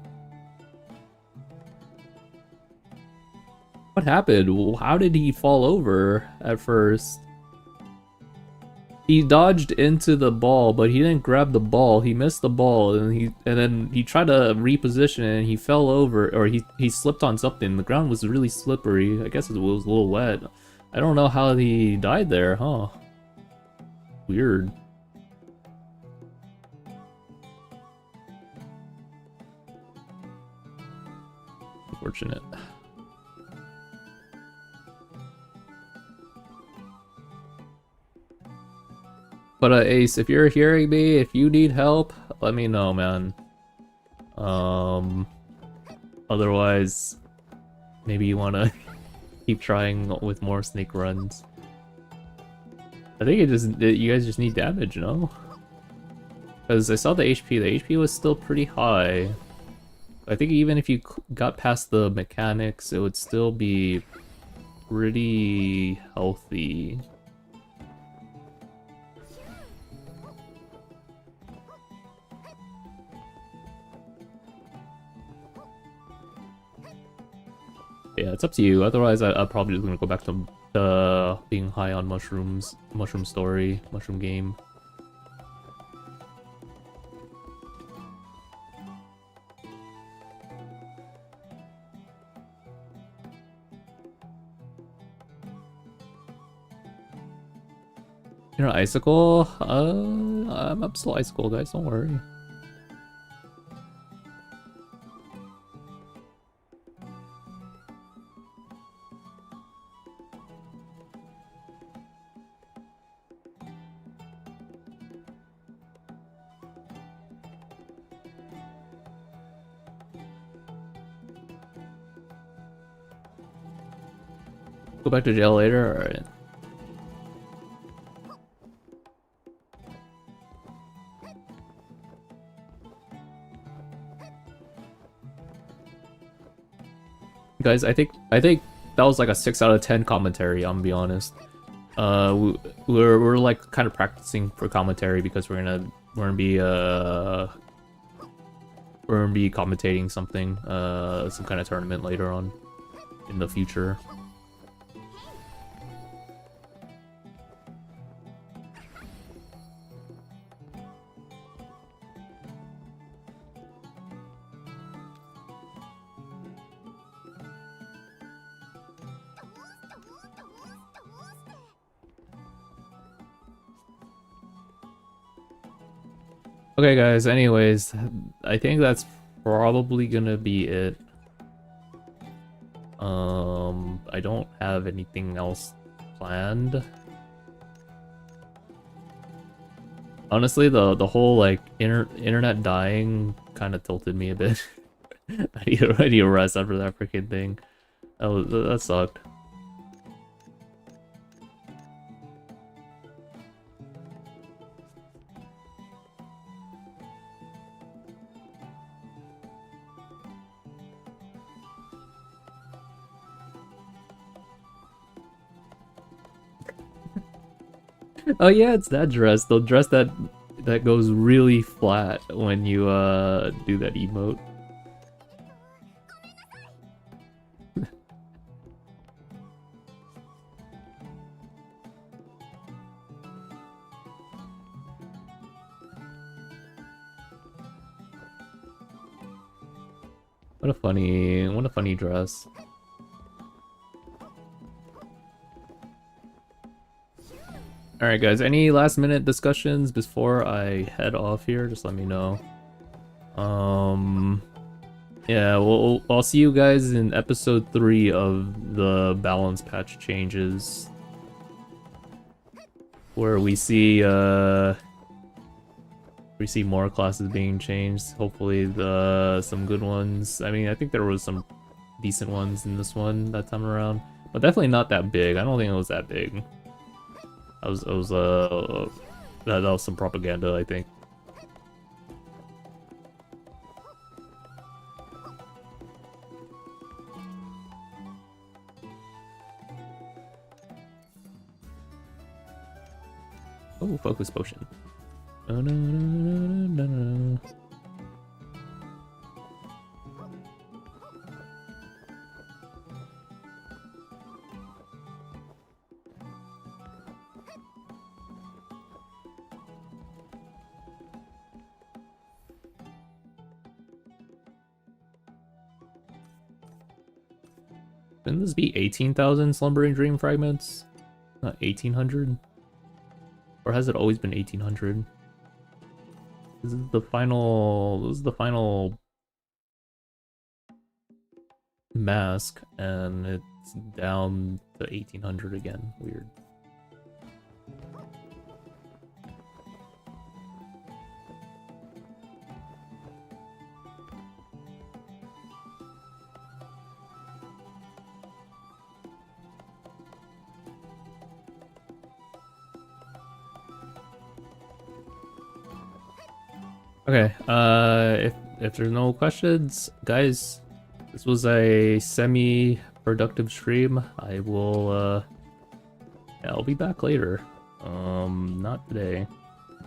What happened? How did he fall over at first? He dodged into the ball, but he didn't grab the ball. He missed the ball, and then he tried to reposition it, and he fell over, or he slipped on something. The ground was really slippery. I guess it was a little wet. I don't know how he died there, huh? Weird. Unfortunate. But Ace, if you're hearing me, if you need help, let me know, man. Otherwise, maybe you wanna keep trying with more snake runs. I think you guys just need damage, no? Because I saw the HP. The HP was still pretty high. I think even if you got past the mechanics, it would still be pretty healthy. Yeah, it's up to you. Otherwise, I'm probably just gonna go back to being high on mushrooms, mushroom story, mushroom game. You know, icicle. I'm up still icicle, guys. Don't worry. Go back to jail later? Alright. Guys, I think that was like a 6 out of 10 commentary, I'm gonna be honest. We're like kind of practicing for commentary because we're gonna be commentating something, some kind of tournament later on in the future. Okay, guys, anyways, I think that's probably gonna be it. I don't have anything else planned. Honestly, the whole like internet dying kind of tilted me a bit. I need a rest after that freaking thing. That sucked. Oh yeah, it's that dress. The dress that goes really flat when you do that emote. What a funny dress. Alright guys, any last minute discussions before I head off here? Just let me know. Yeah, I'll see you guys in episode 3 of the balance patch changes. Where we see more classes being changed. Hopefully some good ones. I mean, I think there was some decent ones in this one that time around. But definitely not that big. I don't think it was that big. That was some propaganda, I think. Oh, focus potion. No, no, no, no, no, no. Shouldn't this be 18,000 Slumbering Dream fragments? Not 1,800? Or has it always been 1,800? This is the final mask, and it's down to 1,800 again. Weird. Okay, if there's no questions, guys, this was a semi-productive stream. I will, yeah, I'll be back later. Not today.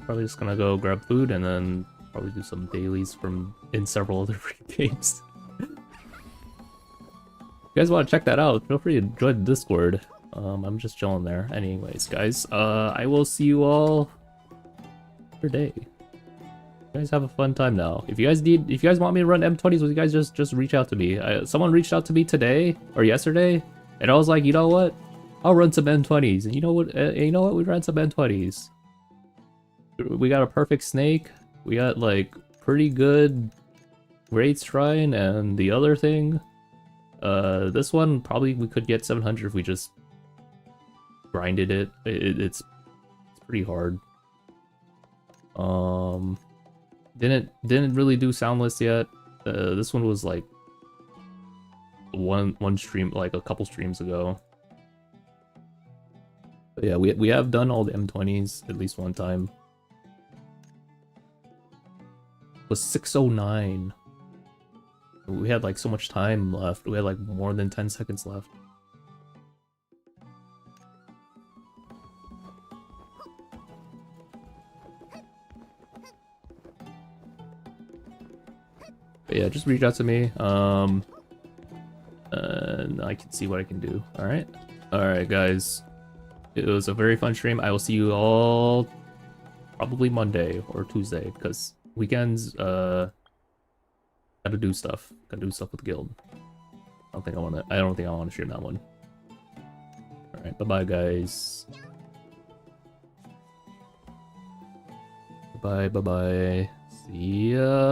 Probably just gonna go grab food and then probably do some dailies in several other free games. If you guys want to check that out, feel free to join the Discord. I'm just chilling there. Anyways, guys, I will see you all today. You guys have a fun time now. If you guys want me to run M20s, will you guys just reach out to me? Someone reached out to me today or yesterday, and I was like, you know what? I'll run some M20s. And you know what? We ran some M20s. We got a perfect snake. We got like pretty good Great Shrine, and the other thing. This one probably we could get 700 if we just grinded it. It's pretty hard. Didn't really do soundless yet. This one was like one stream, like a couple streams ago. But yeah, we have done all the M20s at least one time. It was 609. We had like so much time left. We had like more than 10 seconds left. But yeah, just reach out to me. And I can see what I can do. Alright? Alright, guys. It was a very fun stream. I will see you all probably Monday or Tuesday, because weekends, gotta do stuff. Gotta do stuff with the guild. I don't think I wanna stream that one. Alright, bye-bye, guys. Bye-bye. See ya.